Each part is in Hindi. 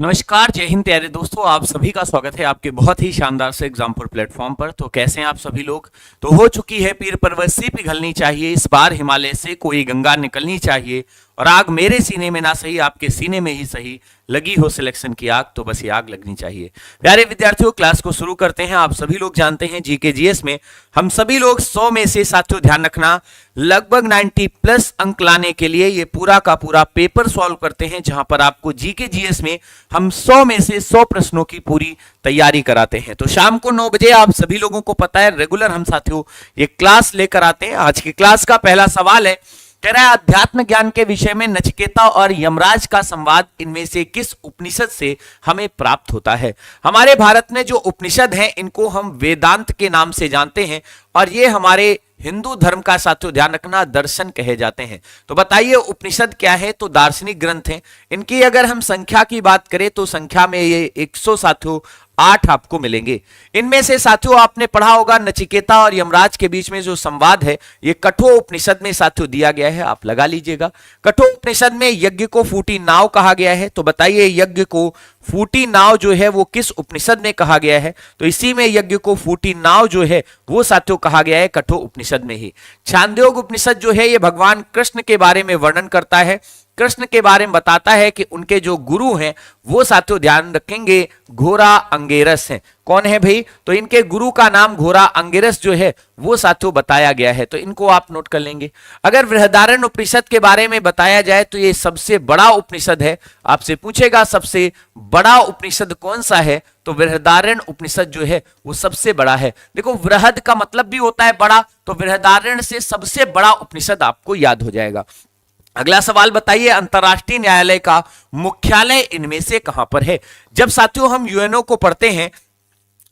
नमस्कार, जय हिंद प्यारे दोस्तों। आप सभी का स्वागत है आपके बहुत ही शानदार से एग्जाम्पल प्लेटफॉर्म पर। तो कैसे हैं आप सभी लोग। तो हो चुकी है पीर पर्वत से पिघलनी चाहिए, इस बार हिमालय से कोई गंगा निकलनी चाहिए, और आग मेरे सीने में ना सही आपके सीने में ही सही, लगी हो सिलेक्शन की आग तो बस ये आग लगनी चाहिए। प्यारे विद्यार्थियों, क्लास को शुरू करते हैं। आप सभी लोग जानते हैं जीके जीएस में हम सभी लोग 100 में से, साथियों ध्यान रखना, लगभग 90 प्लस अंक लाने के लिए ये पूरा का पूरा पेपर सॉल्व करते हैं, जहां पर आपको जीके जीएस में हम 100 में से 100 प्रश्नों की पूरी तैयारी कराते हैं। तो शाम को 9 बजे आप सभी लोगों को पता है रेगुलर हम साथियों ये क्लास लेकर आते हैं। आज की क्लास का पहला सवाल है, कह रहा है अध्यात्म ज्ञान के विषय में नचिकेता और यमराज का संवाद इनमें से किस उपनिषद से हमें प्राप्त होता है। हमारे भारत में जो उपनिषद हैं इनको हम वेदांत के नाम से जानते हैं, और ये हमारे हिंदू धर्म का साथियों ध्यान रखना दर्शन कहे जाते हैं। तो बताइए उपनिषद क्या है। तो दार्शनिक ग्रंथ हैं। इनकी अगर हम संख्या की बात करें तो संख्या में ये 100 साथियों 8 आपको मिलेंगे। इनमें से साथियों आपने पढ़ा होगा नचिकेता और यमराज के बीच में जो संवाद है ये कठोर उपनिषद में साथियों दिया गया है, आप लगा लीजिएगा। कठोर उपनिषद में यज्ञ को फूटी नाव कहा गया है। तो बताइए यज्ञ को फूटी नाव जो है वो किस उपनिषद में कहा गया है। तो इसी में यज्ञ को फूटी नाव जो है वो साथियों कहा गया है कठोर उपनिषद में ही। छांदोग्य उपनिषद जो है ये भगवान कृष्ण के बारे में वर्णन करता है, कृष्ण के बारे में बताता है कि उनके जो गुरु हैं वो साथियों ध्यान रखेंगे घोरा अंगेरस हैं। कौन है भाई। तो इनके गुरु का नाम घोरा अंगेरस जो है वो साथियों बताया गया है। तो इनको आप नोट कर लेंगे। अगर बृहदारण्य उपनिषद के बारे में बताया जाए तो ये सबसे बड़ा उपनिषद है। आपसे पूछेगा सबसे बड़ा उपनिषद कौन सा है, तो बृहदारण्य उपनिषद जो है वो सबसे बड़ा है। देखो बृहद का मतलब भी होता है बड़ा, तो बृहदारण्य से सबसे बड़ा उपनिषद आपको याद हो जाएगा। अगला सवाल बताइए, अंतरराष्ट्रीय न्यायालय का मुख्यालय इनमें से कहां पर है। जब साथियों हम यूएनओ को पढ़ते हैं,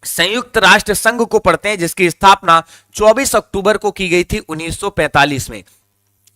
संयुक्त राष्ट्र संघ को पढ़ते हैं, जिसकी स्थापना 24 अक्टूबर को की गई थी 1945 में।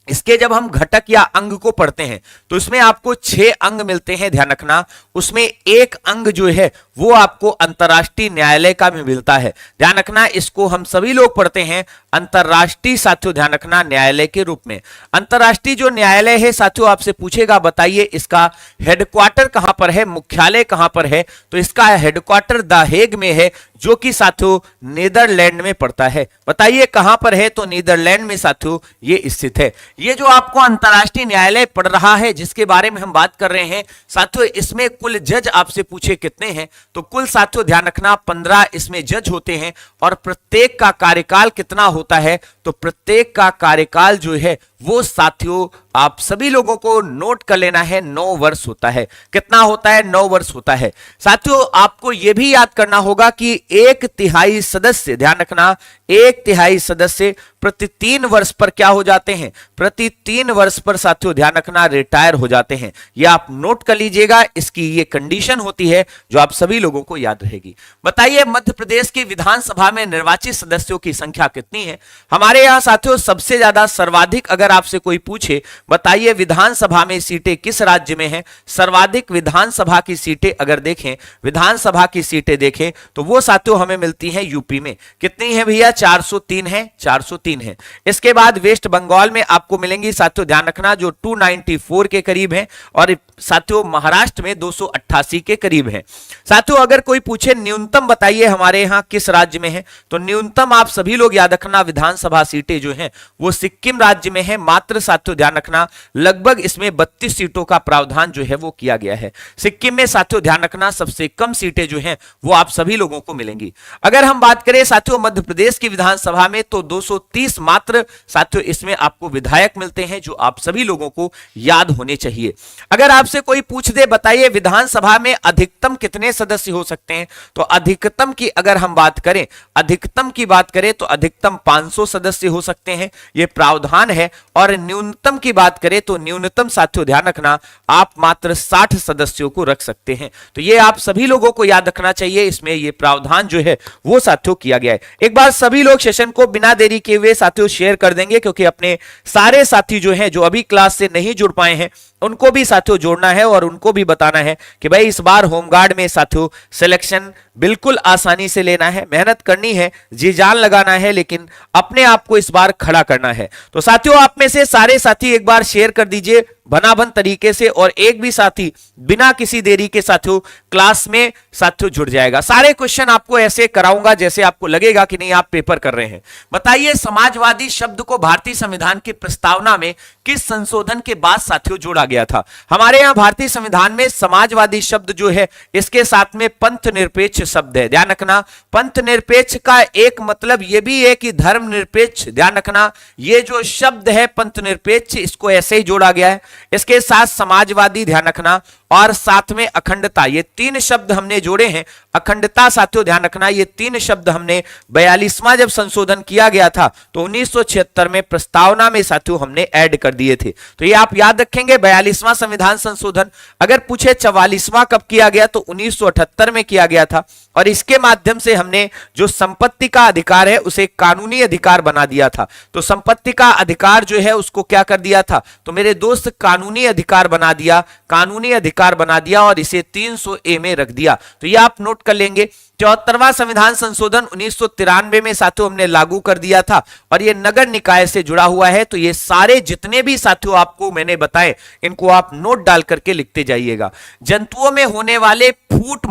इसके जब हम घटक या अंग को पढ़ते हैं तो इसमें आपको 6 अंग मिलते हैं, ध्यान रखना। उसमें एक अंग जो है वो आपको अंतरराष्ट्रीय न्यायालय का भी मिलता है, ध्यान रखना। इसको हम सभी लोग पढ़ते हैं अंतरराष्ट्रीय साथियों ध्यान रखना न्यायालय के रूप में। अंतरराष्ट्रीय जो न्यायालय है साथियों आपसे पूछेगा बताइए इसका हेडक्वार्टर कहां पर है, मुख्यालय कहां पर है। तो इसका हेडक्वार्टर द हेग में है, जो कि साथियों नीदरलैंड में पड़ता है। बताइए कहां पर है, तो नीदरलैंड में साथियों ये स्थित है। ये जो आपको अंतरराष्ट्रीय न्यायालय पड़ रहा है जिसके बारे में हम बात कर रहे हैं साथियों, इसमें कुल जज आपसे पूछे कितने हैं, तो कुल साथियों ध्यान रखना 15 इसमें जज होते हैं। और प्रत्येक का कार्यकाल कितना होता है, तो प्रत्येक का कार्यकाल जो है वो साथियों आप सभी लोगों को नोट कर लेना है, 9 वर्ष होता है। कितना होता है, 9 वर्ष होता है। साथियों आपको यह भी याद करना होगा कि 1/3 सदस्य, ध्यान रखना 1/3 सदस्य प्रति 3 वर्ष पर क्या हो जाते हैं, प्रति 3 वर्ष पर साथियों ध्यान रखना रिटायर हो जाते हैं। यह आप नोट कर लीजिएगा, इसकी ये कंडीशन होती है जो आप सभी लोगों को याद रहेगी। बताइए मध्य प्रदेश की विधानसभा में निर्वाचित सदस्यों की संख्या कितनी है। हमारे यहां साथियों सबसे ज्यादा सर्वाधिक, अगर आपसे कोई पूछे बताइए विधानसभा में सीटें किस राज्य में हैं, सर्वाधिक विधानसभा की सीटें अगर देखें, विधानसभा की सीटें देखें तो वो साथियों हमें मिलती हैं यूपी में। कितनी है भैया, 403 है, 403 है। इसके बाद वेस्ट बंगाल में आपको मिलेंगी साथियों ध्यान रखना जो 294 के करीब है, और साथियों महाराष्ट्र में 288 के करीब है। साथियों अगर कोई पूछे न्यूनतम बताइए हमारे यहां किस राज्य में है, तो न्यूनतम आप सभी लोग याद रखना विधानसभा सीटें जो हैं वो सिक्किम राज्य में है। मात्र साथियों ध्यान रखना लगभग इसमें 32 सीटों का प्रावधान जो है वो किया गया है। सिक्किम में साथियों ध्यान रखना सबसे कम सीटें जो हैं वो आप सभी लोगों को मिलेंगी। अगर हम बात करें साथियों मध्य प्रदेश की विधानसभा में तो 230 मात्र साथियों इसमें आपको विधायक मिलते हैं, जो आप सभी लोगों को याद होने चाहिए। अगर आपसे कोई पूछ दे बताइए विधानसभा में अधिकतम कितने सदस्य हो सकते हैं, तो अधिकतम की अगर हम बात करें, अधिकतम की बात करें तो अधिकतम 500 सदस्य हो सकते हैं, यह प्रावधान है। और न्यूनतम की बात करें तो न्यूनतम साथियों ध्यान रखना आप मात्र 60 सदस्यों को रख सकते हैं। तो ये आप सभी लोगों को याद रखना चाहिए, इसमें ये प्रावधान जो है वो साथियों किया गया है। एक बार सभी लोग सेशन को बिना देरी किए हुए साथियों शेयर कर देंगे, क्योंकि अपने सारे साथी जो हैं जो अभी क्लास से नहीं जुड़ पाए हैं उनको भी साथियों जोड़ना है, और उनको भी बताना है कि भाई इस बार होमगार्ड में साथियों सिलेक्शन बिल्कुल आसानी से लेना है, मेहनत करनी है, जी जान लगाना है, लेकिन अपने आप को इस बार खड़ा करना है। तो साथियों आप में से सारे साथी एक बार शेयर कर दीजिए भनाभन तरीके से और एक भी साथी बिना किसी देरी के साथियों क्लास में साथियों जुड़ जाएगा। सारे क्वेश्चन आपको ऐसे कराऊंगा जैसे आपको लगेगा कि नहीं आप पेपर कर रहे हैं। बताइए समाजवादी शब्द को भारतीय संविधान की प्रस्तावना में किस संशोधन के बाद साथियों जोड़ा गया था? हमारे यहां भारतीय संविधान में समाजवादी शब्द जो है इसके साथ में पंथ निरपेक्ष शब्द है। ध्यान रखना, पंथ निरपेक्ष का एक मतलब यह भी है कि धर्म निरपेक्ष। ध्यान रखना, ये जो शब्द है पंथ निरपेक्ष इसको ऐसे ही जोड़ा गया है। इसके साथ समाजवादी, ध्यान रखना, और साथ में अखंडता, ये तीन शब्द हमने जोड़े हैं। अखंडता साथियों ध्यान रखना, ये तीन शब्द हमने 42वां जब संशोधन किया गया था तो 1976 में प्रस्तावना में साथियों हमने ऐड कर दिए थे। तो ये आप याद रखेंगे 42वां संविधान संशोधन। अगर पूछे 44वां कब किया गया तो 1978 में किया गया था और इसके माध्यम से हमने जो संपत्ति का अधिकार है उसे कानूनी अधिकार बना दिया था। तो संपत्ति का अधिकार जो है उसको क्या कर दिया था तो मेरे दोस्त कानूनी अधिकार बना दिया, कानूनी अधिकार बना दिया और इसे 300A में रख दिया। तो ये आप नोट कर लेंगे। 74वां संविधान संशोधन 1993 में साथियों हमने लागू कर दिया था और ये नगर निकाय से जुड़ा हुआ है। तो ये सारे जितने भी साथियों आपको मैंने बताए इनको आप नोट डाल करके लिखते जाइएगा। जंतुओं में होने वाले फूट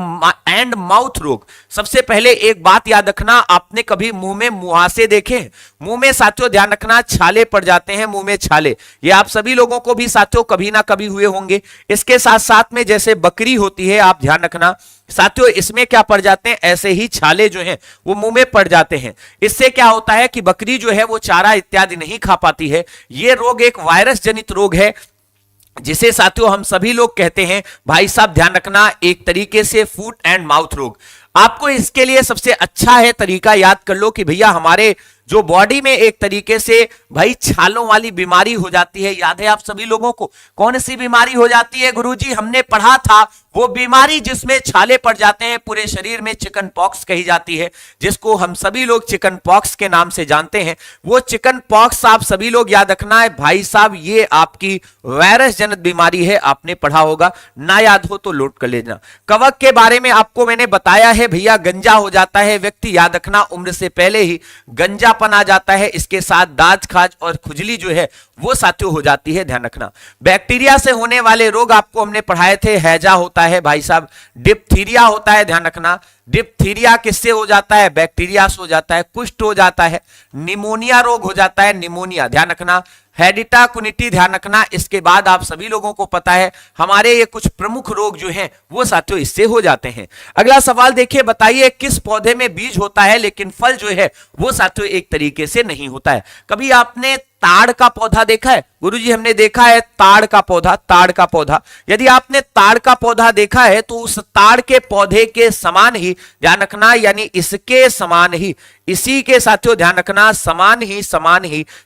एंड माउथ रोग, सबसे पहले एक बात याद रखना, आपने कभी मुंह में मुहासे देखे? मुंह में साथियों ध्यान रखना छाले पड़ जाते हैं, मुंह में छाले, ये आप सभी लोगों को भी साथियों कभी ना कभी हुए होंगे। इसके साथ साथ में जैसे बकरी होती है, आप ध्यान रखना साथियों इसमें क्या पड़ जाते हैं, ऐसे ही छाले जो हैं वो मुंह में पड़ जाते हैं। इससे क्या होता है कि बकरी जो है वो चारा इत्यादि नहीं खा पाती है। ये रोग एक वायरस जनित रोग है जिसे साथियों हम सभी लोग कहते हैं भाई साहब ध्यान रखना एक तरीके से फूट एंड माउथ रोग। आपको इसके लिए सबसे अच्छा है तरीका याद कर लो कि भैया हमारे जो बॉडी में एक तरीके से भाई छालों वाली बीमारी हो जाती है। याद है आप सभी लोगों को कौन सी बीमारी हो जाती है गुरुजी? हमने पढ़ा था वो बीमारी जिसमें छाले पड़ जाते हैं पूरे शरीर में, चिकन पॉक्स कही जाती है, जिसको हम सभी लोग चिकन पॉक्स के नाम से जानते हैं। वो चिकन पॉक्स आप सभी लोग याद रखना है भाई साहब, ये आपकी वायरस जनित बीमारी है, आपने पढ़ा होगा, ना याद हो तो नोट कर लेना। कवक के बारे में आपको मैंने बताया है भैया, गंजा हो जाता है व्यक्ति, याद रखना उम्र से पहले ही गंजापन आ जाता है। इसके साथ दांत खाज और खुजली जो है वो साथियों हो जाती है, ध्यान रखना। बैक्टीरिया से होने वाले रोग आपको हमने पढ़ाए थे, हैजा होता है भाई साहब, डिप्थीरिया होता है, ध्यान रखना। डिप्थीरिया किससे हो जाता है? बैक्टीरिया से हो जाता है। कुष्ठ हो जाता है, निमोनिया रोग हो जाता है, निमोनिया ध्यान रखना। हेडिटा कुनिटी ध्यान रखना। इसके बाद आप सभी लोगों को पता है हमारे ये कुछ प्रमुख रोग जो हैं वो साथियों इससे हो जाते हैं। अगला सवाल देखिए, बताइए किस पौधे में बीज होता है लेकिन फल जो है वो साथियों एक तरीके से नहीं होता है? कभी आपने ताड़ का पौधा देखा है? गुरुजी हमने देखा है ताड़ का पौधा, ताड़ का पौधा। यदि आपने ताड़ का पौधा देखा है तो उस ताड़ के पौधे के समान ही ध्यान रखना, यानी इसके समान ही, इसी के साथियों ध्यान रखना, समान ही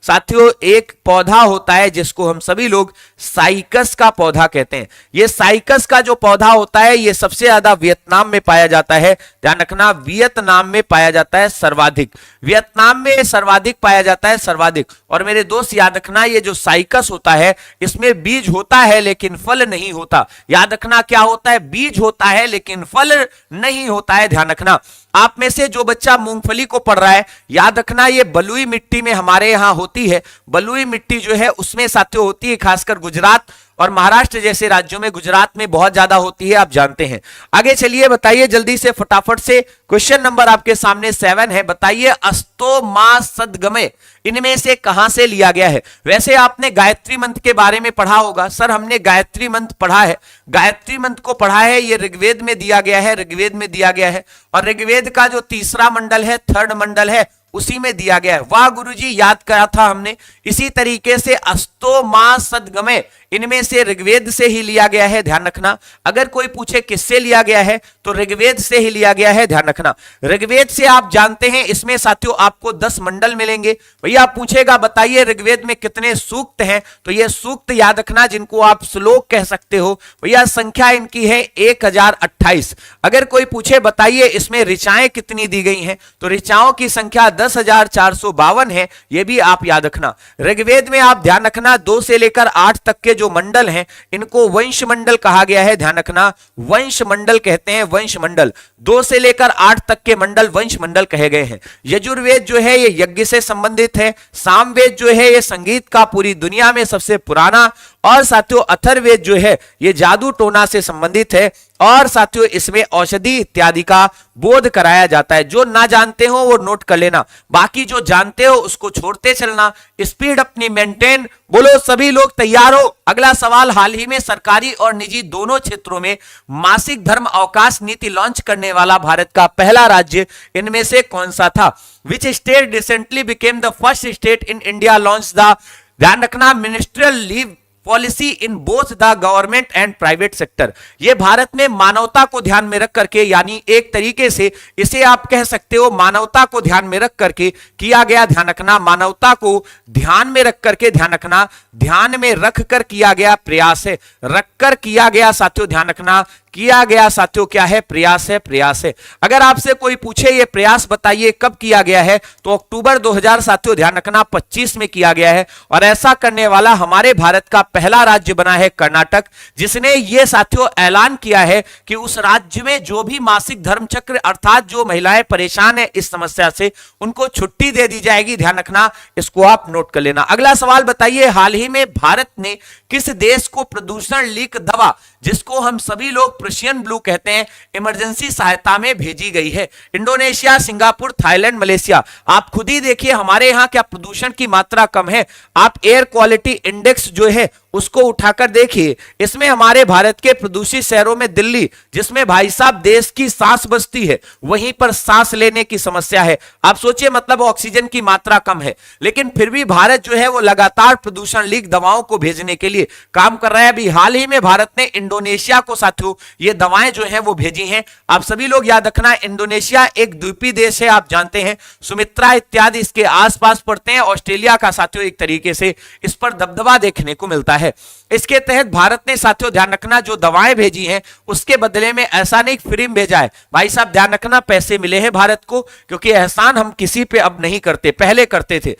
साथियों एक पौधा होता है जिसको हम सभी लोग साइकस का पौधा कहते हैं। ये साइकस का जो पौधा होता है ये सबसे ज्यादा वियतनाम में पाया जाता है, ध्यान रखना वियतनाम में पाया जाता है सर्वाधिक, वियतनाम में सर्वाधिक पाया जाता है, सर्वाधिक। और मेरे दोस्त याद रखना ये जो साइकस होता है इसमें बीज होता है लेकिन फल नहीं होता। याद रखना क्या होता है? बीज होता है लेकिन फल नहीं होता है, ध्यान रखना। आप में से जो बच्चा मूंगफली को पढ़ रहा है याद रखना ये बलुई मिट्टी में हमारे यहां होती है। बलुई मिट्टी जो है उसमें साथियों होती है, खासकर गुजरात और महाराष्ट्र जैसे राज्यों में, गुजरात में बहुत ज्यादा होती है, आप जानते हैं। आगे चलिए बताइए जल्दी से फटाफट से, क्वेश्चन नंबर आपके सामने 7 है। बताइए अस्तो मा सदगमय इनमें से कहां से लिया गया है? वैसे आपने गायत्री मंत्र के बारे में पढ़ा होगा, सर हमने गायत्री मंत्र पढ़ा है, गायत्री मंत्र को पढ़ा है, ये ऋग्वेद में दिया गया है, ऋग्वेद में दिया गया है और ऋग्वेद का जो तीसरा मंडल है, थर्ड मंडल है, उसी में दिया गया है। वाह गुरुजी याद करा था हमने। इसी तरीके से अस्तो मा सदगमय इनमें से ऋग्वेद से ही लिया गया है, ध्यान रखना। अगर कोई पूछे किससे लिया गया है तो ऋग्वेद से ही लिया गया है, ध्यान रखना। ऋग्वेद से आप जानते हैं इसमें साथियों आपको 10 मंडल मिलेंगे। भैया आप पूछेगा बताइए ऋग्वेद में कितने सूक्त हैं, तो ये सूक्त याद रखना जिनको आप श्लोक कह सकते हो, भैया संख्या इनकी है 1028। अगर कोई पूछे बताइए इसमें ऋचाएं कितनी दी गई हैं, तो ऋचाओं की संख्या 10,452 है, ये भी आप याद रखना। ऋग्वेद में आप ध्यान रखना 2 से लेकर 8 तक के जो मंडल हैं इनको वंश मंडल कहा गया है, ध्यान रखना वंश मंडल कहते हैं, वंश मंडल। 2 से लेकर 8 तक के मंडल वंश मंडल कहे गए हैं। यजुर्वेद जो है ये यज्ञ से संबंधित है, सामवेद जो है ये संगीत का पूरी दुनिया में सबसे पुराना, और साथियों अथर्ववेद जो है ये जादू टोना से संबंधित है, और साथियों इसमें औषधि इत्यादि का बोध कराया जाता है। जो ना जानते हो वो नोट कर लेना, बाकी जो जानते हो उसको छोड़ते चलना, स्पीड अपनी मेंटेन। बोलो सभी लोग तैयार हो? अगला सवाल, हाल ही में सरकारी और निजी दोनों क्षेत्रों में मासिक धर्म अवकाश नीति लॉन्च करने वाला भारत का पहला राज्य इनमें से कौन सा था? Which state recently became the first state in India launch the, ध्यान रखना, ministerial leave policy in both the government and private sector. ये भारत में मानवता को ध्यान में रख करके, यानी एक तरीके से इसे आप कह सकते हो मानवता को ध्यान में रख करके किया गया, ध्यान रखना मानवता को ध्यान में रख करके, ध्यान रखना ध्यान में रख कर किया गया प्रयास है, रख कर किया गया साथियों, ध्यान रखना किया गया साथियों क्या है? प्रयास है, प्रयास है। अगर आपसे कोई पूछे ये प्रयास बताइए कब किया गया है, तो अक्टूबर 2000 साथियों ध्यान रखना 25 में किया गया है, और ऐसा करने वाला हमारे भारत का पहला राज्य बना है कर्नाटक, जिसने ये साथियों ऐलान किया है कि उस राज्य में जो भी मासिक धर्म चक्र अर्थात जो महिलाएं परेशान है इस समस्या से, उनको छुट्टी दे दी जाएगी, ध्यान रखना इसको आप नोट कर लेना। अगला सवाल बताइए, हाल ही में भारत ने किस देश को प्रदूषण लीक दवा, जिसको हम सभी लोग पर्शियन ब्लू कहते हैं, इमरजेंसी सहायता में भेजी गई है? Indonesia, Singapore, Thailand, Malaysia. आप खुद ही देखिए हमारे यहां क्या प्रदूषण की मात्रा कम है। आप एयर क्वालिटी इंडेक्स जो है उसको उठाकर देखिए, इसमें हमारे भारत के प्रदूषित शहरों में दिल्ली, जिसमें भाई साहब देश की सांस बसती है, वहीं पर सांस लेने की समस्या है। आप सोचिए, मतलब ऑक्सीजन की मात्रा कम है, लेकिन फिर भी भारत जो है वो लगातार प्रदूषण लीक दवाओं को भेजने के लिए काम कर रहा है। अभी हाल ही में भारत ने इंडोनेशिया को साथियों ये दवाएं जो है वो भेजी हैं। आप सभी लोग याद रखना, इंडोनेशिया एक द्वीपीय देश है, आप जानते हैं, सुमित्रा इत्यादि इसके आसपास पड़ते हैं। ऑस्ट्रेलिया का साथियों एक तरीके से इस पर दबदबा देखने को मिलता है। इसके तहत भारत ने साथियों ध्यान रखना जो दवाएं भेजी हैं उसके बदले में ऐसा नहीं फ्री में भेजा है, भाई साहब ध्यान रखना पैसे मिले हैं भारत को, क्योंकि एहसान हम किसी पे अब नहीं करते, पहले करते थे।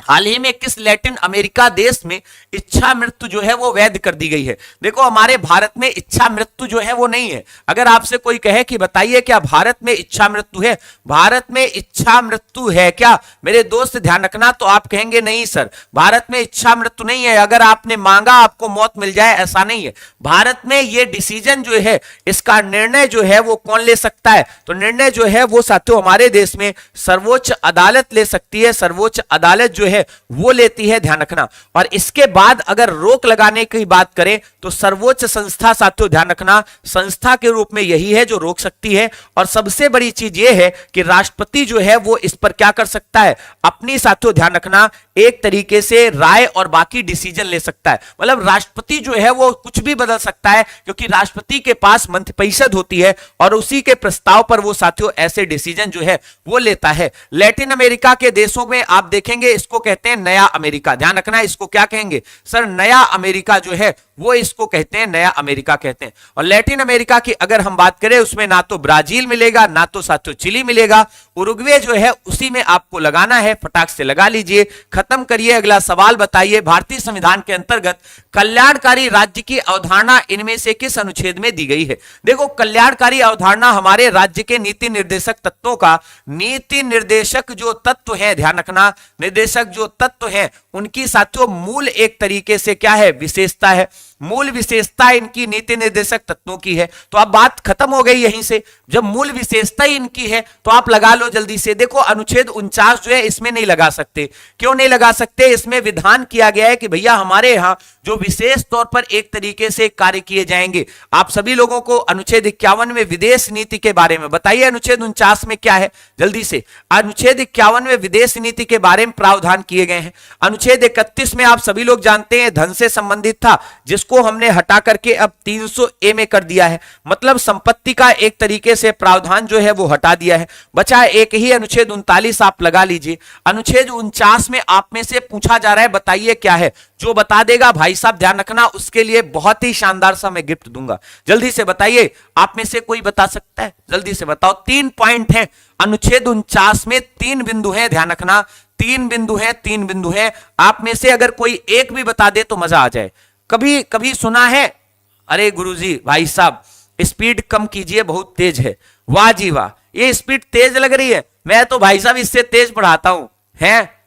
हाल ही में किस लैटिन अमेरिका देश में इच्छा मृत्यु जो है वो वैध कर दी गई है? देखो हमारे भारत में इच्छा मृत्यु जो है वो नहीं है। अगर आपसे कोई कहे कि बताइए क्या भारत में इच्छा मृत्यु है, भारत में इच्छा मृत्यु है क्या मेरे दोस्त, ध्यान रखना, तो आप कहेंगे नहीं सर भारत में इच्छा मृत्यु नहीं है, अगर आपने मांगा आपको मौत मिल जाए, ऐसा नहीं है। भारत में ये डिसीजन जो है, इसका निर्णय जो है वो कौन ले सकता है? तो निर्णय जो है वो साथियों हमारे देश में सर्वोच्च अदालत ले सकती है, सर्वोच्च अदालत जो है वो लेती है, ध्यान रखना। और इसके बाद अगर रोक लगाने की बात करें तो सर्वोच्च संस्था साथियों ध्यान रखना संस्था के रूप में यही है जो रोक सकती है। और सबसे बड़ी चीज ये है कि राष्ट्रपति जो है वो इस पर क्या कर सकता है, अपनी साथियों ध्यान रखना एक तरीके से राय और बाकी डिसीजन ले सकता है। मतलब राष्ट्रपति जो है वो कुछ भी बदल सकता है, क्योंकि राष्ट्रपति के पास मंत्रिपरिषद होती है और उसी के प्रस्ताव पर वो साथियों ऐसे डिसीजन जो है वो लेता है। लैटिन अमेरिका के देशों में आप देखेंगे इसको कहते हैं नया अमेरिका, ध्यान रखना इसको क्या कहेंगे सर, नया अमेरिका जो है वो इसको कहते हैं नया अमेरिका कहते हैं। और लैटिन अमेरिका की अगर हम बात करें उसमें ना तो ब्राजील मिलेगा ना तो साथियों चिली मिलेगा, उरुग्वे जो है उसी में आपको लगाना है, फटाक से लगा लीजिए, खत्म करिए। अगला सवाल बताइए, भारतीय संविधान के अंतर्गत कल्याणकारी राज्य की अवधारणा इनमें से किस अनुच्छेद में दी गई है? देखो कल्याणकारी अवधारणा हमारे राज्य के नीति निर्देशक तत्वों का, नीति निर्देशक जो तत्व है ध्यान रखना, निर्देशक जो तत्व है उनकी साथियों मूल एक तरीके से क्या है, विशेषता है, मूल विशेषता इनकी नीति निर्देशक तत्वों की है। तो अब बात खत्म हो गई यहीं से, जब मूल विशेषता ही इनकी है तो आप लगा लो जल्दी से। देखो अनुच्छेद 49 जो है इसमें नहीं लगा सकते, क्यों नहीं लगा सकते? इसमें विधान किया गया है कि भैया हमारे यहां जो विशेष तौर पर एक तरीके से कार्य किए जाएंगे। आप सभी लोगों को अनुच्छेद 51 में विदेश नीति के बारे में बताइए, अनुच्छेद 49 में क्या है जल्दी से। अनुच्छेद 51 में विदेश नीति के बारे में प्रावधान किए गए हैं। अनुच्छेद 31 में आप सभी लोग जानते हैं धन से संबंधित था, जिसको हमने हटा करके अब 300A में कर दिया है, मतलब संपत्ति का एक तरीके से प्रावधान जो है वो हटा दिया है। बचा एक ही अनुच्छेद 39, आप लगा लीजिए। अनुच्छेद 49 में आप में से पूछा जा रहा है बताइए क्या है, जो बता देगा भाई साहब साहब ध्यान रखना, उसके लिए बहुत ही शानदार सा मैं गिफ्ट दूंगा। जल्दी से बताइए, आप में से कोई बता सकता है? जल्दी से बताओ। 3 पॉइंट हैं अनुच्छेद 49 में, 3 बिंदु हैं, ध्यान रखना 3 बिंदु हैं, 3 बिंदु हैं। आप में से अगर कोई एक भी बता दे तो मजा आ जाए। कभी कभी सुना है, अरे गुरुजी भाई साहब स्पीड कम कीजिए बहुत तेज है। वाह जी वाह, ये स्पीड तेज लग रही है, मैं तो भाई साहब इससे तेज पढ़ाता हूं। हैं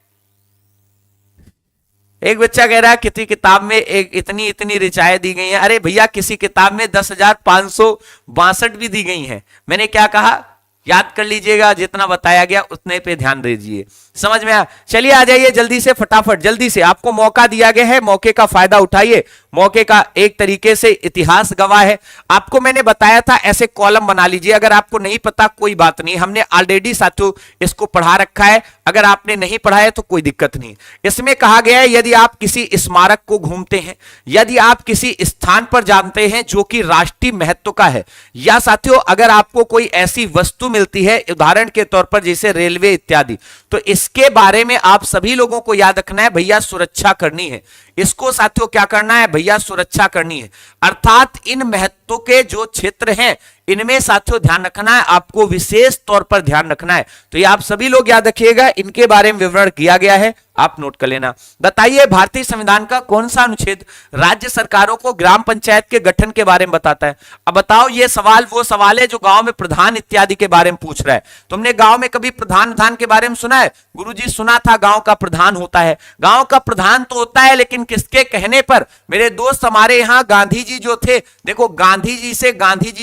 एक बच्चा कह रहा है किसी किताब में एक इतनी इतनी ऋचाएं दी गई हैं। अरे भैया किसी किताब में 10,562 भी दी गई हैं। मैंने क्या कहा, याद कर लीजिएगा, जितना बताया गया उतने पे ध्यान दीजिए। समझ में आया? चलिए आ जाइए जल्दी से, फटाफट जल्दी से, आपको मौका दिया गया है, मौके का फायदा उठाइए। मौके का एक तरीके से इतिहास गवाह है। आपको मैंने बताया था ऐसे कॉलम बना लीजिए। अगर आपको नहीं पता कोई बात नहीं, हमने ऑलरेडी साथियों इसको पढ़ा रखा है। अगर आपने नहीं पढ़ा है तो कोई दिक्कत नहीं। इसमें कहा गया है यदि आप किसी स्मारक को घूमते हैं, यदि आप किसी स्थान पर जानते हैं जो कि राष्ट्रीय महत्व का है, या साथियों अगर आपको कोई ऐसी वस्तु मिलती है उदाहरण के तौर पर जैसे रेलवे इत्यादि, तो इसके बारे में आप सभी लोगों को याद रखना है भैया सुरक्षा करनी है। इसको साथियों क्या करना है भैया, सुरक्षा करनी है। अर्थात इन महत्व के जो क्षेत्र हैं इनमें साथियों ध्यान रखना है, आपको विशेष तौर पर ध्यान रखना है। तो ये आप सभी लोग याद रखिएगा, इनके बारे में विवरण किया गया है, आप नोट कर लेना। बताइए भारतीय संविधान का कौन सा अनुच्छेद राज्य सरकारों को ग्राम पंचायत के गठन के बारे में बताता है? अब बताओ, ये सवाल वो सवाल है जो गांव में प्रधान इत्यादि के बारे में पूछ रहा है। तुमने गांव में कभी प्रधान के बारे में सुना है? गुरुजी सुना था, गांव का प्रधान होता है। गांव का प्रधान तो होता है, लेकिन किसके कहने पर? मेरे दोस्त हमारे यहाँ गांधी जी जो थे, देखो गांधी जी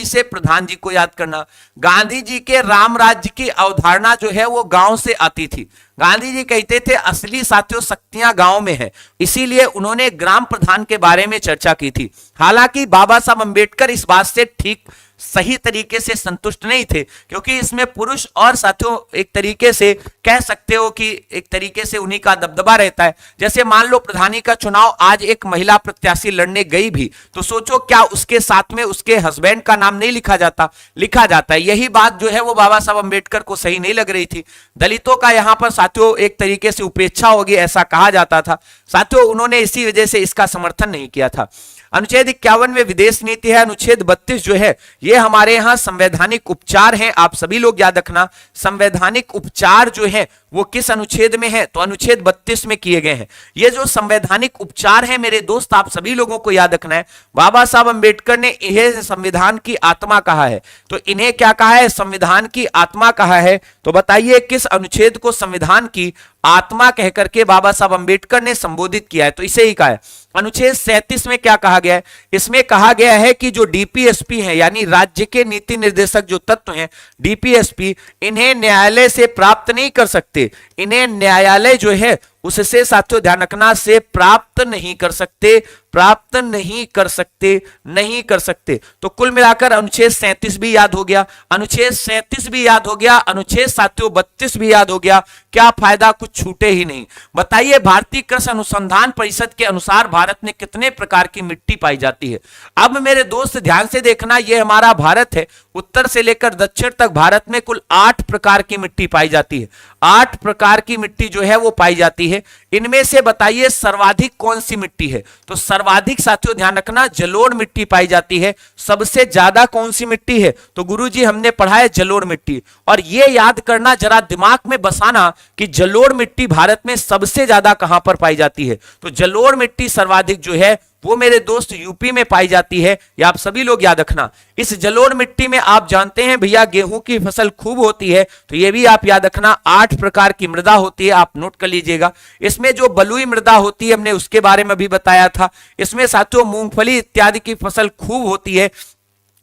से प्रधान जी को याद करना। गांधी जी के राम राज्य की अवधारणा जो है वो गांव से आती थी। गांधी जी कहते थे असली साथियों शक्तियां गांव में है, इसीलिए उन्होंने ग्राम प्रधान के बारे में चर्चा की थी। हालांकि बाबा साहब अंबेडकर इस बात से ठीक सही तरीके से संतुष्ट नहीं थे, क्योंकि इसमें पुरुष और साथियों एक तरीके से कह सकते हो कि एक तरीके से उन्हीं का दबदबा रहता है। जैसे मान लो प्रधानी का चुनाव आज एक महिला प्रत्याशी लड़ने गई भी, तो सोचो क्या उसके साथ में उसके हस्बैंड का नाम नहीं लिखा जाता? लिखा जाता है। यही बात जो है वो बाबा साहब अंबेडकर को सही नहीं लग रही थी। दलितों का यहाँ पर साथियों एक तरीके से उपेक्षा होगी ऐसा कहा जाता था। साथियों उन्होंने इसी वजह से इसका समर्थन नहीं किया था। अनुच्छेद 51 में विदेश नीति है। अनुच्छेद 32 जो है ये हमारे यहाँ संवैधानिक उपचार हैं। आप सभी लोग याद रखना, संवैधानिक उपचार जो है वो किस अनुच्छेद में है? तो अनुच्छेद 32 में किए गए हैं। ये जो संवैधानिक उपचार है मेरे दोस्त, आप सभी लोगों को याद रखना है, बाबा साहब अंबेडकर ने इन्हें संविधान की आत्मा कहा है। तो इन्हें क्या कहा है? संविधान की आत्मा कहा है। तो बताइए किस अनुच्छेद को संविधान की आत्मा कहकर के बाबा साहब अंबेडकर ने संबोधित किया है? तो इसे ही कहा है। अनुच्छेद 37 में क्या कहा गया है? इसमें कहा गया है कि जो डीपीएसपी है यानी राज्य के नीति निर्देशक जो तत्व हैं डीपीएसपी, इन्हें न्यायालय से प्राप्त नहीं कर सकते। इन्हें न्यायालय जो है उससे साथियों ध्यान रखना से प्राप्त नहीं कर सकते, प्राप्त नहीं कर सकते, नहीं कर सकते। तो कुल मिलाकर अनुच्छेद 37 भी याद हो गया, अनुच्छेद 37 भी याद हो गया, अनुच्छेद साथियों 32 भी याद हो गया। क्या फायदा, कुछ छूटे ही नहीं। बताइए भारतीय कृषि अनुसंधान परिषद के अनुसार भारत में कितने प्रकार की मिट्टी पाई जाती है? अब मेरे दोस्त ध्यान से देखना, यह हमारा भारत है, उत्तर से लेकर दक्षिण तक भारत में कुल 8 प्रकार की मिट्टी पाई जाती है। 8 प्रकार की मिट्टी जो है वो पाई जाती है। इनमें से बताइए सर्वाधिक कौन सी मिट्टी है? तो सर्वाधिक साथियों ध्यान रखना जलोढ़ मिट्टी पाई जाती है। सबसे ज्यादा कौन सी मिट्टी है? तो गुरुजी हमने पढ़ा है जलोढ़ मिट्टी। और ये याद करना, जरा दिमाग में बसाना कि जलोढ़ मिट्टी भारत में सबसे ज्यादा कहां पर पाई जाती है? तो जलोढ़ मिट्टी सर्वाधिक जो है वो मेरे दोस्त यूपी में पाई जाती है। ये आप सभी लोग याद रखना। इस जलोढ़ मिट्टी में आप जानते हैं भैया गेहूं की फसल खूब होती है, तो ये भी आप याद रखना। 8 प्रकार की मृदा होती है, आप नोट कर लीजिएगा। इसमें जो बलुई मृदा होती है हमने उसके बारे में भी बताया था। इसमें साथियों मूंगफली इत्यादि की फसल खूब होती है।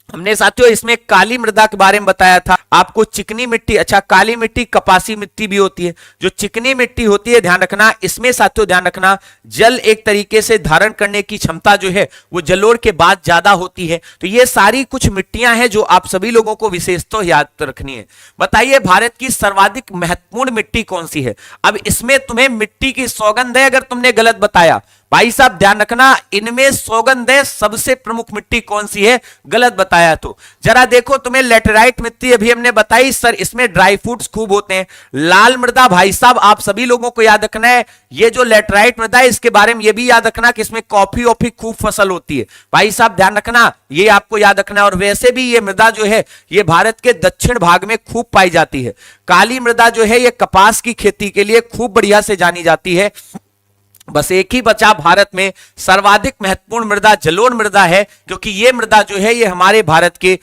हमने साथियों इसमें काली मृदा के बारे में बताया था आपको, चिकनी मिट्टी, अच्छा काली मिट्टी कपासी मिट्टी भी होती है। जो चिकनी मिट्टी होती है ध्यान रखना, इसमें साथियों ध्यान रखना जल एक तरीके से धारण करने की क्षमता जो है वो जलोढ़ के बाद ज्यादा होती है। तो ये सारी कुछ मिट्टियां हैं जो आप सभी लोगों को विशेषतः याद रखनी है। बताइए भारत की सर्वाधिक महत्वपूर्ण मिट्टी कौन सी है? अब इसमें तुम्हें मिट्टी की सौगंध है अगर तुमने गलत बताया। भाई साहब ध्यान रखना, इनमें सौगंध है सबसे प्रमुख मिट्टी कौन सी है, गलत बताया तो। जरा देखो, तुम्हें लेटेराइट मिट्टी अभी हमने बताई सर, इसमें ड्राई फ्रूट्स खूब होते हैं। लाल मृदा भाई साहब आप सभी लोगों को याद रखना है, ये जो लेटेराइट मृदा है इसके बारे में ये भी याद रखना कि इसमें कॉफी ऑफी खूब फसल होती है। भाई साहब ध्यान रखना, ये आपको याद रखना है। और वैसे भी ये मृदा जो है ये भारत के दक्षिण भाग में खूब पाई जाती है। काली मृदा जो है ये कपास की खेती के लिए खूब बढ़िया से जानी जाती है। बस एक ही बचा भारत में सर्वाधिक महत्वपूर्ण मृदा जलोढ़ मृदा है, क्योंकि ये मृदा जो है ये हमारे भारत के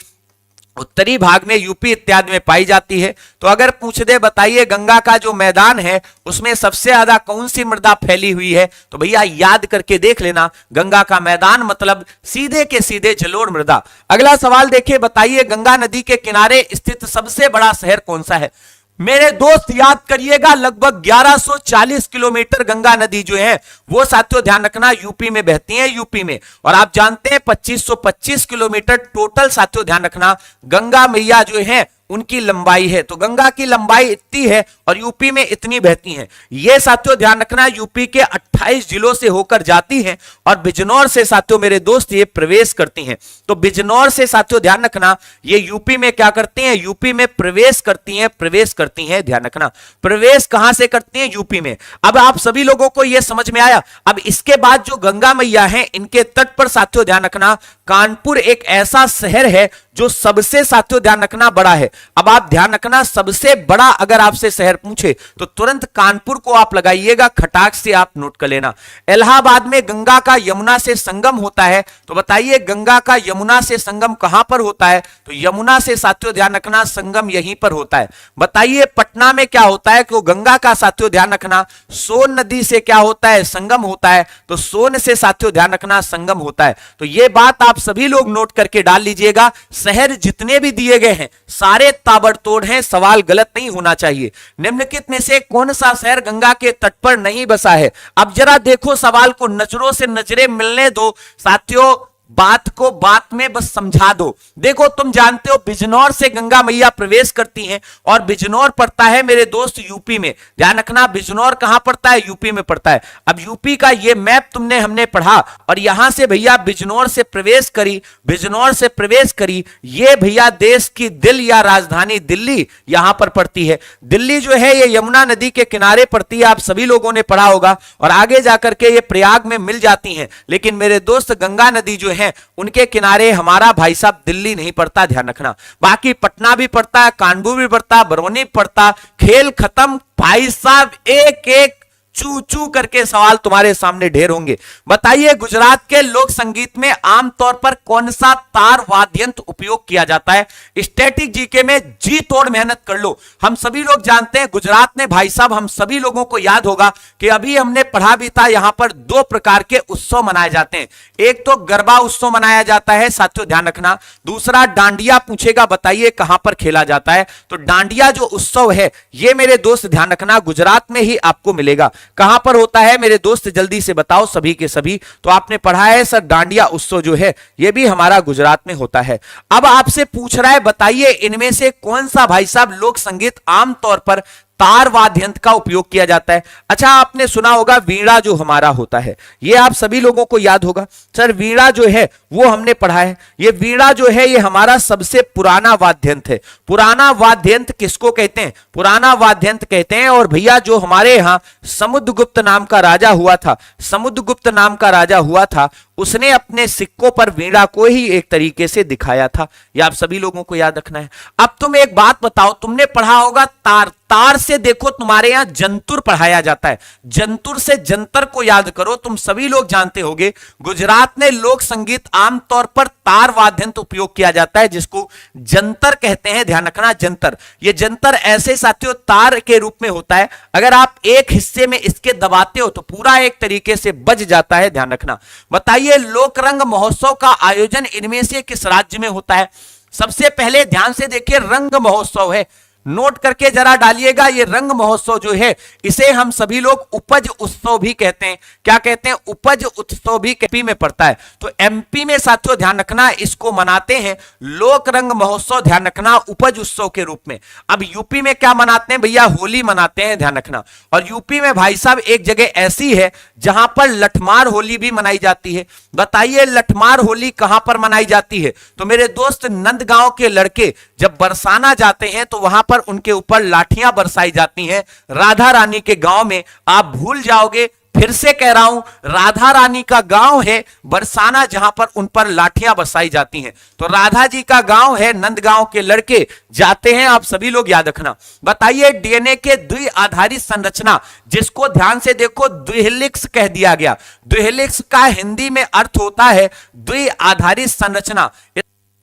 उत्तरी भाग में यूपी इत्यादि में पाई जाती है। तो अगर पूछ दे बताइए गंगा का जो मैदान है उसमें सबसे ज्यादा कौन सी मृदा फैली हुई है, तो भैया याद करके देख लेना, गंगा का मैदान मतलब सीधे के सीधे जलोढ़ मृदा। अगला सवाल देखिए, बताइए गंगा नदी के किनारे स्थित सबसे बड़ा शहर कौन सा है। मेरे दोस्त याद करिएगा, लगभग 1140 किलोमीटर गंगा नदी जो है वो साथियों ध्यान रखना यूपी में बहती है, यूपी में। और आप जानते हैं 2525 किलोमीटर टोटल साथियों ध्यान रखना गंगा मैया जो है उनकी लंबाई है। तो गंगा की लंबाई इतनी है और यूपी में इतनी बहती हैं। ये साथियों ध्यान रखना यूपी के 28 जिलों से होकर जाती हैं और बिजनौर से साथियों मेरे दोस्त ये प्रवेश करती हैं। तो बिजनौर से साथियों ध्यान रखना ये यूपी में क्या करती हैं, यूपी में प्रवेश करती हैं, प्रवेश करती हैं। ध्यान रखना प्रवेश कहां से करती हैं, यूपी में। अब आप सभी लोगों को यह समझ में आया। अब इसके बाद जो गंगा मैया है इनके तट पर साथियों ध्यान रखना कानपुर एक ऐसा शहर है जो सबसे साथियों ध्यान रखना बड़ा है। अब आप ध्यान रखना सबसे बड़ा अगर आपसे शहर पूछे तो तुरंत कानपुर को आप लगाइएगा, खटाक से आप नोट कर लेना। इलाहाबाद में गंगा का यमुना से संगम होता है, तो बताइए गंगा का यमुना से संगम कहां पर होता है, तो यमुना से साथियों ध्यान रखना संगम यहीं पर होता है। बताइए पटना में क्या होता है, तो गंगा का साथियों ध्यान रखना सोन नदी से क्या होता है, संगम होता है। तो सोन से साथियों ध्यान रखना संगम होता है। तो यह बात आप सभी लोग नोट करके डाल लीजिएगा। शहर जितने भी दिए गए हैं सारे ताबड़तोड़ हैं, सवाल गलत नहीं होना चाहिए। निम्नलिखित में से कौन सा शहर गंगा के तट पर नहीं बसा है। अब जरा देखो सवाल को नजरों से नजरें मिलने दो साथियों, बात को बात में बस समझा दो। देखो तुम जानते हो बिजनौर से गंगा मैया प्रवेश करती हैं और बिजनौर पड़ता है मेरे दोस्त यूपी में। ध्यान रखना बिजनौर कहां पड़ता है, यूपी में पड़ता है। अब यूपी का ये मैप हमने पढ़ा और यहां से भैया बिजनौर से प्रवेश करी, बिजनौर से प्रवेश करी, ये भैया देश की दिल या राजधानी दिल्ली यहां पर पड़ती है। दिल्ली जो है ये यमुना नदी के किनारे पड़ती है, आप सभी लोगों ने पढ़ा होगा। और आगे जाकर के ये प्रयाग में मिल जाती हैं। लेकिन मेरे दोस्त गंगा नदी जो है उनके किनारे हमारा भाई साहब दिल्ली नहीं पड़ता, ध्यान रखना। बाकी पटना भी पड़ता है, कानपुर भी पड़ता, बरौनी पड़ता। खेल खत्म भाई साहब, एक एक चू चू करके सवाल तुम्हारे सामने ढेर होंगे। बताइए गुजरात के लोक संगीत में आमतौर पर कौन सा तार वाद्य यंत्र उपयोग किया जाता है। स्टैटिक जीके में जी तोड़ मेहनत कर लो। हम सभी लोग जानते हैं गुजरात में भाई साहब, हम सभी लोगों को याद होगा कि अभी हमने पढ़ा भी था, यहां पर दो प्रकार के उत्सव मनाए जाते हैं। एक तो गरबा उत्सव मनाया जाता है साथियों ध्यान रखना, दूसरा डांडिया पूछेगा बताइए कहां पर खेला जाता है। तो डांडिया जो उत्सव है ये मेरे दोस्त ध्यान रखना गुजरात में ही आपको मिलेगा। कहां पर होता है मेरे दोस्त जल्दी से बताओ सभी के सभी। तो आपने पढ़ा है सर डांडिया उत्सव जो है यह भी हमारा गुजरात में होता है। अब आपसे पूछ रहा है बताइए इनमें से कौन सा भाई साहब लोक संगीत आमतौर पर तार वाद्य यंत्र का उपयोग किया जाता है। अच्छा आपने सुना होगा वीणा जो हमारा होता है, ये आप सभी लोगों को याद होगा। सर वीणा जो है वो हमने पढ़ा है, ये वीणा जो है ये हमारा सबसे पुराना वाद्य यंत्र है। पुराना वाद्य यंत्र किसको कहते हैं, पुराना वाद्य यंत्र कहते हैं। और भैया जो हमारे यहां समुद्रगुप्त नाम का राजा हुआ था, समुद्रगुप्त नाम का राजा हुआ था, उसने अपने सिक्कों पर वीणा को ही एक तरीके से दिखाया था। ये आप सभी लोगों को याद रखना है। अब तुम एक बात बताओ, तुमने पढ़ा होगा तार, तार से देखो तुम्हारे यहां जंतुर पढ़ाया जाता है, जंतुर से जंतर को याद करो। तुम सभी लोग जानते होंगे गुजरात में लोक संगीत आमतौर पर तार वाद्य यंत्र उपयोग किया जाता है जिसको जंतर कहते हैं। ध्यान रखना जंतर, ये जंतर ऐसे साथियों तार के रूप में होता है, अगर आप एक हिस्से में इसके दबाते हो तो पूरा एक तरीके से बज जाता है। ध्यान रखना। बताइए लोक रंग महोत्सव का आयोजन इनमें से किस राज्य में होता है। सबसे पहले ध्यान से देखिए रंग महोत्सव है, नोट करके जरा डालिएगा, ये रंग महोत्सव जो है इसे हम सभी लोग उपज उत्सव भी कहते हैं। क्या कहते हैं? उपज उत्सव भी एमपी में पड़ता है। तो एमपी में साथियों ध्यान रखना इसको मनाते हैं लोक रंग महोत्सव, ध्यान रखना उपज उत्सव के रूप में। अब यूपी में क्या मनाते हैं भैया? होली मनाते हैं, ध्यान रखना। और यूपी में भाई साहब एक जगह ऐसी है जहां पर लठमार होली भी मनाई जाती है। बताइए लठमार होली कहां पर मनाई जाती है? तो मेरे दोस्त नंदगांव के लड़के जब बरसाना जाते हैं तो वहां पर उनके ऊपर लाठियां बरसाई जाती हैं राधा रानी के गांव में। आप भूल जाओगे, फिर से कह रहा हूं, राधा रानी का गांव है बरसाना जहां पर उन पर लाठियां बरसाई जाती हैं। तो राधा जी का गांव है, नंदगांव के लड़के जाते हैं, आप सभी लोग याद रखना। बताइए डीएनए के द्वि आधारित संरचना, जिसको ध्यान से देखो द्विहेलिक्स कह दिया गया। द्विहेलिक्स का हिंदी में अर्थ होता है द्वि आधारित संरचना।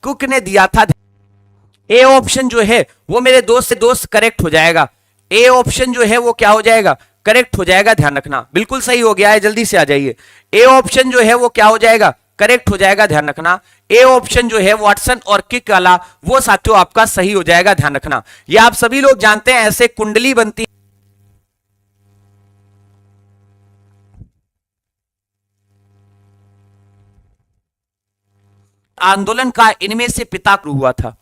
कुक ने दिया था। ए ऑप्शन जो है वो मेरे दोस्त से दोस्त करेक्ट हो जाएगा। ए ऑप्शन जो है वो क्या हो जाएगा? करेक्ट हो जाएगा, ध्यान रखना। बिल्कुल सही हो गया है, जल्दी से आ जाइए। ए ऑप्शन जो है वो क्या हो जाएगा? करेक्ट हो जाएगा, ध्यान रखना। ए ऑप्शन जो है वाटसन और किक वाला वो साथियों आपका सही हो जाएगा, ध्यान रखना। ये आप सभी लोग जानते हैं ऐसे कुंडली बनती आंदोलन का इनमें से पिता हुआ था।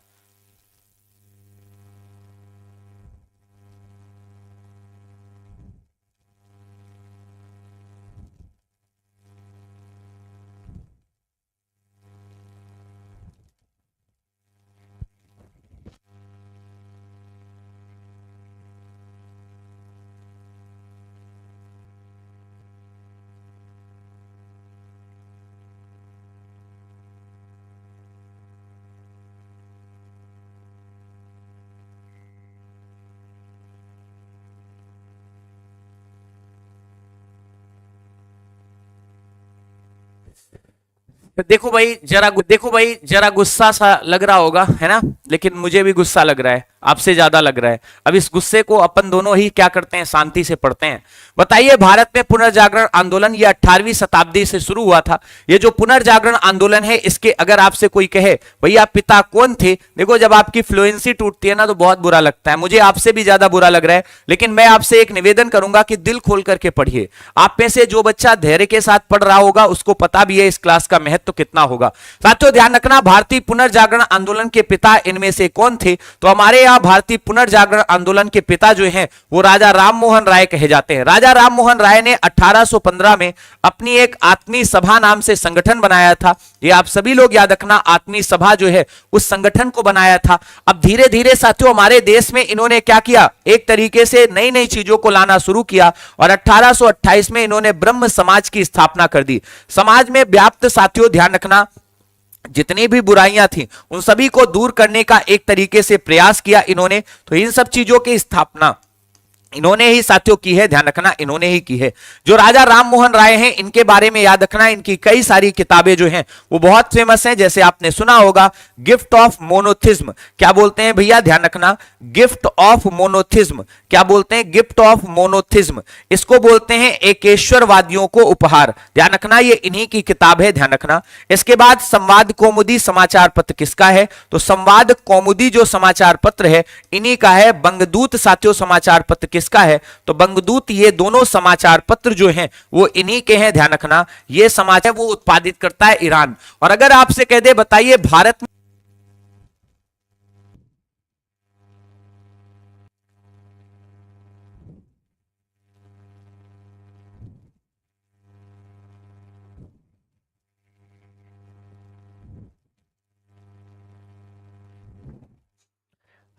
देखो भाई जरा गुस्सा सा लग रहा होगा, है ना? लेकिन मुझे भी गुस्सा लग रहा है, आपसे ज्यादा लग रहा है। अब इस गुस्से को अपन दोनों ही क्या करते हैं? शांति से पढ़ते हैं। बताइए भारत में पुनर्जागरण आंदोलन ये 18वीं शताब्दी से शुरू हुआ था। ये जो पुनर्जागरण आंदोलन है इसके अगर आपसे कोई कहे भैया पिता कौन थे, देखो जब आपकी फ्लुएंसी टूटती है ना तो बहुत बुरा लगता है। मुझे आपसे भी ज्यादा बुरा लग रहा है, लेकिन मैं आपसे एक निवेदन करूंगा कि दिल खोल करके पढ़िए। आप में से जो बच्चा धैर्य के साथ पढ़ रहा होगा उसको पता भी है इस क्लास का महत्व कितना होगा। साथियों ध्यान रखना, भारतीय पुनर्जागरण आंदोलन के पिता इनमें से कौन थे? तो हमारे यहाँ भारतीय पुनर्जागरण आंदोलन के पिता जो हैं वो राजा राममोहन राय कहे जाते हैं। राजा राममोहन राय ने 1815 में अपनी एक आत्मीय सभा नाम से संगठन बनाया था। ये आप सभी लोग याद रखना, आत्मीय सभा जो है उस संगठन को बनाया था। अब धीरे धीरे साथियों हमारे देश में इन्होंने क्या किया? एक तरीके से नई नई चीजों को लाना शुरू किया और 1828 में इन्होंने ब्रह्म समाज की स्थापना कर दी। समाज में व्याप्त साथियों ध्यान रखना जितनी भी बुराइयां थी उन सभी को दूर करने का एक तरीके से प्रयास किया इन्होंने। तो इन सब चीजों की स्थापना इन्होंने ही साथियों की है, ध्यान रखना इन्होंने ही की है। जो राजा राममोहन राय हैं इनके बारे में याद रखना, इनकी कई सारी किताबें जो हैं वो बहुत फेमस हैं। जैसे आपने सुना होगा गिफ्ट ऑफ मोनोथिज्म, क्या बोलते हैं भैया? ध्यान रखना, गिफ्ट ऑफ मोनोथिज्म। क्या बोलते हैं? Gift of monotheism. इसको बोलते हैं एकेश्वरवादियों को उपहार। ध्यान रखना ये इन्हीं की किताब है, ध्यान रखना। इसके बाद संवाद कौमुदी समाचार पत्र किसका है? तो संवाद कौमुदी जो समाचार पत्र है इन्हीं का है। बंगदूत साथियों समाचार पत्र किसका है? तो बंगदूत। ये दोनों समाचार पत्र जो हैं वो इन्हीं के हैं, ध्यान रखना। ये समाचार वो उत्पादित करता है ईरान। और अगर आपसे कह दे बताइए भारत में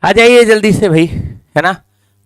आ जाइए जल्दी से भाई, है ना?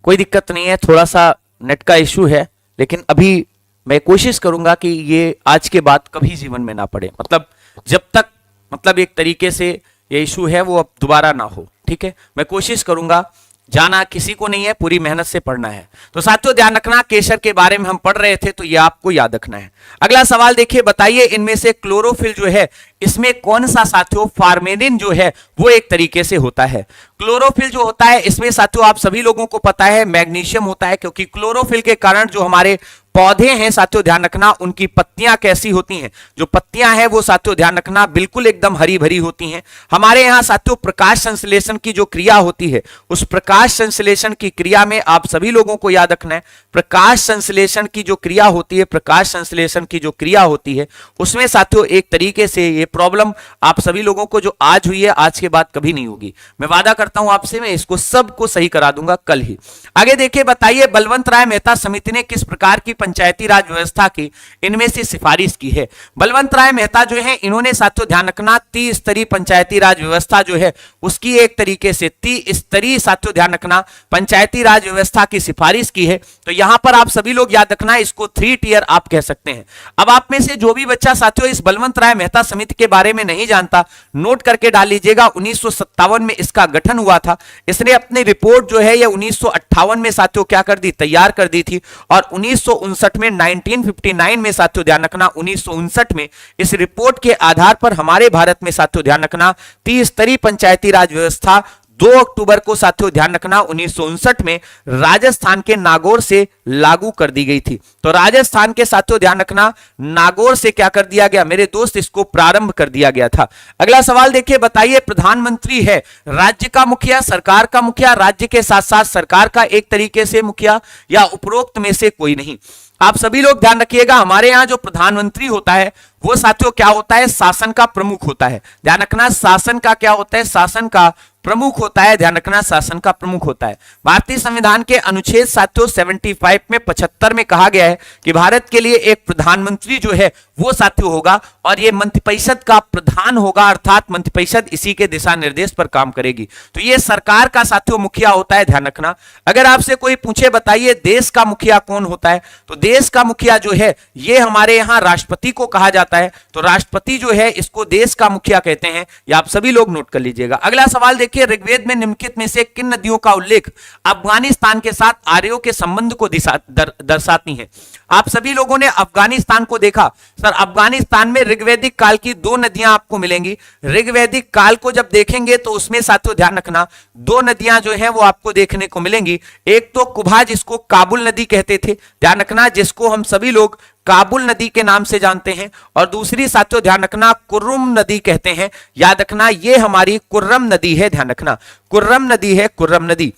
कोई दिक्कत नहीं है, थोड़ा सा नेट का इशू है, लेकिन अभी मैं कोशिश करूंगा कि ये आज के बाद कभी जीवन में ना पड़े। मतलब जब तक मतलब एक तरीके से ये इशू है वो अब दोबारा ना हो, ठीक है? मैं कोशिश करूंगा। जाना किसी को नहीं है, पूरी मेहनत से पढ़ना है। तो साथियों ध्यान रखना, केसर के बारे में हम पढ़ रहे थे तो ये आपको याद रखना है। अगला सवाल देखिए, बताइए इनमें से क्लोरोफिल जो है इसमें कौन सा साथियों फार्मेलिन जो है वो एक तरीके से होता है? क्लोरोफिल जो होता है इसमें साथियों आप सभी लोगों को पता है मैग्नीशियम होता है, क्योंकि क्लोरोफिल के कारण जो हमारे पौधे हैं साथियों ध्यान रखना, उनकी पत्तियां कैसी होती हैं, जो पत्तियां हैं वो साथियों ध्यान रखना बिल्कुल एकदम हरी भरी होती हैं। हमारे यहाँ साथियों प्रकाश संश्लेषण की जो क्रिया होती है, उस प्रकाश संश्लेषण की क्रिया में आप सभी लोगों को याद रखना है, प्रकाश संश्लेषण की जो क्रिया होती है, प्रकाश संश्लेषण की जो क्रिया होती है उसमें साथियों एक तरीके से ये प्रॉब्लम आप सभी लोगों को जो आज हुई है, आज के बाद कभी नहीं होगी। मैं वादा करता हूं आपसे, मैं इसको सबको सही करा दूंगा कल ही। आगे देखिए, बताइए बलवंत राय मेहता समिति ने किस प्रकार की पंचायती राज व्यवस्था की इनमें से सिफारिश की है। बलवंत राय मेहता जो है, इन्होंने साथियों ध्यान रखना 30 स्तरीय पंचायती राज व्यवस्था जो है उसकी एक तरीके से 30 स्तरीय साथियों ध्यान रखना पंचायती राज व्यवस्था की सिफारिश की है। तो यहां पर आप सभी लोग याद रखना, इसको 3 टियर आप कह सकते हैं। अब आप में से जो भी बच्चा साथियों इस बलवंत राय मेहता समिति के बारे में नहीं जानता, नोट करके डाल लीजिएगा। 1957 में इसका गठन हुआ था। इसने अपनी रिपोर्ट जो है ये 1958 में साथियों क्या कर दी, तैयार कर दी थी। और 1959 में 1959 में साथियों ध्यान रखना 1959 में इस रिपोर्ट के आधार पर हमारे भारत में साथियों ध्यान रखना 30 स्तरीय पंचायती राज व्यवस्था 2 अक्टूबर को साथियों ध्यान रखना 1959 में राजस्थान के नागौर से लागू कर दी गई थी। तो राजस्थान के साथियों ध्यान रखना नागौर से क्या कर दिया गया मेरे दोस्त, इसको प्रारंभ कर दिया गया था। अगला सवाल देखिए, बताइए प्रधानमंत्री है राज्य का मुखिया, सरकार का मुखिया, राज्य के साथ साथ सरकार का एक तरीके से मुखिया, या उपरोक्त में से कोई नहीं। आप सभी लोग ध्यान रखिएगा, हमारे यहां जो प्रधानमंत्री होता है वो साथियों क्या होता है, शासन का प्रमुख होता है। ध्यान रखना, शासन का क्या होता है, शासन का प्रमुख होता है। ध्यान रखना, शासन का प्रमुख होता है। भारतीय संविधान के अनुच्छेद साथियों 75 में 75 में कहा गया है कि भारत के लिए एक प्रधानमंत्री जो है वो साथियों होगा और ये मंत्रिपरिषद का प्रधान होगा, अर्थात मंत्रिपरिषद इसी के दिशा निर्देश पर काम करेगी। तो ये सरकार का साथियों मुखिया होता है। ध्यान रखना, अगर आपसे कोई पूछे बताइए देश का मुखिया कौन होता है, तो देश का मुखिया जो है ये हमारे यहाँ राष्ट्रपति को कहा जाता है। तो राष्ट्रपति जो है इसको देश का मुखिया कहते हैं। ये आप सभी लोग नोट कर लीजिएगा। अगला सवाल देखिए, ऋग्वेद में निम्नलिखित में से किन नदियों का उल्लेख अफगानिस्तान के साथ आर्यों के संबंध को दर्शाती है। आप सभी लोगों ने अफगानिस्तान को देखा, सर अफगानिस्तान में ऋग्वैदिक काल की 2 नदियां आपको मिलेंगी। ऋग्वैदिक काल को जब देखेंगे तो उसमें साथियों ध्यान रखना 2 नदियां जो हैं वो आपको देखने को मिलेंगी। एक तो कुभा, जिसको काबुल नदी कहते थे, ध्यान रखना, जिसको हम सभी लोग काबुल नदी के नाम से जानते हैं, और दूसरी साथियों ध्यान रखना कुर्रम नदी कहते हैं। याद रखना ये हमारी कुर्रम नदी है। ध्यान रखना कुर्रम नदी है, कुर्रम नदी।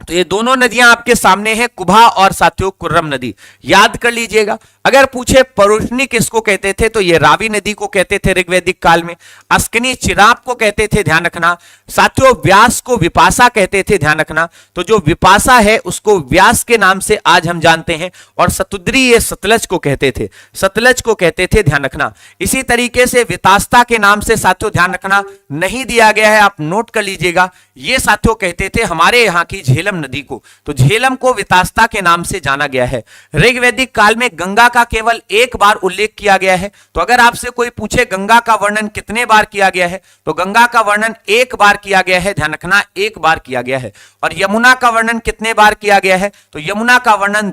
तो ये दोनों नदियां आपके सामने हैं, कुभा और साथियों कुर्रम नदी, याद कर लीजिएगा। अगर पूछे परुष्णी किसको कहते थे, तो ये रावी नदी को कहते थे ऋग्वैदिक काल में। अस्कनी चिराप को कहते थे, ध्यान रखना। साथियों व्यास को विपाशा कहते थे, ध्यान रखना। तो जो विपाशा है उसको व्यास के नाम से आज हम जानते हैं। और सतुद्री ये सतलज को कहते थे, सतलज को कहते थे, ध्यान रखना। इसी तरीके से वितास्ता के नाम से साथियों ध्यान रखना नहीं दिया गया है, आप नोट कर लीजिएगा। ये साथियों कहते थे हमारे यहाँ की झेलम नदी को, तो झेलम को वितास्ता के नाम से जाना गया है। ऋग्वैदिक काल में गंगा का केवल एक बार उल्लेख किया गया है। तो अगर आपसे कोई पूछे गंगा का वर्णन कितने बार किया गया है, तो गंगा का वर्णन 1 बार किया गया है। ध्यान रखना 1 बार किया गया है। और यमुना का वर्णन कितने बार किया गया है, तो यमुना का वर्णन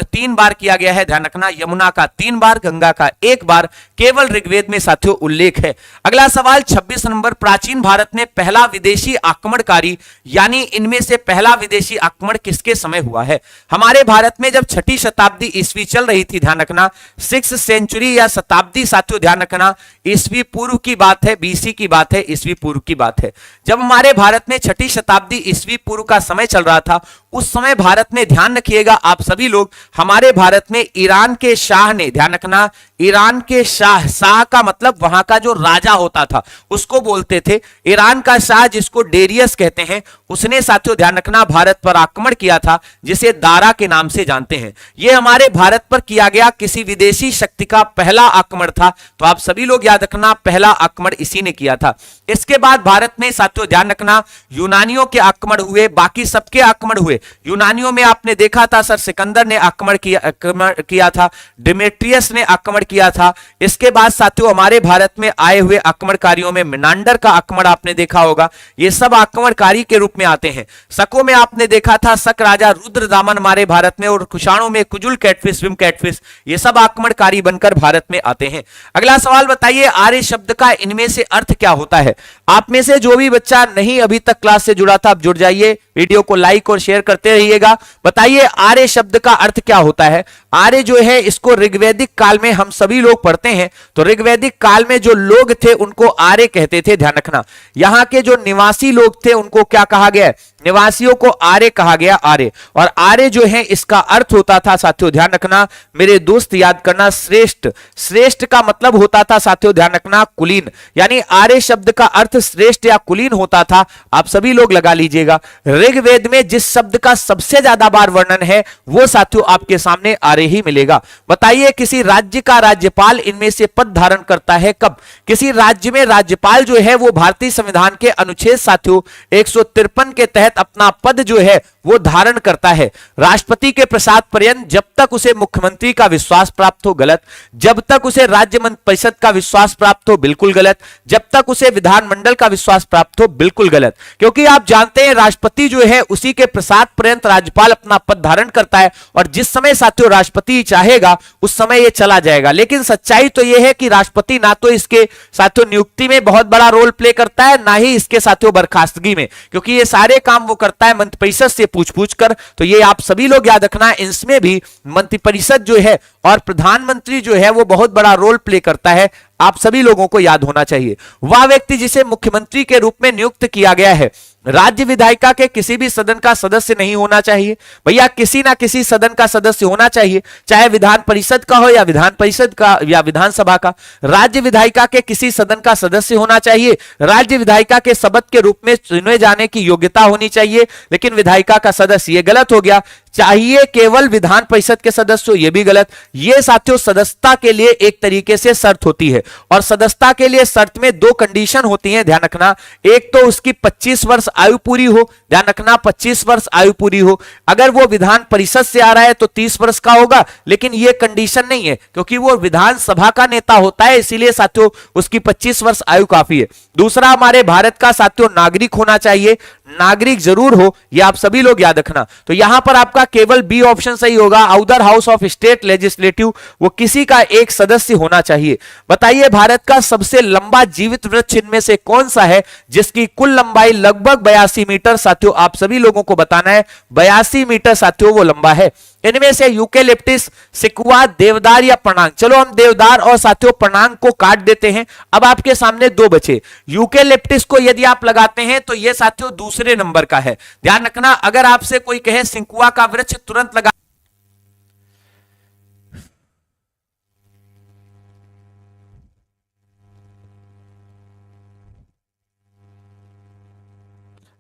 3 बार किया गया है। ध्यान रखना यमुना का 3 बार, गंगा का 1 बार, केवल ऋग्वेद में साथियों उल्लेख है। अगला सवाल 26 नंबर, प्राचीन भारत में पहला विदेशी आक्रमणकारी यानी इनमें से पहला विदेशी आक्रमण किसके समय हुआ है। हमारे भारत में जब 6ठी शताब्दी ईस्वी चल रही थी, ध्यान रखना 6th सेंचुरी या शताब्दी साथियों ध्यान रखना ईस्वी पूर्व की बात है, बीसी की बात है, ईस्वी पूर्व की बात है। जब हमारे भारत में 6ठी शताब्दी ईस्वी पूर्व का समय चल रहा था, उस समय भारत में ध्यान रखिएगा आप सभी लोग, हमारे भारत में ईरान के शाह ने, ध्यान रखना ईरान के शाह, शाह का मतलब वहां का जो राजा होता था उसको बोलते थे। ईरान का शाह जिसको डेरियस कहते हैं, उसने साथियों ध्यान रखना भारत पर आक्रमण किया था, जिसे दारा के नाम से जानते हैं। यह हमारे भारत पर किया गया किसी विदेशी शक्ति का पहला आक्रमण था। तो आप सभी लोग याद रखना पहला आक्रमण इसी ने किया था। इसके बाद भारत में साथियों ध्यान रखना यूनानियों के आक्रमण हुए, बाकी सबके आक्रमण हुए। यूनानियों में आपने देखा था सर सिकंदर ने आक्रमण किया था, डिमेट्रियस ने आक्रमण किया था। इसके बाद साथियों हमारे भारत में आए हुए आक्रमणकारियों में मिनांडर का आक्रमण आपने देखा होगा। ये सब आक्रमणकारी के रूप में आते हैं। शकों में आपने देखा था शक राजा रुद्रदामन हमारे भारत में, और कुषाणों में कुजुल कैटफिश, विम कैटफिश, ये सब आक्रमणकारी बनकर भारत में आते हैं। अगला सवाल बताइए, आर्य शब्द का इनमें से अर्थ क्या होता है। आप में से जो भी बच्चा नहीं अभी तक क्लास से जुड़ा था, अब जुड़ जाइए। वीडियो को लाइक और शेयर करते रहिएगा। बताइए आर्य शब्द का अर्थ क्या होता है? आर्य जो है इसको ऋग्वैदिक काल में हम सभी लोग पढ़ते हैं, तो ऋग्वैदिक काल में जो लोग थे उनको आर्य कहते थे। ध्यान रखना, यहाँ के जो निवासी लोग थे उनको क्या कहा गया? निवासियों को आर्य कहा गया, आर्य। और आर्य जो है इसका अर्थ होता था साथियों, ध्यान रखना मेरे दोस्त, याद करना, श्रेष्ठ। श्रेष्ठ का मतलब होता था साथियों, ध्यान रखना, कुलीन। यानी आर्य शब्द का अर्थ श्रेष्ठ या कुलीन होता था। आप सभी लोग लगा लीजिएगा। ऋग्वेद में जिस शब्द का सबसे ज्यादा बार वर्णन है वो साथियों आपके सामने आर्य ही मिलेगा। बताइए किसी राज्य का राज्यपाल इनमें से पद धारण करता है कब? किसी राज्य में राज्यपाल जो है वो भारतीय संविधान के अनुच्छेद साथियों 153 के तहत अपना पद जो है वो धारण करता है। राष्ट्रपति के प्रसाद पर्यंत जब तक उसे मुख्यमंत्री का विश्वास प्राप्त हो, गलत। जब तक उसे राज्य परिषद का विश्वास प्राप्त हो, बिल्कुल गलत। जब तक उसे विधानमंडल का विश्वास प्राप्त हो, बिल्कुल गलत। क्योंकि आप जानते हैं राष्ट्रपति जो है उसी के प्रसाद पर्यंत राज्यपाल अपना पद धारण करता है, और जिस समय साथियों राष्ट्रपति चाहेगा उस समय ये चला जाएगा। लेकिन सच्चाई तो यह है कि राष्ट्रपति ना तो इसके साथियों नियुक्ति में बहुत बड़ा रोल प्ले करता है, ना ही इसके साथियों बर्खास्तगी में, क्योंकि ये सारे काम वो करता है मंत्रिपरिषद से पूछ कर। तो ये आप सभी लोग याद रखना, इसमें भी मंत्रिपरिषद जो है और प्रधानमंत्री जो है वो बहुत बड़ा रोल प्ले करता है। आप सभी लोगों को याद होना चाहिए। वह व्यक्ति जिसे मुख्यमंत्री के रूप में नियुक्त किया गया है राज्य विधायिका के किसी भी सदन का सदस्य नहीं होना चाहिए। भैया किसी ना किसी सदन का सदस्य होना चाहिए, चाहे विधान परिषद का हो या विधान परिषद का या विधानसभा का। राज्य विधायिका के किसी सदन का सदस्य होना चाहिए। राज्य विधायिका के शपथ के रूप में चुने जाने की योग्यता होनी चाहिए। लेकिन विधायिका का सदस्य, ये गलत हो गया। चाहिए केवल विधान परिषद के सदस्य, ये भी गलत। ये साथियों सदस्यता के लिए एक तरीके से शर्त होती है, और सदस्यता के लिए शर्त में दो कंडीशन होती हैं, ध्यान रखना। एक तो उसकी 25 वर्ष आयु पूरी हो, ध्यान रखना 25 वर्ष आयु पूरी हो। अगर वो विधान परिषद से आ रहा है तो 30 वर्ष का होगा, लेकिन ये कंडीशन नहीं है क्योंकि वो विधानसभा का नेता होता है, इसीलिए साथियों उसकी 25 वर्ष आयु काफी है। दूसरा, हमारे भारत का साथियों नागरिक होना चाहिए। नागरिक जरूर हो, ये आप सभी लोग याद रखना। तो यहां पर आपका केवल बी ऑप्शन सही होगा, outer house of state legislative, वो किसी का एक सदस्य होना चाहिए। बताइए भारत का सबसे लंबा जीवित वृक्ष इनमें से कौन सा है जिसकी कुल लंबाई लगभग 82 मीटर? साथियों आप सभी लोगों को बताना है 82 मीटर साथियों वो लंबा है। इनमें से यूकेलिप्टिस, सिकुआ, देवदार या पनांग। चलो हम देवदार और साथियों पनांग को काट देते हैं। अब आपके सामने दो बचे। यूकेलिप्टिस को यदि आप लगाते हैं तो यह साथियों दूसरे नंबर का है, ध्यान रखना। अगर आपसे कोई कहे सिकुआ का वृक्ष तुरंत लगा,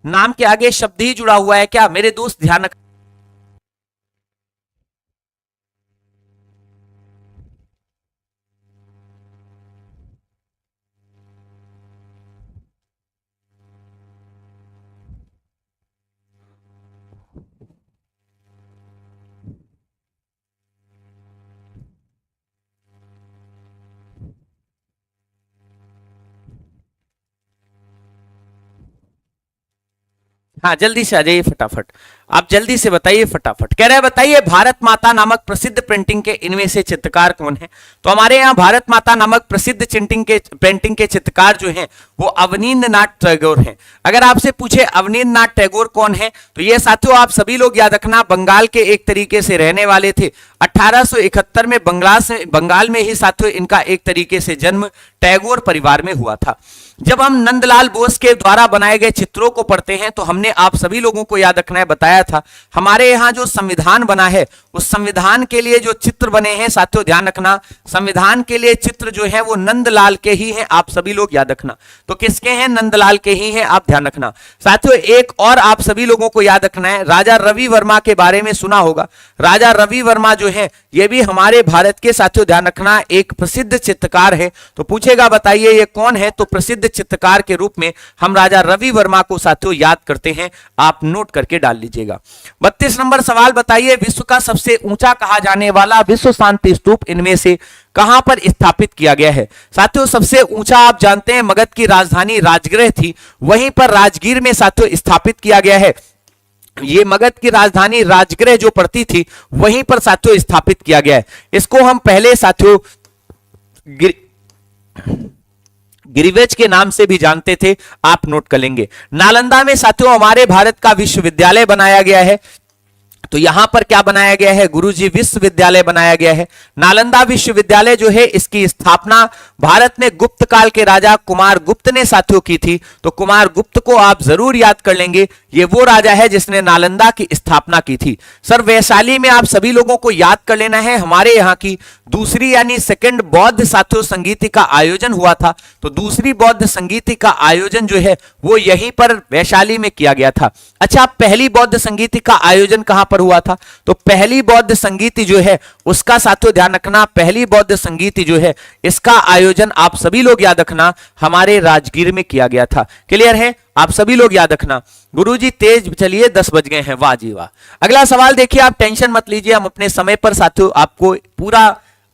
नाम के आगे शब्द ही जुड़ा हुआ है क्या मेरे दोस्त? ध्यान रखना। हाँ जल्दी से आ जाइए फटाफट, आप जल्दी से बताइए फटाफट। कह रहे हैं बताइए भारत माता नामक प्रसिद्ध पेंटिंग के इनमें से चित्रकार कौन है? तो हमारे यहाँ भारत माता नामक प्रसिद्ध पेंटिंग के चित्रकार जो हैं वो अवनींद्रनाथ टैगोर हैं। अगर आपसे पूछे अवनींद्रनाथ टैगोर कौन है तो ये साथियों आप सभी लोग याद रखना बंगाल के एक तरीके से रहने वाले थे। 1871 में बंगाल में ही साथियों इनका एक तरीके से जन्म टैगोर परिवार में हुआ था। जब हम नंदलाल बोस के द्वारा बनाए गए चित्रों को पढ़ते हैं तो हमने आप सभी लोगों को याद रखना है, बताया था हमारे यहाँ जो संविधान बना है उस संविधान के लिए जो चित्र बने हैं साथियों ध्यान रखना, संविधान के लिए चित्र जो है वो नंदलाल के ही हैं, आप सभी लोग याद रखना। तो किसके हैं? नंदलाल के ही हैं, आप ध्यान रखना। साथियों एक और आप सभी लोगों को याद रखना है, राजा रवि वर्मा के बारे में सुना होगा। राजा रवि वर्मा जो है ये भी हमारे भारत के साथियों ध्यान रखना एक प्रसिद्ध चित्रकार है। तो पूछेगा बताइए ये कौन है, तो प्रसिद्ध चित्रकार के रूप में हम राजा रवि वर्मा को साथियों याद करते हैं, आप नोट करके डाल लीजिएगा। 32 नंबर सवाल बताइए विश्व का सबसे ऊंचा कहा जाने वाला विश्व शांति स्तूप इनमें से कहां पर स्थापित किया गया है? साथियों सबसे ऊंचा आप जानते हैं मगध की राजधानी राजगृह थी, वहीं पर राजगीर में साथियों स्थापित किया गया है। ये मगध की राजधानी राजगृह जो पड़ती थी वहीं पर साथियों स्थापित किया गया है। इसको हम पहले साथियों गिरिवेज के नाम से भी जानते थे, आप नोट कर लेंगे। नालंदा में साथियों हमारे भारत का विश्वविद्यालय बनाया गया है, तो यहां पर क्या बनाया गया है गुरुजी, विश्वविद्यालय बनाया गया है। नालंदा विश्वविद्यालय जो है इसकी स्थापना भारत में गुप्त काल के राजा कुमार गुप्त ने साथियों की थी। तो कुमार गुप्त को आप जरूर याद कर लेंगे, ये वो राजा है जिसने नालंदा की स्थापना की थी। सर वैशाली में आप सभी लोगों को याद कर लेना है, हमारे यहाँ की दूसरी यानी सेकंड बौद्ध साथियों संगीति का आयोजन हुआ था। तो दूसरी बौद्ध संगीति का आयोजन जो है वो यहीं पर वैशाली में किया गया था। अच्छा, पहली बौद्ध संगीति का आयोजन कहां पर हुआ था? तो पहली बौद्ध संगीति जो है उसका साथियों ध्यान रखना, पहली बौद्ध संगीति जो है इसका आयोजन आप सभी लोग याद रखना हमारे राजगीर में किया गया था। क्लियर है? आप सभी लोग याद रखना। गुरुजी तेज चलिए, 10 बज गए हैं, वाह जी वाह। अगला सवाल देखिए, आप टेंशन मत लीजिए, हम अपने समय पर साथियों आपको पूरा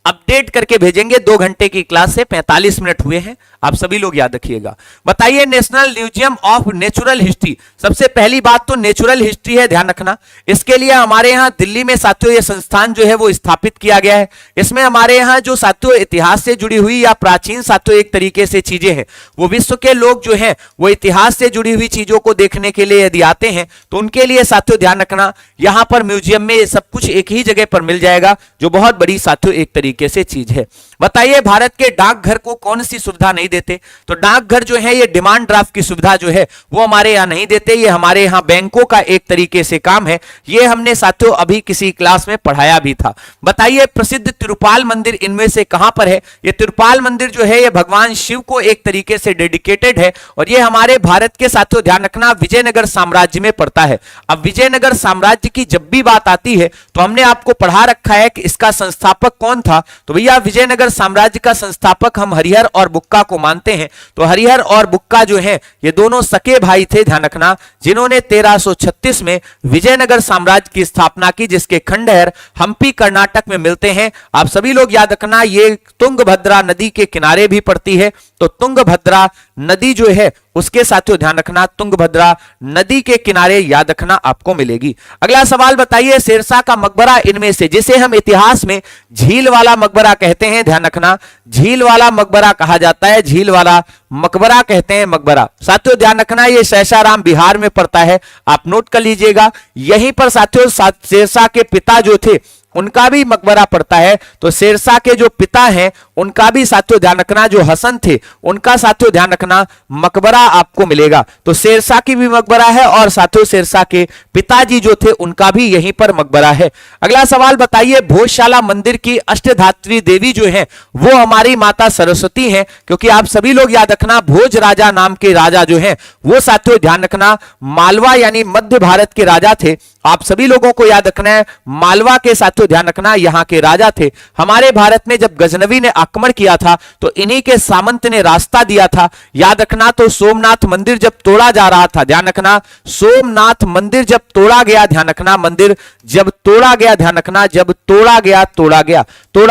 अपडेट करके भेजेंगे। 2 घंटे की क्लास से 45 मिनट हुए हैं, आप सभी लोग याद रखिएगा। बताइए national museum of natural history, सबसे पहली बात तो नेचुरल हिस्ट्री है, ध्यान रखना। इसके लिए हमारे यहाँ दिल्ली में साथियों ये संस्थान जो है वो स्थापित किया गया है। इसमें हमारे यहाँ जो साथियों इतिहास से जुड़ी हुई या प्राचीन साथियों एक तरीके से चीजें हैं, वो विश्व के लोग जो है वो इतिहास से जुड़ी हुई चीजों को देखने के लिए यदि आते हैं तो उनके लिए साथियों ध्यान रखना यहाँ पर म्यूजियम में ये सब कुछ एक ही जगह पर मिल जाएगा, जो बहुत बड़ी साथियों एक तरीके से चीज है। बताइए भारत के डाकघर को कौन सी सुविधा नहीं देते? तो डाकघर जो है ये डिमांड ड्राफ्ट की सुविधा जो है वो हमारे यहाँ नहीं देते, ये हमारे यहाँ बैंकों का एक तरीके से काम है। ये हमने साथियों अभी किसी क्लास में पढ़ाया भी था। बताइए प्रसिद्ध तिरुपाल मंदिर इनमें से कहां पर है? ये तिरुपाल मंदिर जो है ये भगवान शिव को एक तरीके से डेडिकेटेड है और ये हमारे भारत के साथियों ध्यान रखना विजयनगर साम्राज्य में पड़ता है। अब विजयनगर साम्राज्य की जब भी बात आती है तो हमने आपको पढ़ा रखा है कि इसका संस्थापक कौन था। तो भैया विजयनगर साम्राज्य का संस्थापक हम हरिहर और बुक्का को मानते हैं। तो हरिहर और बुक्का जो है ये दोनों सके भाई थे, ध्यान रखना, जिन्होंने 1336 में विजयनगर साम्राज्य की स्थापना की, जिसके खंडहर हम्पी कर्नाटक में मिलते हैं। आप सभी लोग याद रखना ये तुंगभद्रा नदी के किनारे भी पड़ती है। तो तुंगभद्रा नदी जो है उसके साथियों ध्यान रखना तुंगभद्रा नदी के किनारे याद रखना आपको मिलेगी। अगला सवाल बताइए शेरशाह का मकबरा इनमें से, जिसे हम इतिहास में झील वाला मकबरा कहते हैं, ध्यान रखना झील वाला मकबरा कहा जाता है, झील वाला मकबरा कहते हैं मकबरा। साथियों ध्यान रखना ये शेषाराम बिहार में पड़ता है, आप नोट कर लीजिएगा। यहीं पर साथियों शेरशाह के पिता जो थे उनका भी मकबरा पड़ता है। तो शेरशाह के जो पिता हैं उनका भी साथियों ध्यान रखना, जो हसन थे उनका साथियों ध्यान रखना मकबरा आपको मिलेगा। तो शेरशाह की भी मकबरा है और साथियों शेरशाह के पिताजी जो थे उनका भी यहीं पर मकबरा है। अगला सवाल बताइए भोजशाला मंदिर की अष्टधात्री देवी जो है वो हमारी माता सरस्वती हैं, क्योंकि आप सभी लोग याद रखना भोज राजा नाम के राजा जो हैं वो साथियों ध्यान रखना मालवा यानी मध्य भारत के राजा थे। आप सभी लोगों को याद रखना है मालवा के साथियों ध्यान रखना यहाँ के राजा थे। हमारे भारत में जब गजनवी ने आक्रमण किया था तो इन्हीं के सामंत ने रास्ता दिया था, याद रखना। तो सोमनाथ मंदिर जब तोड़ा जा रहा था, ध्यान रखना सोमनाथ मंदिर जब तोड़ा गया, ध्यान रखना मंदिर जब तोड़ा गया, ध्यान रखना जब तोड़ा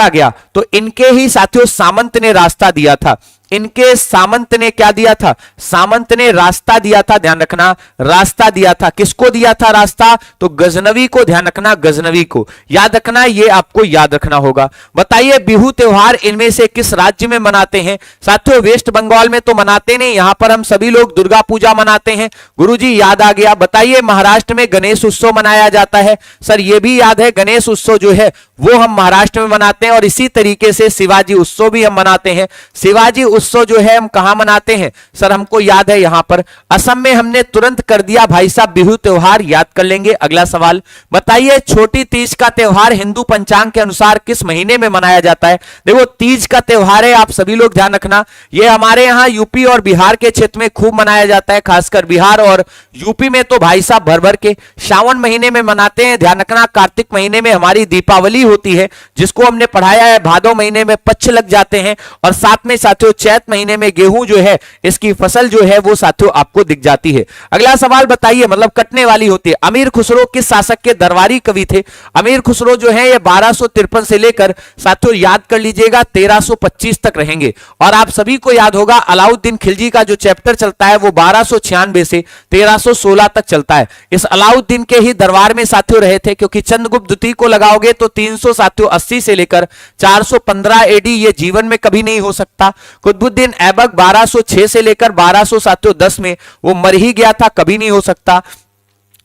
गया तो इनके ही साथियों सामंत ने रास्ता दिया था। इनके सामंत ने क्या दिया था? सामंत ने रास्ता दिया था, ध्यान रखना रास्ता दिया था। किसको दिया था रास्ता? तो गजनवी को, ध्यान रखना गजनवी को, याद रखना ये आपको याद रखना होगा। बताइए बिहू त्योहार इनमें से किस राज्य में मनाते हैं? साथियों वेस्ट बंगाल में तो मनाते नहीं, यहां पर हम सभी लोग दुर्गा पूजा मनाते हैं। गुरुजी याद आ गया। बताइए महाराष्ट्र में गणेश उत्सव मनाया जाता है। सर ये भी याद है, गणेश उत्सव जो है वो हम महाराष्ट्र में मनाते हैं और इसी तरीके से शिवाजी उत्सव भी हम मनाते हैं। शिवाजी उत्सव जो है हम कहां मनाते हैं? सर हमको याद है यहां पर असम में। हमने तुरंत कर दिया भाई साहब बिहू त्योहार, याद कर लेंगे। अगला सवाल बताइए छोटी तीज का त्योहार हिंदू पंचांग के अनुसार किस महीने में मनाया जाता है? देखो तीज का त्योहार है, आप सभी लोग ध्यान रखना ये हमारे यहाँ यूपी और बिहार के क्षेत्र में खूब मनाया जाता है, खासकर बिहार और यूपी में तो भाई साहब भर भर के सावन महीने में मनाते हैं। ध्यान रखना कार्तिक महीने में हमारी दीपावली होती है, जिसको हमने पढ़ाया है। भादो महीने में पच्छ लग जाते हैं और साथ में साथियों चैत महीने में गेहूं जो है इसकी फसल जो है वो साथियों आपको दिख जाती है। अगला सवाल बताइए, मतलब कटने वाली होती है। अमीर खुसरो किस शासक के दरबारी कवि थे? अमीर खुसरो जो है ये 1253 से लेकर साथियों याद कर लीजिएगा 1325 तक रहेंगे। और आप सभी को याद होगा अलाउद्दीन खिलजी का जो चैप्टर चलता है वो 1296 से 1316 तक चलता है। इस अलाउद्दीन के ही दरबार में साथियों रहे थे, क्योंकि चंद्रगुप्त द्वितीय को लगाओगे तो 300 साथियों 80 से लेकर 415 एडी ये जीवन में कभी नहीं हो सकता। कुतुबुद्दीन ऐबक 1206 से लेकर 1200 साथियों 10 में वो मर ही गया था, कभी नहीं हो सकता।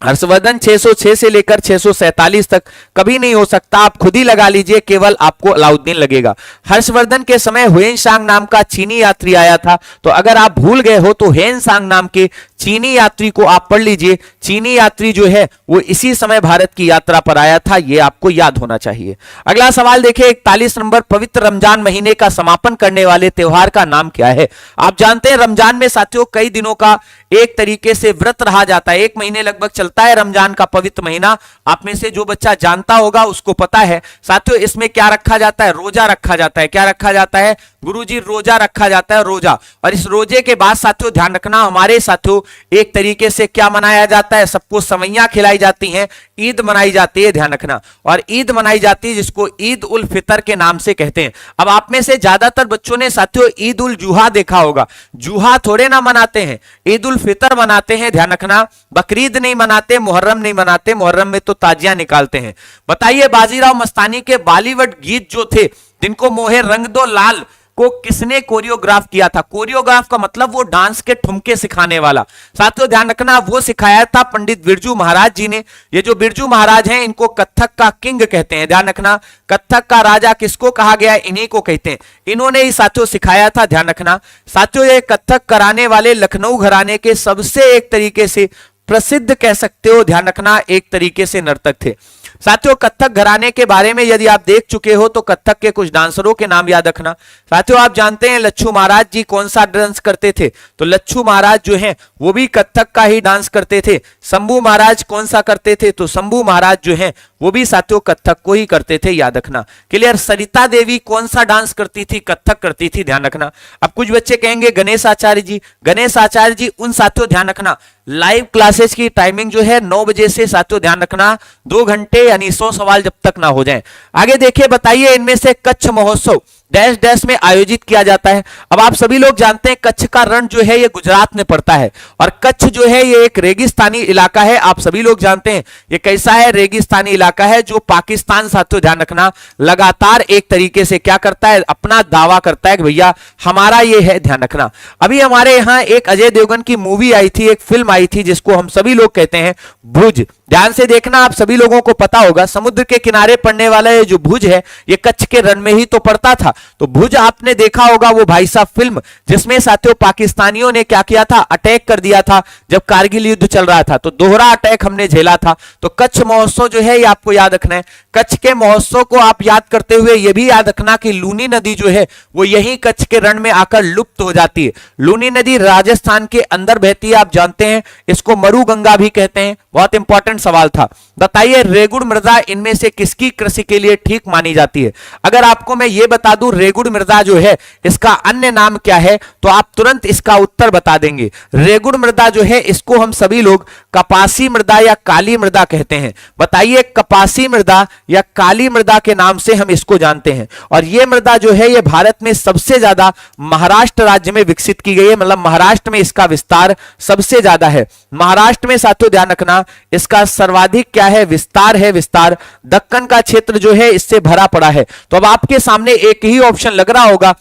हर्षवर्धन 606 से लेकर 647 तक कभी नहीं हो सकता। आप खुद ही लगा लीजिए, केवल आपको अलाउद्दीन लगेगा। हर्षवर्धन के समय हुएनसांग नाम का चीनी यात्री आया था, तो अगर आप भूल गए हो तो हुएनसांग नाम के चीनी यात्री को आप पढ़ लीजिए। चीनी यात्री जो है वो इसी समय भारत की यात्रा पर आया था, ये आपको याद होना चाहिए। अगला सवाल देखिए 41 नंबर, पवित्र रमजान महीने का समापन करने वाले त्योहार का नाम क्या है? आप जानते हैं रमजान में साथियों कई दिनों का एक तरीके से व्रत रहा जाता है, 1 महीने लगभग चलता है रमजान का पवित्र महीना। आप में से जो बच्चा जानता होगा उसको पता है साथियों, इसमें क्या रखा जाता है? रोजा रखा जाता है। क्या रखा जाता है गुरुजी? रोजा रखा जाता है, रोजा। और इस रोजे के बाद साथियों ध्यान रखना, हमारे साथियों एक तरीके से क्या मनाया जाता है? सबको सवैयां खिलाई जाती हैं, ईद मनाई जाती है, ध्यान रखना। और ईद मनाई जाती है जिसको ईद उल फितर के नाम से कहते हैं। अब आप में से ज्यादातर बच्चों ने साथियों ईद उल जुहा देखा होगा। जुहा थोड़े ना मनाते हैं, ईद उल फितर मनाते हैं, ध्यान रखना। बकरीद नहीं मनाते, मुहर्रम नहीं मनाते, मुहर्रम में तो ताजियां निकालते हैं। बताइए बाजीराव मस्तानी के बॉलीवुड गीत जो थे, जिनको मोहे रंग दो लाल को किसने कोरियोग्राफ किया था? कोरियोग्राफ का मतलब वो डांस के ठुमके सिखाने वाला। साथियों ध्यान रखना, वो सिखाया था पंडित बिरजू महाराज जी ने। ये जो बिरजू महाराज हैं इनको कथक का किंग कहते हैं, ध्यान रखना। कथक का राजा किसको कहा गया है? इन्हीं को कहते हैं। इन्होंने ही साथियों सिखाया था, ध्यान रखना। साथियों ये कथक कराने वाले लखनऊ घराने के सबसे एक तरीके से प्रसिद्ध कह सकते हो, ध्यान रखना, एक तरीके से नर्तक थे। साथियों कथक घराने के बारे में यदि आप देख चुके हो तो कथक के कुछ डांसरों के नाम याद रखना। साथियों आप जानते हैं लच्छू महाराज जी कौन सा डांस करते थे? तो लच्छू महाराज जो हैं वो भी कथक का ही डांस करते थे। शंभू महाराज कौन सा करते थे? तो शंभू महाराज जो हैं वो भी साथियों कथक को ही करते थे, याद रखना। क्लियर? सरिता देवी कौन सा डांस करती थी? कथक करती थी, ध्यान रखना। अब कुछ बच्चे कहेंगे गणेश आचार्य जी। गणेश आचार्य जी उन साथियों ध्यान रखना, लाइव क्लासेस की टाइमिंग जो है 9 बजे से साथियों ध्यान रखना, 2 घंटे यानी 100 सवाल जब तक ना हो जाए। आगे देखिए, बताइए इनमें से कच्छ महोत्सव डैश डैश में आयोजित किया जाता है। अब आप सभी लोग जानते हैं कच्छ का रण जो है ये गुजरात में पड़ता है, और कच्छ जो है ये एक रेगिस्तानी इलाका है। आप सभी लोग जानते हैं ये कैसा है? रेगिस्तानी इलाका है, जो पाकिस्तान साथियों ध्यान रखना लगातार एक तरीके से क्या करता है? अपना दावा करता है कि भैया हमारा ये है, ध्यान रखना। अभी हमारे यहाँ एक अजय देवगन की मूवी आई थी, एक फिल्म आई थी जिसको हम सभी लोग कहते हैं भुज। ध्यान से देखना, आप सभी लोगों को पता होगा समुद्र के किनारे पड़ने वाला ये जो भुज है ये कच्छ के रण में ही तो पड़ता था। तो भुज आपने देखा होगा, वो भाई साहब फिल्म जिसमें साथियों पाकिस्तानियों ने क्या किया था? अटैक कर दिया था जब कारगिल युद्ध चल रहा था, तो दोहरा अटैक हमने झेला था। तो कच्छ महोत्सव जो है ये आपको याद रखना है। कच्छ के महोत्सव को आप याद करते हुए ये भी याद रखना कि लूनी नदी जो है वो यही कच्छ के रण में आकर लुप्त हो जाती है। लूनी नदी राजस्थान के अंदर बहती है, आप जानते हैं, इसको मरु गंगा भी कहते हैं। बहुत इंपॉर्टेंट सवाल था। बताइए रेगुड़ मृदा इनमें से किसकी कृषि के लिए ठीक मानी जाती है? अगर आपको मैं ये बता दूं रेगुड़ मृदा जो है इसका अन्य नाम क्या है, तो आप तुरंत इसका उत्तर बता देंगे। रेगुड़ मृदा जो है इसको हम सभी लोग कपासी मृदा या काली मृदा कहते हैं। बताइए कपासी मृदा या काली मृदा के नाम से हम इसको जानते हैं। और यह मृदा जो है ये भारत में सबसे ज्यादा महाराष्ट्र राज्य में विकसित की गई है, मतलब महाराष्ट्र में इसका विस्तार सबसे ज्यादा है। महाराष्ट्र में साथियों ध्यान रखना इसका सर्वाधिक क्या है? विस्तार है, विस्तार। दक्कन का क्षेत्र जो है इससे भरा पड़ा है। तो अब आपके सामने एक ही ऑप्शन लग रहा होगा,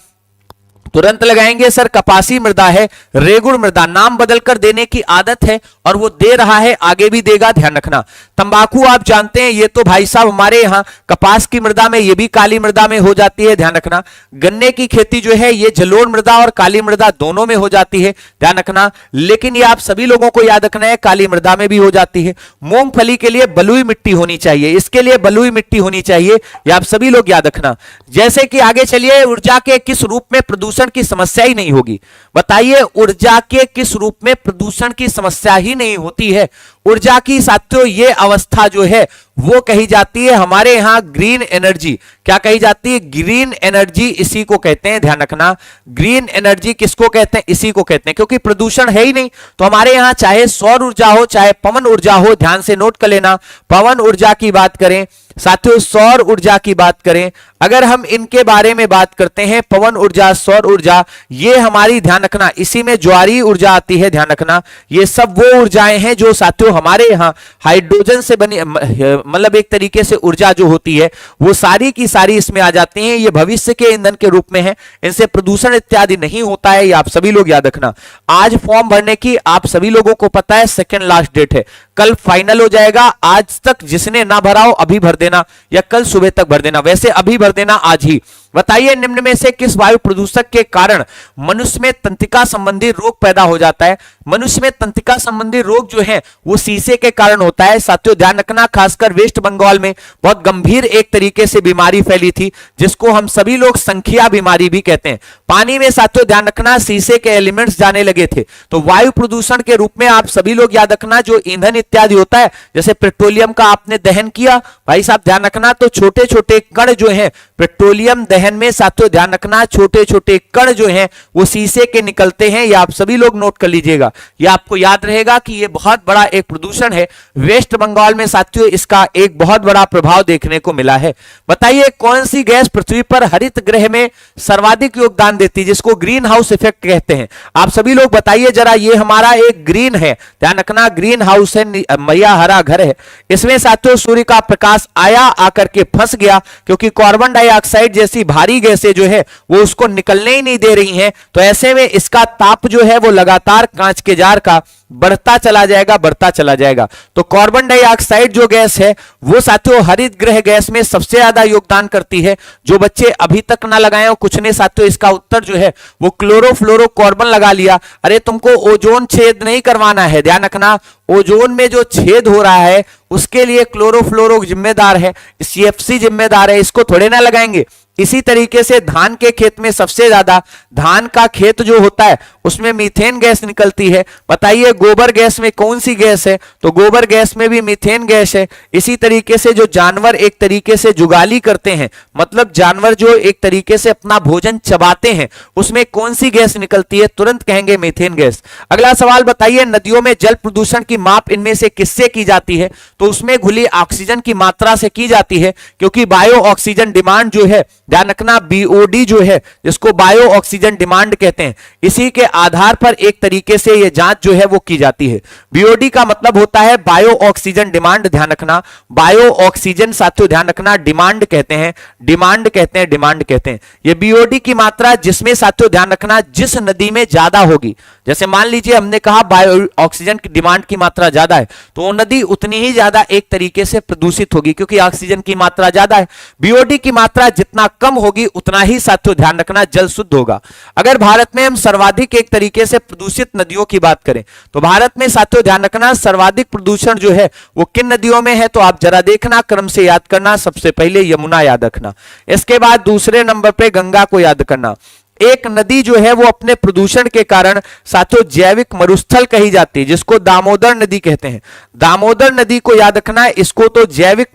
तुरंत लगाएंगे सर कपासी मृदा है, रेगुड़ मृदा। नाम बदलकर देने की आदत है और वो दे रहा है, आगे भी देगा, ध्यान रखना। तंबाकू आप जानते हैं ये तो भाई साहब हमारे यहाँ कपास की मृदा में, ये भी काली मृदा में हो जाती है, ध्यान रखना। गन्ने की खेती जो है ये जलोढ़ मृदा और काली मृदा दोनों में हो जाती है, ध्यान रखना। लेकिन ये आप सभी लोगों को याद रखना है काली मृदा में भी हो जाती है। मूंगफली के लिए बलुई मिट्टी होनी चाहिए, इसके लिए बलुई मिट्टी होनी चाहिए, ये आप सभी लोग याद रखना। जैसे कि आगे चलिए, ऊर्जा के किस रूप में प्रदूषण की समस्या ही नहीं होगी? बताइए ऊर्जा के किस रूप में प्रदूषण की समस्या ही नहीं होती है? ऊर्जा की साथियों ये अवस्था जो है वो कही जाती है हमारे यहां ग्रीन एनर्जी। क्या कही जाती है? ग्रीन एनर्जी, इसी को कहते हैं, ध्यान रखना। ग्रीन एनर्जी किसको कहते हैं? इसी को कहते हैं, क्योंकि प्रदूषण है ही नहीं। तो हमारे यहां चाहे सौर ऊर्जा हो चाहे पवन ऊर्जा हो, ध्यान से नोट कर लेना। पवन ऊर्जा की बात करें साथियों, सौर ऊर्जा की बात करें, अगर हम इनके बारे में बात करते हैं, पवन ऊर्जा, सौर ऊर्जा, ये हमारी ध्यान रखना इसी में ज्वारीय ऊर्जा आती है, ध्यान रखना। ये सब वो ऊर्जाएं हैं जो साथियों हमारे यहाँ हाइड्रोजन से बनी मतलब एक तरीके से ऊर्जा जो होती है वो सारी की सारी इसमें आ जाती है। ये भविष्य के ईंधन के रूप में है, इनसे प्रदूषण इत्यादि नहीं होता है, ये आप सभी लोग याद रखना। आज फॉर्म भरने की आप सभी लोगों को पता है सेकंड लास्ट डेट है, कल फाइनल हो जाएगा। आज तक जिसने ना भरा हो अभी भर देना या कल सुबह तक भर देना, वैसे अभी भर देना आज ही। बताइए निम्न में से किस वायु प्रदूषक के कारण मनुष्य में तंत्रिका संबंधी रोग पैदा हो जाता है। मनुष्य में तंत्रिका संबंधी रोग जो है वो शीशे के कारण होता है। साथियों ध्यान रखना, खासकर वेस्ट बंगाल में बहुत गंभीर एक तरीके से बीमारी फैली थी जिसको हम सभी लोग संख्या बीमारी भी कहते हैं। पानी में साथियों ध्यान रखना शीशे के एलिमेंट्स जाने लगे थे। तो वायु प्रदूषण के रूप में आप सभी लोग याद रखना, जो ईंधन इत्यादि होता है जैसे पेट्रोलियम का आपने दहन किया भाई साहब ध्यान रखना, तो छोटे छोटे कण जो है पेट्रोलियम दहन में साथियों ध्यान रखना छोटे छोटे कण जो हैं वो शीशे के निकलते हैं। ये आप सभी लोग नोट कर लीजिएगा, ये आपको याद रहेगा कि ये बहुत बड़ा एक प्रदूषण है वेस्ट बंगाल में। साथियों इसका एक बहुत बड़ा प्रभाव देखने को मिला है। बताइए कौन सी गैस पृथ्वी पर हरित गृह में सर्वाधिक योगदान देती है, जिसको ग्रीन हाउस इफेक्ट कहते हैं। आप सभी लोग बताइए जरा, ये हमारा एक ग्रीन है, ध्यान रखना ग्रीन हाउस है, मैया हरा घर है। इसमें साथियों सूर्य का प्रकाश आया आकर के फंस गया, क्योंकि कार्बन डाइऑक्साइड जैसी भारी गैसें जो है वो उसको निकलने ही नहीं दे रही हैं। तो ऐसे में इसका ताप जो है वो लगातार कांच के जार का बढ़ता चला जाएगा, बढ़ता चला जाएगा। तो कार्बन डाइऑक्साइड जो गैस है वो साथियों हरित गृह गैस में सबसे ज्यादा योगदान करती है। जो बच्चे अभी तक ना लगाए हो, कुछ ने साथियों इसका उत्तर जो है वो क्लोरोफ्लोरोकार्बन लगा लिया। अरे तुमको ओजोन छेद नहीं करवाना है, ध्यान रखना ओजोन में जो छेद हो रहा है उसके लिए क्लोरोफ्लोरो जिम्मेदार है, सीएफसी जिम्मेदार है, इसको थोड़े ना लगाएंगे। इसी तरीके से धान के खेत में सबसे ज्यादा धान का खेत जो होता है उसमें मीथेन गैस निकलती है। बताइए गोबर गैस में कौन सी गैस है, तो गोबर गैस में भी मीथेन गैस है। इसी तरीके से जो जानवर एक तरीके से जुगाली करते हैं, मतलब जानवर जो एक तरीके से अपना भोजन चबाते हैं, उसमें कौन सी गैस निकलती है, तुरंत कहेंगे मीथेन गैस। अगला सवाल बताइए नदियों में जल प्रदूषण की माप इनमें से किससे की जाती है, तो उसमें घुली ऑक्सीजन की मात्रा से की जाती है, क्योंकि बायो ऑक्सीजन डिमांड जो है ध्यान रखना बीओडी जो है जिसको बायो ऑक्सीजन डिमांड कहते हैं, इसी के आधार पर एक तरीके से ये जांच जो है वो की जाती है। बीओडी का मतलब होता है बायो ऑक्सीजन डिमांड, ध्यान रखना बायो ऑक्सीजन साथियों ध्यान रखना डिमांड कहते हैं, डिमांड कहते हैं, डिमांड कहते हैं। ये बीओडी की मात्रा जिसमें साथियों ध्यान रखना जिस नदी में ज्यादा होगी, जैसे मान लीजिए हमने कहा बायो ऑक्सीजन की डिमांड की मात्रा ज्यादा है तो वो नदी उतनी ही ज्यादा एक तरीके से प्रदूषित होगी, क्योंकि ऑक्सीजन की मात्रा ज्यादा है। बीओडी की मात्रा जितना कम होगी उतना ही साथियों ध्यान रखना जल शुद्ध होगा। अगर भारत में हम सर्वाधिक एक तरीके से प्रदूषित नदियों की बात करें तो भारत में साथियों ध्यान रखना सर्वाधिक प्रदूषण जो है वो किन नदियों में है, तो आप जरा देखना क्रम से याद करना। सबसे पहले यमुना याद रखना, इसके बाद दूसरे नंबर पे गंगा को याद करना। एक नदी जो है वो अपने प्रदूषण के कारण साथियों जैविक मरुस्थल कही जाती है, जिसको दामोदर नदी कहते हैं। दामोदर नदी को याद रखना है, इसको तो जैविक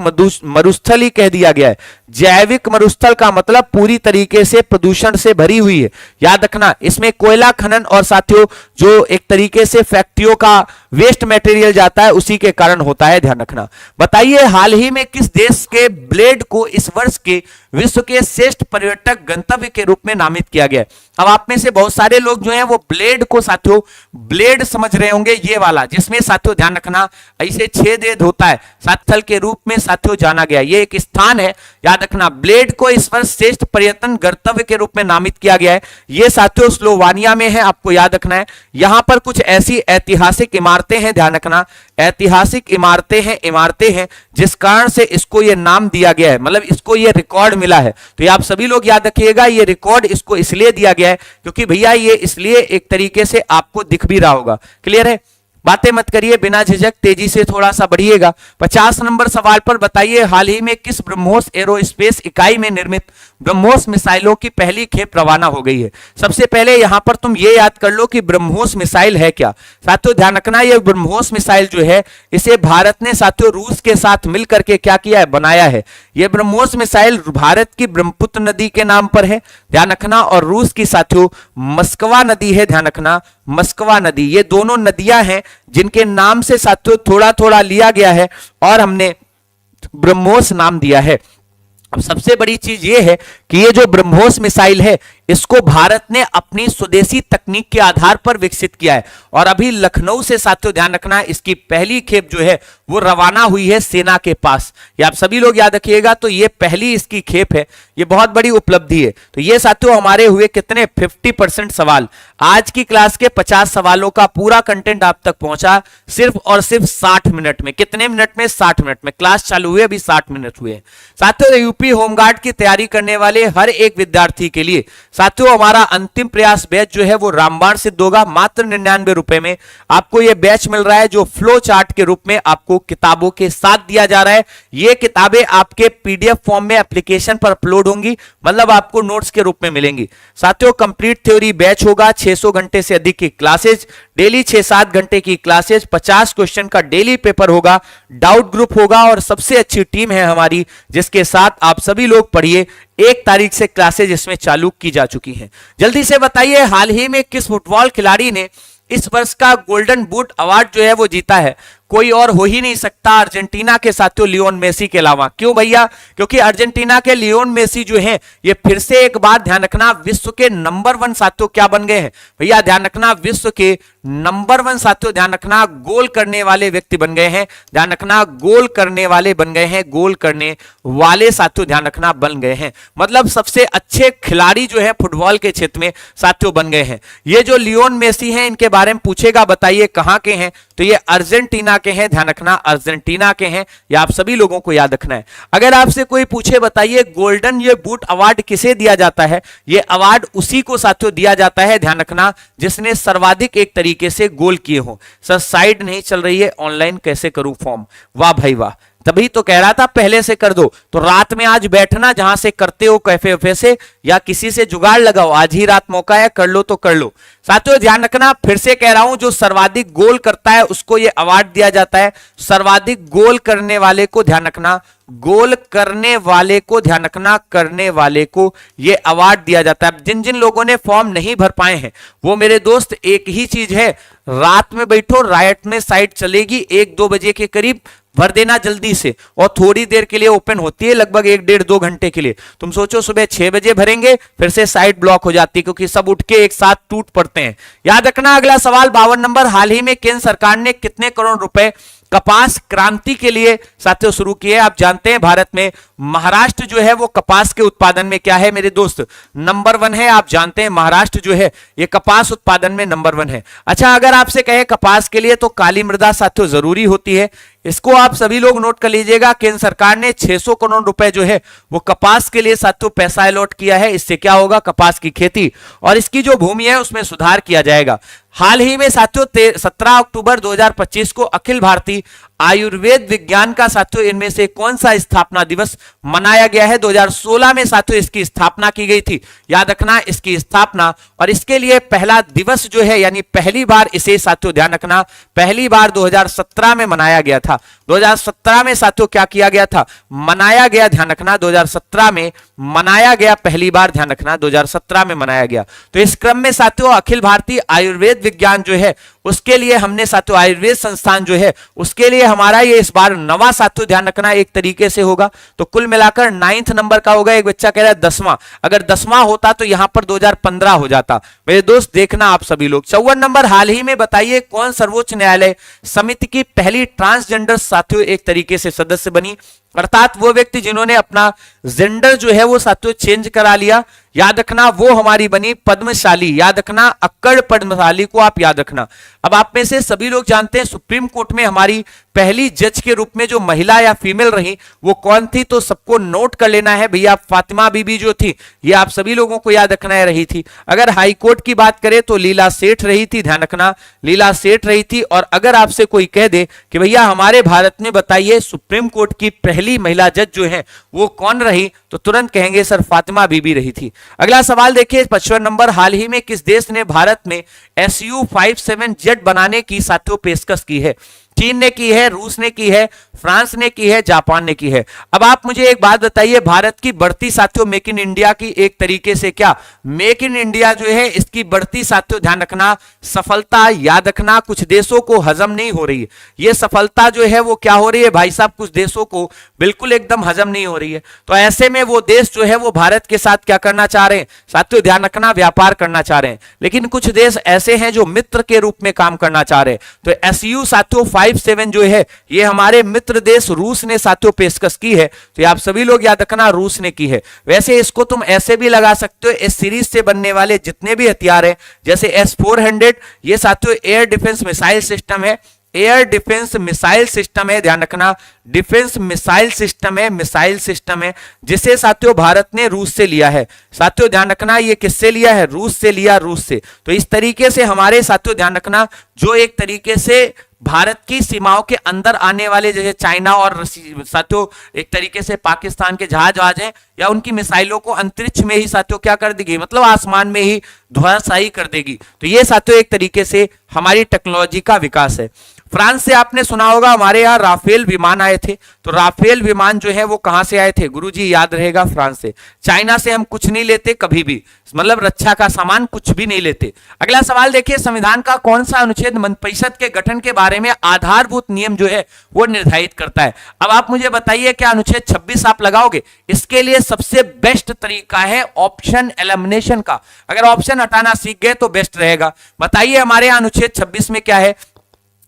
मरुस्थल ही कह दिया गया है। जैविक मरुस्थल का मतलब पूरी तरीके से प्रदूषण से भरी हुई है, याद रखना। इसमें कोयला खनन और साथियों जो एक तरीके से फैक्ट्रियों का वेस्ट मटेरियल जाता है उसी के कारण होता है, ध्यान रखना। बताइए हाल ही में किस देश के ब्लेड को इस वर्ष के विश्व के श्रेष्ठ पर्यटक गंतव्य के रूप में नामित किया गया है। अब आप में से बहुत सारे लोग जो हैं वो ब्लेड को साथियों ब्लेड समझ रहे होंगे, ये वाला जिसमें साथियों ध्यान रखना ऐसे छेद होता है, स्थल के रूप में साथियों जाना गया। ये एक स्थान है, याद रखना। ब्लेड को इस वर्ष श्रेष्ठ पर्यटन गंतव्य के रूप में नामित किया गया है। ये साथियों स्लोवानिया में है, आपको याद रखना है। यहां पर कुछ ऐसी ऐतिहासिक इमारतें हैं, ध्यान रखना ऐतिहासिक इमारतें हैं जिस कारण से इसको ये नाम दिया गया है, मतलब इसको ये रिकॉर्ड मिला है। तो ये आप सभी लोग याद रखिएगा, ये रिकॉर्ड इसको इसलिए दिया गया है क्योंकि भैया ये इसलिए एक तरीके से आपको दिख भी रहा होगा। क्लियर है, बातें मत करिए, बिना झिझक तेजी से थोड़ा सा बढ़िएगा। 50 नंबर सवाल पर बताइए हाल ही में किस ब्रह्मोस एरोस्पेस इकाई में निर्मित ब्रह्मोस मिसाइलों की पहली खेप रवाना हो गई है। सबसे पहले यहां पर तुम ये याद कर लो कि ब्रह्मोस मिसाइल है क्या। साथियों ध्यान रखना ये ब्रह्मोस मिसाइल जो है इसे भारत ने साथियों रूस के साथ मिलकर के क्या किया है, बनाया है। यह ब्रह्मोस मिसाइल भारत की ब्रह्मपुत्र नदी के नाम पर है, ध्यान रखना, और रूस की साथियों मस्कवा नदी है, ध्यान रखना मस्कवा नदी। ये दोनों नदियां हैं जिनके नाम से साथियों थोड़ा थोड़ा लिया गया है और हमने ब्रह्मोस नाम दिया है। अब सबसे बड़ी चीज ये है कि ये जो ब्रह्मोस मिसाइल है इसको भारत ने अपनी स्वदेशी तकनीक के आधार पर विकसित किया है और अभी लखनऊ से साथियों ध्यान रखना इसकी पहली खेप जो है वो रवाना हुई है सेना के पास। ये आप सभी लोग याद रखिएगा, तो ये पहली इसकी खेप है, ये बहुत बड़ी उपलब्धि है। तो ये साथियों हमारे हुए कितने 50% सवाल। आज की क्लास के 50 सवालों का पूरा कंटेंट आप तक पहुंचा सिर्फ और सिर्फ 60 मिनट में। कितने मिनट में? 60 मिनट में। क्लास चालू हुए अभी 60 मिनट हुए। साथियों यूपी होमगार्ड की तैयारी करने वाले हर एक विद्यार्थी के लिए साथियों हमारा अंतिम प्रयास बैच जो है वो रामबाण सिद्ध होगा। मात्र 99 रुपए में आपको यह बैच मिल रहा है जो फ्लो चार्ट के रूप में आपको किताबों के साथ दिया जा रहा है। ये किताबें आपके पीडीएफ फॉर्म में एप्लीकेशन पर अपलोड होंगी, मतलब आपको नोट्स के रूप में मिलेंगी। साथियों कंप्लीट थ्योरी बैच होगा, 600 घंटे से अधिक की क्लासेज, डेली 6-7 घंटे की क्लासेज, 50 क्वेश्चन का डेली पेपर होगा, डाउट ग्रुप होगा और सबसे अच्छी टीम है हमारी जिसके साथ आप सभी लोग पढ़िए। 1 तारीख से क्लासेज इसमें चालू की जा चुकी हैं। जल्दी से बताइए हाल ही में किस फुटबॉल खिलाड़ी ने इस वर्ष का गोल्डन बूट अवार्ड जो है वो जीता है? कोई और हो ही नहीं सकता अर्जेंटीना के साथियों लियोन मेसी के अलावा। क्यों भैया? क्योंकि अर्जेंटीना के लियोन मेसी जो हैं ये फिर से एक बार ध्यान रखना विश्व के नंबर 1 साथियों क्या बन गए हैं भैया? ध्यान रखना विश्व के नंबर 1 साथियों, ध्यान रखना गोल करने वाले व्यक्ति बन गए हैं। ध्यान रखना गोल करने वाले बन गए हैं, गोल करने वाले साथियों ध्यान रखना बन गए हैं, मतलब सबसे अच्छे खिलाड़ी जो है फुटबॉल के क्षेत्र में साथियों बन गए हैं। ये जो लियोन मेसी हैं इनके बारे में पूछेगा बताइए कहां के हैं, तो ये अर्जेंटीना के हैं। ध्यान रखना अर्जेंटीना के हैं, या आप सभी लोगों को याद रखना है। अगर आपसे कोई पूछे बताइए गोल्डन ये बूट अवार्ड किसे दिया जाता है? ये अवार्ड उसी को साथियों दिया जाता है, ध्यान रखना, जिसने सर्वाधिक एक तरीके से गोल किए हो। सर साइट नहीं चल रही है, ऑनलाइन कैसे करूं फॉर्म? वाह भाई वाह, तभी तो कह रहा था पहले से कर दो। तो रात में आज बैठना जहां से करते हो कैफे वफे से या किसी से जुगाड़ लगाओ, आज ही रात मौका है, कर लो तो कर लो। साथियों ध्यान रखना, फिर से कह रहा हूं, जो सर्वाधिक गोल करता है उसको यह अवार्ड दिया जाता है। सर्वाधिक गोल करने वाले को ध्यान रखना, गोल करने वाले को ध्यान रखना, करने वाले को यह अवार्ड दिया जाता है। जिन जिन लोगों ने फॉर्म नहीं भर पाए हैं वो मेरे दोस्त एक ही चीज है, रात में बैठो, राइट में साइट चलेगी 1-2 बजे के करीब, भर देना जल्दी से, और थोड़ी देर के लिए ओपन होती है, लगभग 1-1.5-2 घंटे के लिए। तुम सोचो सुबह 6 बजे भरेंगे फिर से साइट ब्लॉक हो जाती है क्योंकि सब उठ के एक साथ टूट पड़ते हैं। याद रखना अगला सवाल 52 नंबर, हाल ही में केंद्र सरकार ने कितने करोड़ रुपए कपास क्रांति के लिए साथियों शुरू किए? आप जानते हैं भारत में महाराष्ट्र जो है वो कपास के उत्पादन में क्या है मेरे दोस्त? नंबर 1 है। आप जानते हैं महाराष्ट्र जो है ये कपास उत्पादन में नंबर 1 है। अच्छा अगर आपसे कहे कपास के लिए तो काली मृदा साथियों जरूरी होती है, इसको आप सभी लोग नोट कर लीजिएगा। केंद्र सरकार ने 600 करोड़ रुपए जो है वो कपास के लिए साथियों पैसा अलॉट किया है। इससे क्या होगा? कपास की खेती और इसकी जो भूमि है उसमें सुधार किया जाएगा। हाल ही में साथियों 17 अक्टूबर 2025 को अखिल भारतीय आयुर्वेद विज्ञान का साथियों इनमें से कौन सा स्थापना दिवस मनाया गया है? 2016 में साथियों इसकी स्थापना की गई थी, याद रखना इसकी स्थापना। और इसके लिए पहला दिवस जो है यानी पहली बार इसे साथियों ध्यान रखना पहली बार 2017 में मनाया गया था। 2017 में साथियों क्या किया गया था? मनाया गया, ध्यान रखना 2017 में मनाया गया, पहली बार ध्यान रखना 2017 में मनाया गया। तो इस क्रम में साथियों अखिल भारतीय आयुर्वेद विज्ञान जो है उसके लिए हमने साथियों आयुर्वेद संस्थान जो है उसके लिए हमारा ये इस बार नवा साथियों ध्यान रखना एक तरीके से होगा। तो कुल मिलाकर 9th नंबर का होगा। एक बच्चा कह रहा है 10वां, अगर 10वां होता तो यहां पर 2015 हो जाता। मेरे दोस्त देखना आप सभी लोग। 54 नंबर, हाल ही में बताइए कौन सर्वोच्च न्यायालय समिति की पहली ट्रांसजेंडर साथियों एक तरीके से सदस्य बनी? अर्थात वो व्यक्ति जिन्होंने अपना जेंडर जो है वो साथियों चेंज करा लिया, याद रखना वो हमारी बनी पद्मशाली। याद रखना अक्कड़ पद्मशाली को आप याद रखना। अब आप में से सभी लोग जानते हैं सुप्रीम कोर्ट में हमारी पहली जज के रूप में जो महिला या फीमेल रही वो कौन थी? तो सबको नोट कर लेना है भैया, फातिमा बीबी जो थी ये आप सभी लोगों को याद रखना है रही थी। अगर हाई कोर्ट की बात करें तो लीला सेठ रही थी, ध्यान रखना लीला सेठ रही थी। और अगर आपसे कोई कह दे कि भैया हमारे भारत में बताइए सुप्रीम कोर्ट की पहली महिला जज जो है वो कौन रही, तो तुरंत कहेंगे सर फातिमा बीबी रही थी। अगला सवाल देखिए 55 नंबर, हाल ही में किस देश ने भारत में Su-57 जेट बनाने की साथियों पेशकश की है? चीन ने की है, रूस ने की है, फ्रांस ने की है, जापान ने की है। अब आप मुझे एक बात बताइए, भारत की बढ़ती साथियों मेक इन इंडिया की एक तरीके से क्या मेक इन इंडिया जो है इसकी बढ़ती साथियों ध्यान रखना, सफलता याद रखना कुछ देशों को हजम नहीं हो रही है। ये सफलता जो है वो क्या हो रही है भाई साहब, कुछ देशों को बिल्कुल एकदम हजम नहीं हो रही है। तो ऐसे में वो देश जो है वो भारत के साथ क्या करना चाह रहे हैं साथियों ध्यान रखना, व्यापार करना चाह रहे हैं। लेकिन कुछ देश ऐसे हैं जो मित्र के रूप में काम करना चाह रहे हैं। तो एसयू साथियों 57 जो है ये हमारे मित्र देश रूस ने साथियों पेशकश की है। तो ये आप सभी लोग याद रखना, रूस ने की है। वैसे इसको तुम ऐसे भी लगा सकते हो, इस सीरीज से बनने वाले जितने भी हथियार हैं जैसे S-400 ये साथियों एयर डिफेंस मिसाइल सिस्टम है, एयर डिफेंस मिसाइल सिस्टम है, ध्यान रखना डिफेंस मिसाइल सिस्टम है, मिसाइल सिस्टम है जिसे साथियों भारत ने रूस से लिया है। साथियों ध्यान रखना ये किससे लिया है, रूस से लिया, रूस से। तो इस तरीके से हमारे साथियों ध्यान रखना जो एक तरीके से भारत की सीमाओं के अंदर आने वाले जैसे चाइना और साथियों एक तरीके से पाकिस्तान के जहाज हैं या उनकी मिसाइलों को अंतरिक्ष में ही साथियों क्या कर देगी, मतलब आसमान में ही ध्वंसाई कर देगी। तो ये साथियों एक तरीके से हमारी टेक्नोलॉजी का विकास है। फ्रांस से आपने सुना होगा हमारे यहाँ राफेल विमान आए थे। तो राफेल विमान जो है वो कहां से आए थे गुरुजी, याद रहेगा फ्रांस से। चाइना से हम कुछ नहीं लेते कभी भी, मतलब रक्षा का सामान कुछ भी नहीं लेते। अगला सवाल देखिए, संविधान का कौन सा अनुच्छेद मंत्रिपरिषद के गठन के बारे में आधारभूत नियम जो है वो निर्धारित करता है। अब आप मुझे बताइए क्या अनुच्छेद 26 आप लगाओगे? इसके लिए सबसे बेस्ट तरीका है ऑप्शन एलिमिनेशन का। अगर ऑप्शन हटाना सीख गए तो बेस्ट रहेगा। बताइए हमारे यहाँ अनुच्छेद 26 में क्या है?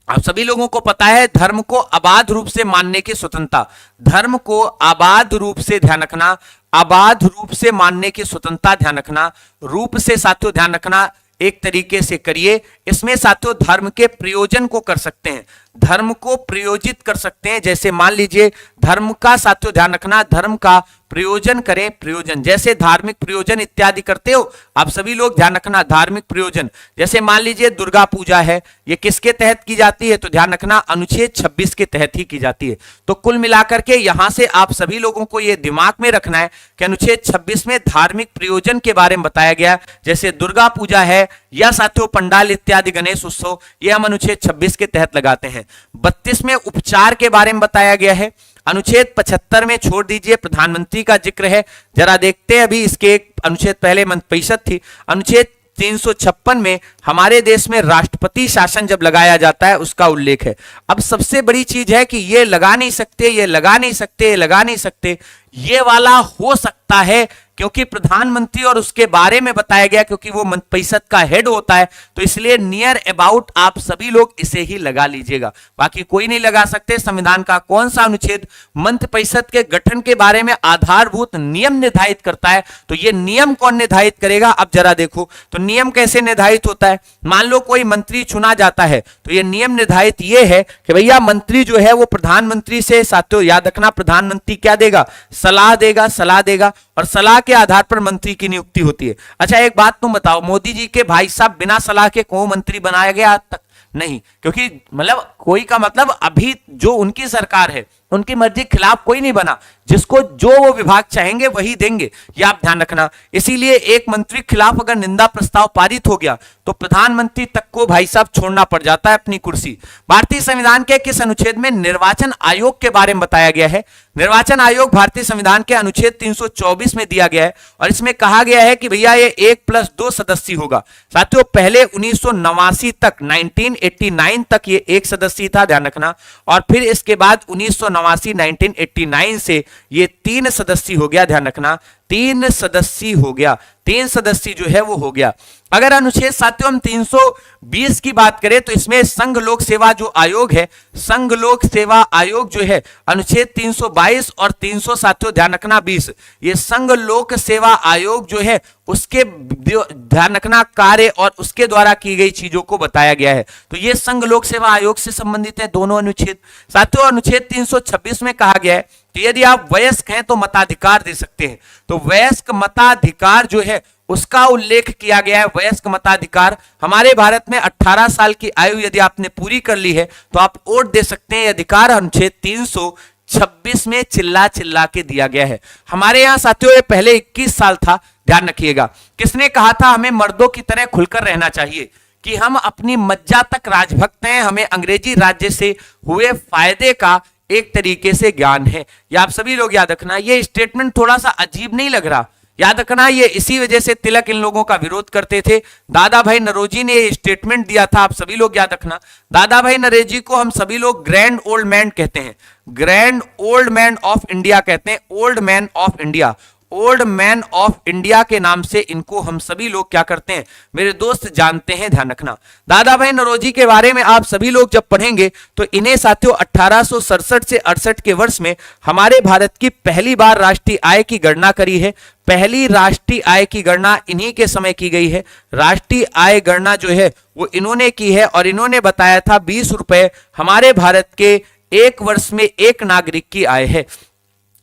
आप सभी लोगों को पता है धर्म को अबाध रूप से मानने की स्वतंत्रता, धर्म को अबाध रूप से ध्यान रखना, अबाध रूप से मानने की स्वतंत्रता ध्यान रखना, रूप से साथियों ध्यान रखना एक तरीके से करिए। इसमें साथियों धर्म के प्रयोजन को कर सकते हैं, धर्म को प्रयोजित कर सकते हैं। जैसे मान लीजिए धर्म का साथियों ध्यान रखना, धर्म का प्रयोजन करें, प्रयोजन जैसे धार्मिक प्रयोजन इत्यादि करते हो आप सभी लोग ध्यान रखना, धार्मिक प्रयोजन। जैसे मान लीजिए दुर्गा पूजा है, ये किसके तहत की जाती है? तो ध्यान रखना अनुच्छेद 26 के तहत ही की जाती है। तो कुल मिलाकर के यहां से आप सभी लोगों को यह दिमाग में रखना है कि अनुच्छेद 26 में धार्मिक प्रयोजन के बारे में बताया गया, जैसे दुर्गा पूजा है या साथियों पंडाल इत्यादि गणेश उत्सव, ये हम अनुच्छेद 26 के तहत लगाते हैं। 32 में उपचार के बारे में बताया गया है। अनुच्छेद 75 में छोड़ दीजिए प्रधानमंत्री का जिक्र है, जरा देखते हैं अभी इसके एक अनुच्छेद पहले मंत्रिपरिषद थी। अनुच्छेद 356 में हमारे देश में राष्ट्रपति शासन जब लगाया जाता है उसका उल्लेख है। अब सबसे बड़ी चीज है कि ये लगा नहीं सकते, ये लगा नहीं सकते, ये लगा नहीं सकते, ये वाला हो सकता है क्योंकि प्रधानमंत्री और उसके बारे में बताया गया, क्योंकि वो मंत्रिपरिषद का हेड होता है, तो इसलिए नियर अबाउट आप सभी लोग इसे ही लगा लीजिएगा, बाकी कोई नहीं लगा सकते। संविधान का कौन सा अनुच्छेद मंत्रिपरिषद के गठन के बारे में आधारभूत नियम निर्धारित करता है? तो ये नियम कौन निर्धारित करेगा? अब जरा देखो तो नियम कैसे निर्धारित होता है। मान लो कोई मंत्री चुना जाता है तो ये नियम निर्धारित ये है कि भैया मंत्री जो है वो प्रधानमंत्री से, साथियों याद रखना प्रधानमंत्री क्या देगा, सलाह देगा, सलाह देगा और सलाह के आधार पर मंत्री की नियुक्ति होती है। अच्छा एक बात तुम बताओ, मोदी जी के भाई साहब बिना सलाह के को मंत्री बनाया गया आज तक? नहीं, क्योंकि मतलब कोई का मतलब अभी जो उनकी सरकार है उनकी मर्जी के खिलाफ कोई नहीं बना, जिसको जो वो विभाग चाहेंगे वही देंगे, ये आप ध्यान रखना। इसीलिए एक मंत्री के खिलाफ अगर निंदा प्रस्ताव पारित हो गया तो प्रधानमंत्री तक को भाई साहब छोड़ना पड़ जाता है अपनी कुर्सी। भारतीय संविधान के किस अनुच्छेद में निर्वाचन आयोग के बारे में बताया गया है? निर्वाचन आयोग भारतीय संविधान के अनुच्छेद 324 में दिया गया है और इसमें कहा गया है कि भैया ये 1+2 सदस्य होगा। साथियों पहले 1989 तक 1989 तक ये एक सदस्य था, ध्यान रखना, और फिर इसके बाद 1989 से ये 3 सदस्य हो गया, ध्यान रखना 3 सदस्य हो गया, 3 सदस्य जो है वो हो गया। अगर अनुच्छेद साथियों हम 320 की बात करें तो इसमें संघ लोक सेवा जो आयोग है, संघ लोक सेवा आयोग जो है अनुच्छेद 322 और 300 साथियों ध्यान रखना 20, ये संघ लोक सेवा आयोग जो है उसके ध्यान रखना कार्य और उसके द्वारा की गई चीजों को बताया गया है। तो ये संघ लोक सेवा आयोग से संबंधित है दोनों अनुच्छेद। साथियों अनुच्छेद 326 में कहा गया है कि यदि आप वयस्क हैं तो मताधिकार दे सकते हैं। तो वयस्क मताधिकार जो है उसका उल्लेख किया गया है। वयस्क मताधिकार हमारे भारत में 18 साल की आयु यदि आपने पूरी कर ली है तो आप वोट दे सकते हैं। अधिकार अनुच्छेद 326 में चिल्ला चिल्ला के दिया गया है। हमारे यहां साथियों ये पहले 21 साल था, ध्यान रखिएगा। किसने कहा था हमें मर्दों की तरह खुलकर रहना चाहिए? कि हम अपनी मज्जा तक राजभक्त हैं, हमें अंग्रेजी राज्य से हुए फायदे का एक तरीके से ज्ञान है। ये आप सभी लोग याद रखना। ये स्टेटमेंट थोड़ा सा अजीब नहीं लग रहा? याद रखना, ये इसी वजह से तिलक इन लोगों का विरोध करते थे। दादा भाई नौरोजी ने ये स्टेटमेंट दिया था, आप सभी लोग याद रखना। दादा भाई नौरोजी को हम सभी लोग ग्रैंड ओल्ड मैन कहते हैं, grand old man of India कहते हैं, old man of India, old man of India के नाम से इनको हम सभी लोग क्या करते हैं मेरे दोस्त जानते हैं, ध्यान रखना। दादा भाई नौरोजी के बारे में आप सभी लोग जब पढ़ेंगे तो इन्हें साथियों 1867 से 68 के वर्ष में हमारे भारत की पहली बार राष्ट्रीय आय की गणना करी है। पहली राष्ट्रीय आय की गणना इन्हीं के समय की गई है। राष्ट्रीय आय गणना जो है वो इन्होंने की है और इन्होंने बताया था 20 रुपए हमारे भारत के एक वर्ष में एक नागरिक की आय है।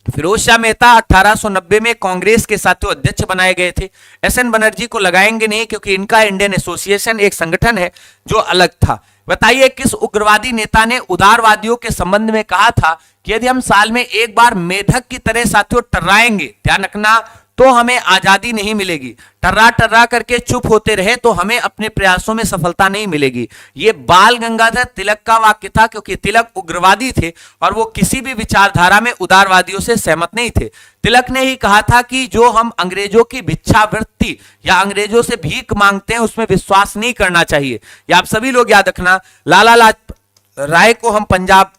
फिरोज शाह मेहता 1890 में कांग्रेस के साथियों अध्यक्ष बनाए गए थे। एस.एन. बनर्जी को लगाएंगे नहीं क्योंकि इनका इंडियन एसोसिएशन एक संगठन है जो अलग था। बताइए किस उग्रवादी नेता ने उदारवादियों के संबंध में कहा था कि यदि हम साल में एक बार मेढक की तरह साथियों टर्राएंगे, ध्यान रखना, तो हमें आजादी नहीं मिलेगी। टर्रा टर्रा करके चुप होते रहे तो हमें अपने प्रयासों में सफलता नहीं मिलेगी। ये बाल गंगाधर तिलक का वाक्य था, क्योंकि तिलक उग्रवादी थे और वो किसी भी विचारधारा में उदारवादियों से सहमत नहीं थे। तिलक ने ही कहा था कि जो हम अंग्रेजों की भिक्षावृत्ति या अंग्रेजों से भीख मांगते हैं उसमें विश्वास नहीं करना चाहिए। ये आप सभी लोग याद रखना। लाला लाजपत राय को हम पंजाब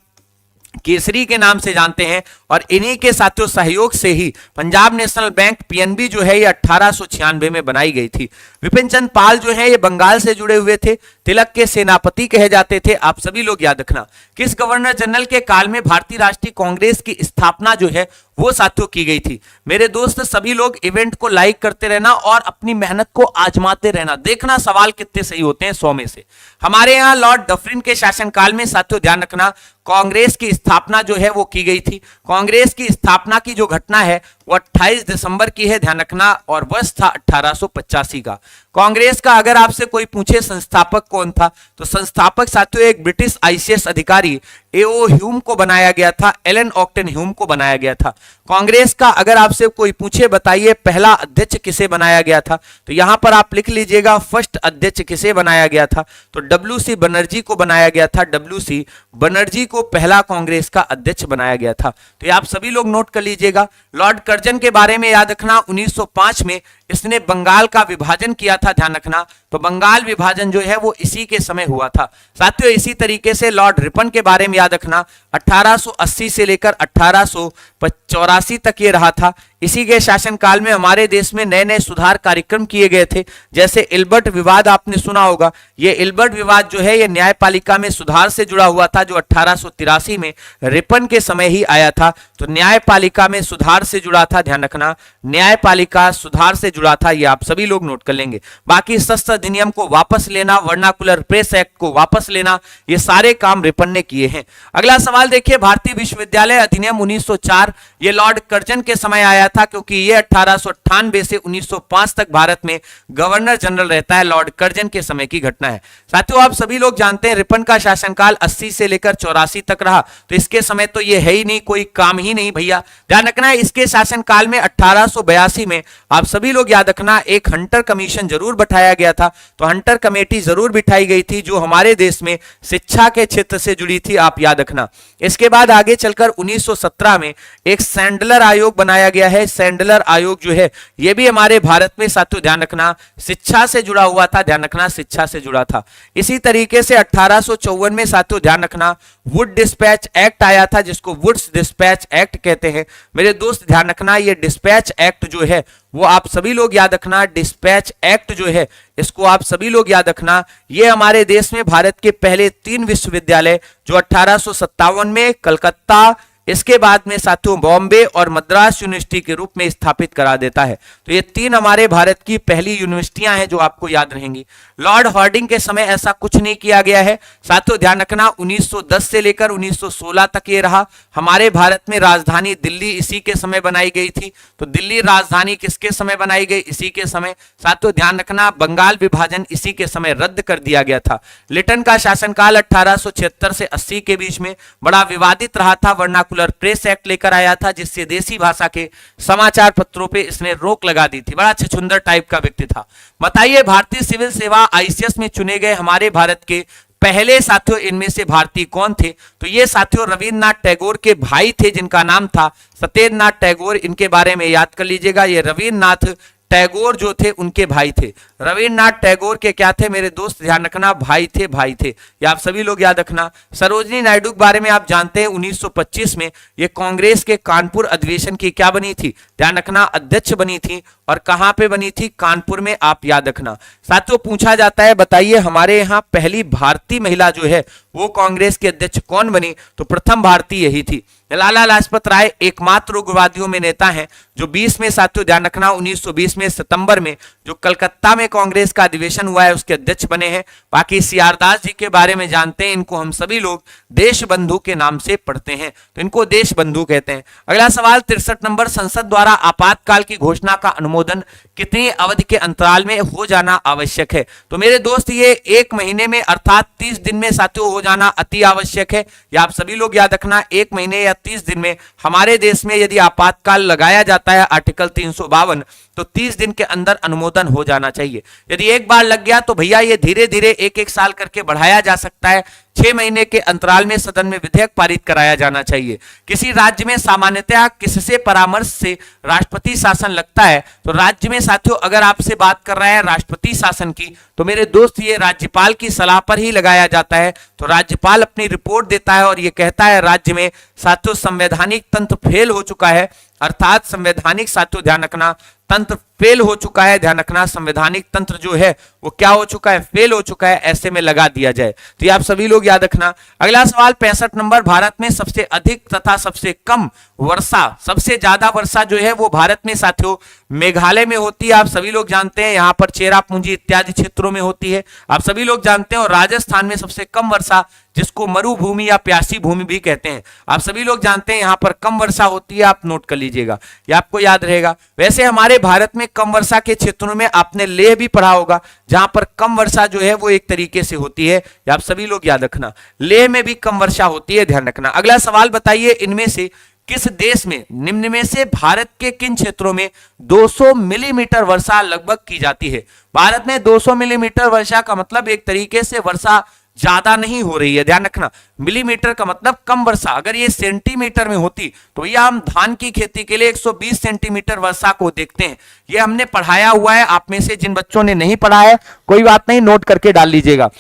केसरी के नाम से जानते हैं और इन्हीं के साथियों सहयोग से ही पंजाब नेशनल बैंक पीएनबी जो है ये 1896 में बनाई गई थी। विपिन चंद्र पाल जो है ये बंगाल से जुड़े हुए थे, तिलक के सेनापति कहे जाते थे। आप सभी लोग याद रखना। किस गवर्नर जनरल के काल में भारतीय राष्ट्रीय कांग्रेस की स्थापना जो है वो साथियों की गई थी? मेरे दोस्त सभी लोग इवेंट को लाइक करते रहना और अपनी मेहनत को आजमाते रहना, देखना सवाल कितने सही होते हैं 100 में से। हमारे यहाँ लॉर्ड डफरिन के शासनकाल में साथियों ध्यान रखना कांग्रेस की स्थापना जो है वो की गई थी। कांग्रेस की स्थापना की जो घटना है वो 28 दिसंबर की है, ध्यान रखना, और वर्ष था 1885 का। कांग्रेस का अगर आपसे कोई पूछे संस्थापक कौन था तो संस्थापक साथियों एक ब्रिटिश आईसीएस अधिकारी एओ ह्यूम को बनाया गया था, एलन ऑक्टन ह्यूम को बनाया गया था। कांग्रेस का अगर आपसे कोई पूछे बताइए पहला अध्यक्ष किसे बनाया गया था, तो यहां पर आप लिख लीजिएगा फर्स्ट अध्यक्ष किसे बनाया गया था, तो डब्ल्यू.सी. बनर्जी को बनाया गया था। डब्ल्यू.सी. बनर्जी को पहला कांग्रेस का अध्यक्ष बनाया गया था। तो ये आप सभी लोग नोट कर लीजिएगा। लॉर्ड कर्जन के बारे में याद रखना, 1905 में इसने बंगाल का विभाजन किया था, ध्यान रखना। तो बंगाल विभाजन जो है वो इसी के समय हुआ था। साथियों इसी तरीके से लॉर्ड रिपन के बारे में याद रखना, 1880 से लेकर 1884 तक ये रहा था। इसी के शासनकाल में हमारे देश में नए नए सुधार कार्यक्रम किए गए थे, जैसे इल्बर्ट विवाद आपने सुना होगा। ये इल्बर्ट विवाद जो है ये न्यायपालिका में सुधार से जुड़ा हुआ था, जो 1883 में रिपन के समय ही आया था। तो न्यायपालिका में सुधार से जुड़ा था, ध्यान रखना, न्यायपालिका सुधार से जुड़ा था, ये आप सभी लोग नोट कर लेंगे। बाकी शस्त्र अधिनियम को वापस लेना, वर्नाकुलर प्रेस एक्ट को वापस लेना, ये सारे काम रिपन ने किए हैं। अगला सवाल देखिए, भारतीय विश्वविद्यालय अधिनियम 1904 ये लॉर्ड कर्जन के समय आया था, क्योंकि ये 1898 से 1905 तक भारत में गवर्नर जनरल रहता है। लॉर्ड कर्जन के समय की घटना है। साथियों आप सभी लोग जानते हैं रिपन का शासनकाल 80 से लेकर 84 तक रहा, तो इसके समय तो ये है ही नहीं, कोई काम ही नहीं भैया, ध्यान रखना है। इसके शासनकाल में 1882 में आप सभी लोग याद रखना एक हंटर कमीशन जरूर बैठाया गया था। तो हंटर कमेटी जरूर बिठाई गई थी जो हमारे देश में शिक्षा के क्षेत्र से जुड़ी थी, आप याद रखना। इसके बाद आगे चलकर 1917 में एक सैंडलर आयोग बनाया गया है। सैंडलर आयोग जो है ये भी हमारे भारत में साथियों ध्यान रखना शिक्षा से जुड़ा हुआ था, ध्यान रखना शिक्षा से जुड़ा था। इसी तरीके से 1854 में साथियों ध्यान रखना वुड डिस्पैच एक्ट आया था, जिसको वुड्स डिस्पैच एक्ट कहते हैं। मेरे दोस्त ध्यान रखना ये डिस्पैच एक्ट जो है वो आप सभी लोग याद रखना, डिस्पैच एक्ट जो है इसको आप सभी लोग याद रखना। ये हमारे देश में भारत के पहले 3 विश्वविद्यालय जो 1857 में कलकत्ता, इसके बाद में साथियों बॉम्बे और मद्रास यूनिवर्सिटी के रूप में स्थापित करा देता है। तो ये 3 हमारे भारत की पहली यूनिवर्सिटियां हैं जो आपको याद रहेंगी। लॉर्ड हार्डिंग के समय ऐसा कुछ नहीं किया गया है। साथियों ध्यान रखना 1910 से लेकर 1916 तक ये रहा। हमारे भारत में राजधानी दिल्ली इसी के समय बनाई गई थी। तो दिल्ली राजधानी किसके समय बनाई गई? इसी के समय। साथियों ध्यान रखना बंगाल विभाजन इसी के समय रद्द कर दिया गया था। लिटन का शासनकाल 1876 से 80 के बीच में बड़ा विवादित रहा था। वर्नाकुलर सर्कुलर प्रेस एक्ट लेकर आया था, जिससे देसी भाषा के समाचार पत्रों पे इसने रोक लगा दी थी। बड़ा छछुंदर टाइप का व्यक्ति था। बताइए भारतीय सिविल सेवा आईसीएस में चुने गए हमारे भारत के पहले साथियों इनमें से भारतीय कौन थे? तो ये साथियों रविन्द्रनाथ टैगोर के भाई थे, जिनका नाम था सत्येंद्रनाथ टैगोर। इनके बारे में याद कर लीजिएगा, ये रविन्द्रनाथ टैगोर जो थे उनके भाई थे। रविन्द्रनाथ टैगोर के क्या थे मेरे दोस्त, ध्यान रखना, भाई थे, भाई थे। ये आप सभी लोग याद रखना। सरोजिनी नायडू के बारे में आप जानते हैं 1925 में ये कांग्रेस के कानपुर अधिवेशन की क्या बनी थी, ध्यान रखना, अध्यक्ष बनी थी। और कहां पे बनी थी? कानपुर में, आप याद रखना। साथियों पूछा जाता है बताइए हमारे यहाँ पहली भारतीय महिला जो है वो कांग्रेस के अध्यक्ष कौन बनी? तो प्रथम भारतीय यही थी। लाला लाजपत राय एकमात्र उग्रवादियों में नेता हैं जो 20 में, साथियों ध्यान रखना, 1920 में सितंबर में जो कलकत्ता में कांग्रेस का अधिवेशन हुआ है उसके अध्यक्ष बने हैं। बाकी सीआर दास जी के बारे में जानते हैं, इनको हम सभी लोग देश बंधु के नाम से पढ़ते हैं, तो इनको देश बंधु कहते हैं। अगला सवाल 63 नंबर, संसद द्वारा आपातकाल की घोषणा का अनुमोदन कितनी अवधि के अंतराल में हो जाना आवश्यक है? तो मेरे दोस्त ये 1 महीने में अर्थात 30 दिन में साथियों हो जाना अति आवश्यक है। या आप सभी लोग याद रखना 1 महीने या 30 दिन में हमारे देश में यदि आपातकाल लगाया जाता है आर्टिकल 352 तो 30 दिन के अंदर अनुमोदन हो जाना चाहिए। यदि एक बार लग गया तो भैया ये धीरे धीरे 1-1 साल करके बढ़ाया जा सकता है। 6 महीने के अंतराल में सदन में विधेयक पारित कराया जाना चाहिए। किसी राज्य में सामान्यतः किससे परामर्श से राष्ट्रपति शासन लगता है? तो राज्य में साथियों अगर आपसे बात कर रहा है राष्ट्रपति शासन की तो मेरे दोस्त ये राज्यपाल की सलाह पर ही लगाया जाता है। तो राज्यपाल अपनी रिपोर्ट देता है और ये कहता है राज्य में साथियों संवैधानिक तंत्र फेल हो चुका है, अर्थात संवैधानिक साथियों ध्यान रखना तंत्र फेल हो चुका है। ध्यान रखना संवैधानिक तंत्र जो है वो क्या हो चुका है? फेल हो चुका है, ऐसे में लगा दिया जाए। तो ये आप सभी लोग याद रखना। अगला सवाल 65 नंबर, भारत में सबसे अधिक तथा सबसे कम वर्षा, सबसे ज्यादा वर्षा जो है वो भारत में साथियों मेघालय में होती है। आप सभी लोग जानते हैं यहाँ पर चेरापूंजी इत्यादि क्षेत्रों में होती है, आप सभी लोग जानते हैं। और राजस्थान में सबसे कम वर्षा, जिसको मरुभूमि या प्यासी भूमि भी कहते हैं, आप सभी लोग जानते हैं यहाँ पर कम वर्षा होती है, आप नोट कर लीजिएगा, ये आपको याद रहेगा। वैसे हमारे भारत में कम वर्षा के क्षेत्रों में आपने लेह भी पढ़ा होगा, जहां पर कम वर्षा जो है वो एक तरीके से होती है, ये आप सभी लोग याद रखना, लेह में भी कम वर्षा होती है, ध्यान रखना। अगला सवाल बताइए इनमें से किस देश में निम्न में से भारत के किन क्षेत्रों में 200 मिलीमीटर वर्षा लगभग की जाती है? भारत में 200 मिलीमीटर वर्षा का मतलब एक तरीके से वर्षा ज्यादा नहीं हो रही है, ध्यान रखना। मिलीमीटर का मतलब कम वर्षा, अगर ये सेंटीमीटर में होती तो ये हम धान की खेती के लिए 120 सेंटीमीटर वर्षा को देखते हैं। ये हमने पढ़ाया हुआ है, आप में से जिन बच्चों ने नहीं पढ़ा है कोई बात नहीं, नोट करके डाल लीजिएगा।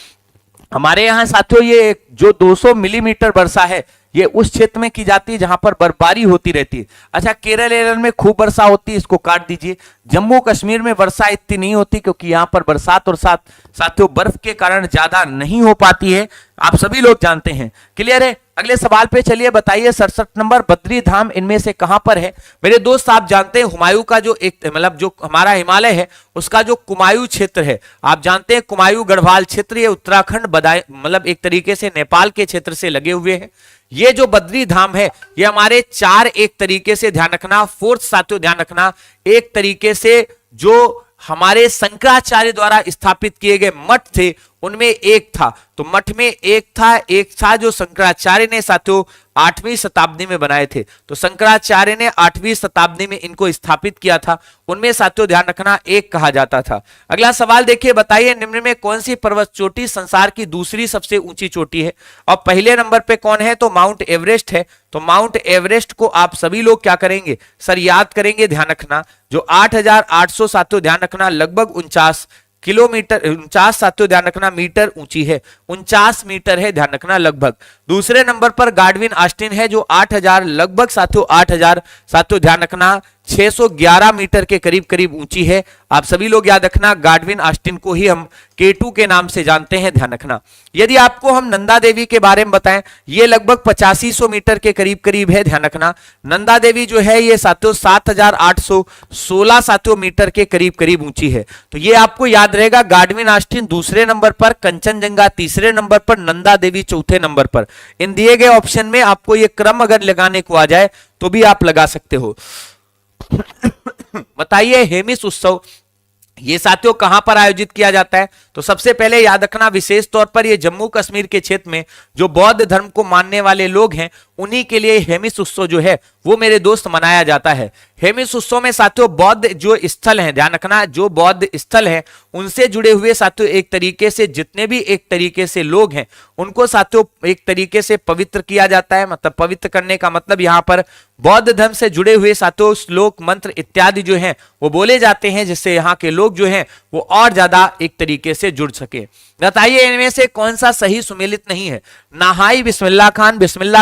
हमारे यहाँ साथियों ये जो 200 मिलीमीटर वर्षा है ये उस क्षेत्र में की जाती है जहां पर बर्फबारी होती रहती है। अच्छा, केरल में खूब वर्षा होती है, इसको काट दीजिए। जम्मू कश्मीर में वर्षा इतनी नहीं होती क्योंकि यहाँ पर बरसात और साथियों बर्फ के कारण ज्यादा नहीं हो पाती है, आप सभी लोग जानते हैं। क्लियर है? अगले सवाल पे चलिए, बताइए 67 नंबर, बद्री धाम इनमें से कहां पर है? मेरे दोस्त आप जानते हैं हुमायूं का जो एक मतलब जो हमारा हिमालय है उसका जो कुमायूं क्षेत्र है, आप जानते हैं कुमायूं गढ़वाल क्षेत्र, ये उत्तराखंड मतलब एक तरीके से नेपाल के क्षेत्र से लगे हुए हैं। ये जो बद्री धाम है ये हमारे 4 एक तरीके से ध्यान रखना, फोर्थ साथियों ध्यान रखना, एक तरीके से जो हमारे शंकराचार्य द्वारा स्थापित किए गए मठ थे उनमें एक था। तो मठ में एक था जो शंकराचार्य ने साथियों 8वीं शताब्दी में बनाए थे। तो शंकराचार्य ने 8वीं शताब्दी में इनको स्थापित किया था, उनमें साथियों ध्यान रखना एक कहा जाता था। अगला सवाल देखिए, बताइए निम्न में कौन सी पर्वत चोटी संसार की दूसरी सबसे ऊंची चोटी है? और पहले नंबर पे कौन है? तो माउंट एवरेस्ट है। तो माउंट एवरेस्ट को आप सभी लोग क्या करेंगे सर? याद करेंगे, ध्यान रखना, जो 8,800 साथियों ध्यान रखना लगभग 49 किलोमीटर, 49 साथियों ध्यान रखना मीटर ऊंची है, 49 मीटर है, ध्यान रखना लगभग। दूसरे नंबर पर गाडविन ऑस्टिन है जो 8,000 लगभग साथियों 8,000 साथियों ध्यान रखना 611 मीटर के करीब करीब ऊंची है। आप सभी लोग याद रखना, गाडविन ऑस्टिन को ही हम K2 के नाम से जानते हैं, ध्यान रखना। यदि आपको हम नंदा देवी के बारे में बताएं, ये लगभग 8500 मीटर के करीब करीब है, ध्यान रखना। नंदा देवी जो है ये साथियों 7,816 साथियों मीटर के करीब करीब ऊंची है। तो ये आपको याद रहेगा, गाडविन ऑस्टिन दूसरे नंबर पर, कंचनजंगा तीसरे नंबर पर, नंदा देवी चौथे नंबर पर। इन दिए गए ऑप्शन में आपको ये क्रम अगर लगाने को आ जाए तो भी आप लगा सकते हो। बताइए हेमिस उत्सव ये साथियों कहां पर आयोजित किया जाता है? तो सबसे पहले याद रखना, विशेष तौर पर ये जम्मू कश्मीर के क्षेत्र में जो बौद्ध धर्म को मानने वाले लोग हैं उन्हीं के लिए हेमिस उत्सव जो है वो मेरे दोस्त मनाया जाता है। हेमिस उत्सव में साथियों बौद्ध जो स्थल हैं, ध्यान रखना, जो बौद्ध स्थल हैं उनसे जुड़े हुए साथियों एक तरीके से जितने भी एक तरीके से लोग हैं उनको साथियों एक तरीके से पवित्र किया जाता है। मतलब पवित्र करने का मतलब यहाँ पर बौद्ध धर्म से जुड़े हुए साथियों श्लोक मंत्र इत्यादि जो हैं वो बोले जाते हैं, जिससे यहाँ के लोग जो हैं वो और ज्यादा एक तरीके से जुड़ सके। बताइए इनमें से कौन सा सही सुमेलित नहीं है? नहाई बिस्मिल्लाह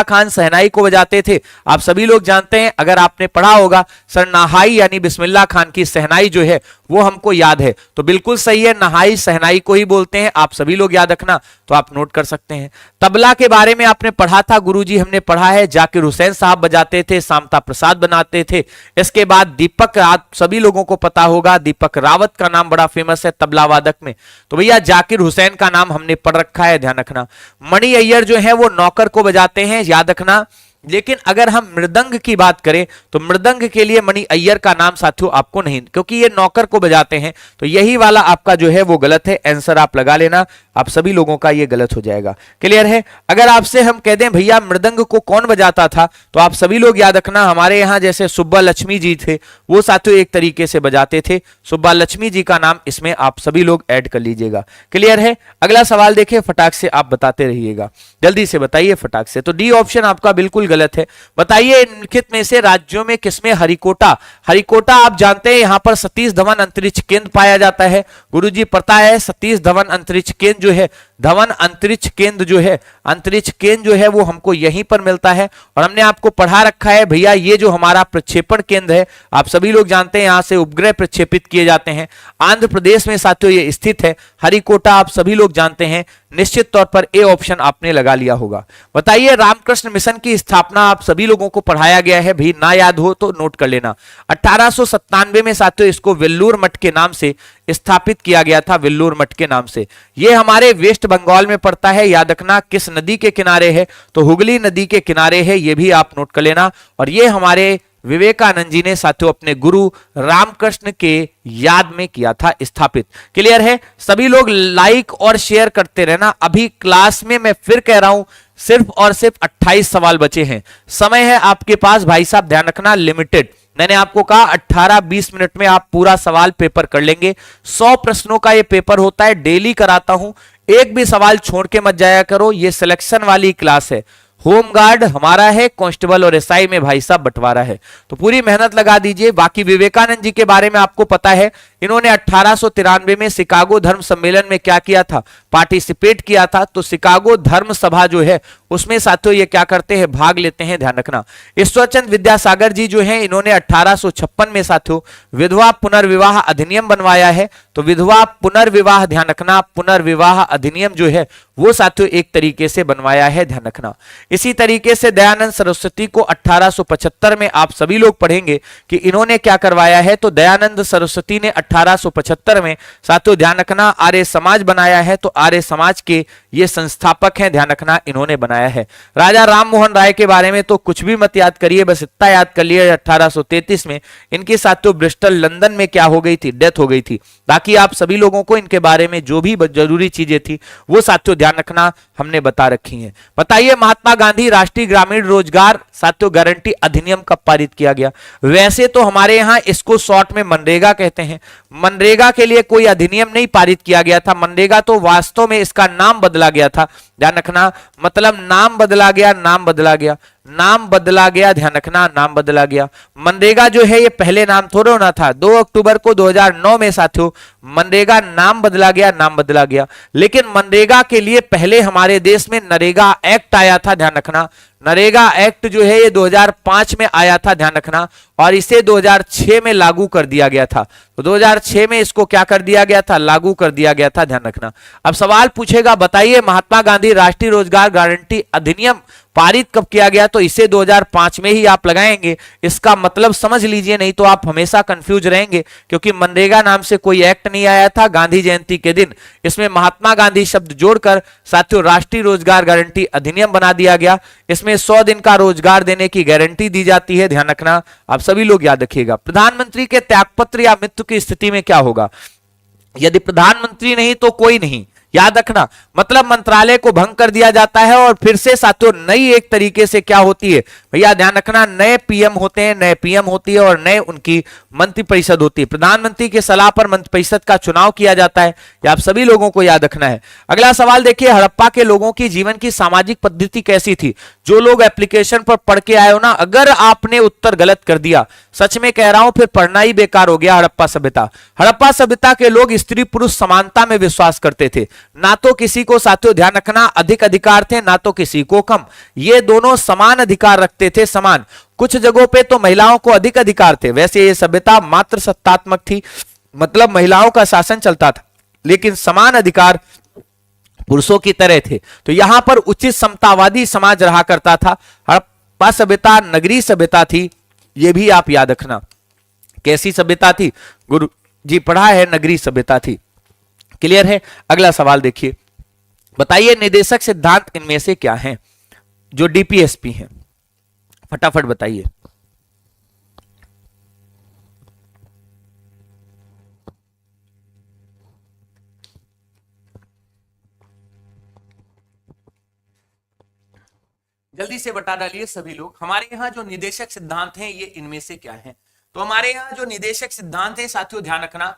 खान शहनाई को बजाते थे, आप सभी लोग जानते हैं, अगर आपने पढ़ा होगा सर नहाई यानी बिस्मिल्लाह खान की शहनाई जो है वो हमको याद है, तो बिल्कुल सही है, नहाई शहनाई को ही बोलते हैं, आप सभी लोग याद रखना, तो आप नोट कर सकते हैं। तबला के बारे में आपने पढ़ा था गुरुजी, हमने पढ़ा है जाकिर हुसैन साहब बजाते थे, शामता प्रसाद बनाते थे। इसके बाद दीपक, आप सभी लोगों को पता होगा दीपक रावत का नाम बड़ा फेमस है तबला वादक में, तो भैया जाकिर हुसैन का नाम हमने पढ़ रखा है, ध्यान रखना। मणि अय्यर जो है वो नौकर को बजाते हैं, याद रखना। लेकिन अगर हम मृदंग की बात करें तो मृदंग के लिए मणि अय्यर का नाम साथियों आपको नहीं, क्योंकि ये नौकर को बजाते हैं, तो यही वाला आपका जो है वो गलत है, आंसर आप लगा लेना, आप सभी लोगों का ये गलत हो जाएगा। क्लियर है? अगर आपसे हम कह दें भैया मृदंग को कौन बजाता था, तो आप सभी लोग याद रखना, हमारे यहाँ जैसे सुब्बा लक्ष्मी जी थे वो साथियों एक तरीके से बजाते थे, सुब्बा लक्ष्मी जी का नाम इसमें आप सभी लोग ऐड कर लीजिएगा। क्लियर है? अगला सवाल देखिए, फटाक से आप बताते रहिएगा, जल्दी से बताइए फटाक से। तो डी ऑप्शन आपका बिल्कुल गलत है। बताइए निम्नलिखित में से राज्यों में किसमें हरिकोटा, हरिकोटा आप जानते हैं यहाँ पर सतीश धवन अंतरिक्ष केंद्र पाया जाता है, गुरुजी पता है सतीश धवन अंतरिक्ष केंद्र जो है, धवन अंतरिक्ष केंद्र जो है, अंतरिक्ष केंद्र जो है वो हमको यहीं पर मिलता है, और हमने आपको पढ़ा रखा है भैया ये जो हमारा प्रक्षेपण केंद्र है आप सभी लोग जानते हैं यहाँ से उपग्रह प्रक्षेपित किए जाते हैं, आंध्र प्रदेश में साथियों ये स्थित है। हरिकोटा आप सभी लोग जानते हैं, निश्चित तौर पर ए ऑप्शन आपने लगा लिया होगा। बताइए रामकृष्ण मिशन की स्थापना आप सभी लोगों को पढ़ाया गया है, भी ना याद हो तो नोट कर लेना। 1897 में साथियों इसको वेल्लूर मठ के नाम से स्थापित किया गया था, वेल्लूर मठ के नाम से। ये हमारे वेस्ट बंगाल में पड़ता है, याद रखना किस नदी के किनारे है, तो हुगली नदी के किनारे है, ये भी आप नोट कर लेना। और ये हमारे विवेकानंद जी ने साथियों अपने गुरु रामकृष्ण के याद में किया था स्थापित। क्लियर है? सभी लोग लाइक और शेयर करते रहना। अभी क्लास में मैं फिर कह रहा हूं सिर्फ और सिर्फ 28 सवाल बचे हैं, समय है आपके पास भाई साहब, ध्यान रखना लिमिटेड। मैंने आपको कहा 18-20 मिनट में आप पूरा सवाल पेपर कर लेंगे। 100 प्रश्नों का ये पेपर होता है, डेली कराता हूं, एक भी सवाल छोड़ के मत जाया करो, ये सिलेक्शन वाली क्लास है। होमगार्ड हमारा है, कांस्टेबल और एसआई में भाई साहब बंटवारा है, तो पूरी मेहनत लगा दीजिए। बाकी विवेकानंद जी के बारे में आपको पता है, इन्होंने 1893 में शिकागो धर्म सम्मेलन में क्या किया था, पार्टिसिपेट किया था, तो शिकागो धर्म सभा जो है उसमें साथियों ये क्या करते हैं, भाग लेते हैं, ध्यान रखना। ईश्वरचंद विद्यासागर जी जो हैं इन्होंने 1856 में साथियों विधवा पुनर्विवाह अधिनियम बनवाया है, तो विधवा पुनर्विवाह, ध्यान रखना, पुनर्विवाह अधिनियम जो है वो साथियों एक तरीके से बनवाया है, ध्यान रखना। इसी तरीके से दयानंद सरस्वती को 1875 में आप सभी लोग पढ़ेंगे कि इन्होंने क्या करवाया है, तो दयानंद सरस्वती ने 1875 में साथियों ध्यान रखना आर्य समाज बनाया है, तो आर्य समाज के ये संस्थापक हैं, ध्यान रखना इन्होंने बनाया है। राजा राम मोहन राय के बारे में तो कुछ भी मत याद करिए, बस इतना याद कर लिए 1833 में इनके साथियों ब्रिस्टल लंदन में क्या हो गई थी, डेथ हो गई थी। बाकी आप सभी लोगों को इनके बारे में जो भी जरूरी चीजें थी वो साथियों ध्यान रखना हमने बता रखी हैं। बताइए महात्मा गांधी राष्ट्रीय ग्रामीण रोजगार साथियों गारंटी अधिनियम कब पारित किया गया? वैसे तो हमारे यहाँ इसको शॉर्ट में मनरेगा कहते हैं, मनरेगा के लिए कोई अधिनियम नहीं पारित किया गया था, मनरेगा तो वास्तव में इसका नाम बदला गया था, ध्यान रखना, मतलब नाम बदला गया, नाम बदला गया, नाम बदला गया, ध्यान रखना नाम बदला गया। मनरेगा जो है ये पहले नाम थोड़ा होना था, 2 अक्टूबर को 2009 में साथियों मनरेगा नाम बदला गया, नाम बदला गया। लेकिन मनरेगा के लिए पहले हमारे देश में नरेगा एक्ट आया था, ध्यान रखना, नरेगा एक्ट जो है ये 2005 में आया था, ध्यान रखना, और इसे 2006 में लागू कर दिया गया था, तो 2006 में इसको क्या कर दिया गया था, लागू कर दिया गया था, ध्यान रखना। अब सवाल पूछेगा बताइए महात्मा गांधी राष्ट्रीय रोजगार गारंटी अधिनियम पारित कब किया गया, तो इसे 2005 में ही आप लगाएंगे, इसका मतलब समझ लीजिए, नहीं तो आप हमेशा कंफ्यूज रहेंगे, क्योंकि मनरेगा नाम से कोई एक्ट नहीं आया था। गांधी जयंती के दिन इसमें महात्मा गांधी शब्द जोड़कर साथियों राष्ट्रीय रोजगार गारंटी अधिनियम बना दिया गया। इसमें 100 दिन का रोजगार देने की गारंटी दी जाती है, ध्यान रखना, आप सभी लोग याद रखिएगा। प्रधानमंत्री के त्यागपत्र या मृत्यु की स्थिति में क्या होगा? यदि प्रधानमंत्री नहीं तो कोई नहीं, याद रखना। मतलब मंत्रालय को भंग कर दिया जाता है और फिर से साथियों नई एक तरीके से क्या होती है भैया, ध्यान रखना, नए पीएम होते हैं, नए पीएम होती है और नए उनकी मंत्रिपरिषद होती है। प्रधानमंत्री की सलाह पर मंत्रिपरिषद का चुनाव किया जाता है, यह आप सभी लोगों को याद रखना है। अगला सवाल देखिए, हड़प्पा के लोगों की जीवन की सामाजिक पद्धति कैसी थी? जो लोग एप्लीकेशन पर पढ़ के आए हो ना, अगर आपने उत्तर गलत कर दिया, सच में कह रहा हूं, फिर पढ़ना ही बेकार हो गया। हड़प्पा सभ्यता, हड़प्पा सभ्यता के लोग स्त्री पुरुष समानता में विश्वास करते थे, ना तो किसी को, साथियों ध्यान रखना, अधिक अधिकार थे, ना तो किसी को कम, ये दोनों समान अधिकार रखते थे, समान। कुछ जगहों पे तो महिलाओं को अधिक अधिकार थे। वैसे ये सभ्यता मात्र सत्तात्मक थी, मतलब महिलाओं का शासन चलता था, लेकिन समान अधिकार पुरुषों की तरह थे। तो यहां पर उचित समतावादी समाज रहा करता था। हड़प्पा सभ्यता नगरीय सभ्यता थी, यह भी आप याद रखना। कैसी सभ्यता थी? गुरु जी पढ़ा है, नगरीय सभ्यता थी। क्लियर है? अगला सवाल देखिए, बताइए निदेशक सिद्धांत इनमें से क्या है? जो डीपीएसपी है, फटाफट बताइए। जल्दी से बता डालिए सभी लोग। हमारे यहाँ जो निदेशक सिद्धांत हैं ये इनमें से क्या है? तो हमारे यहाँ जो निदेशक सिद्धांत है साथियों, ध्यान रखना,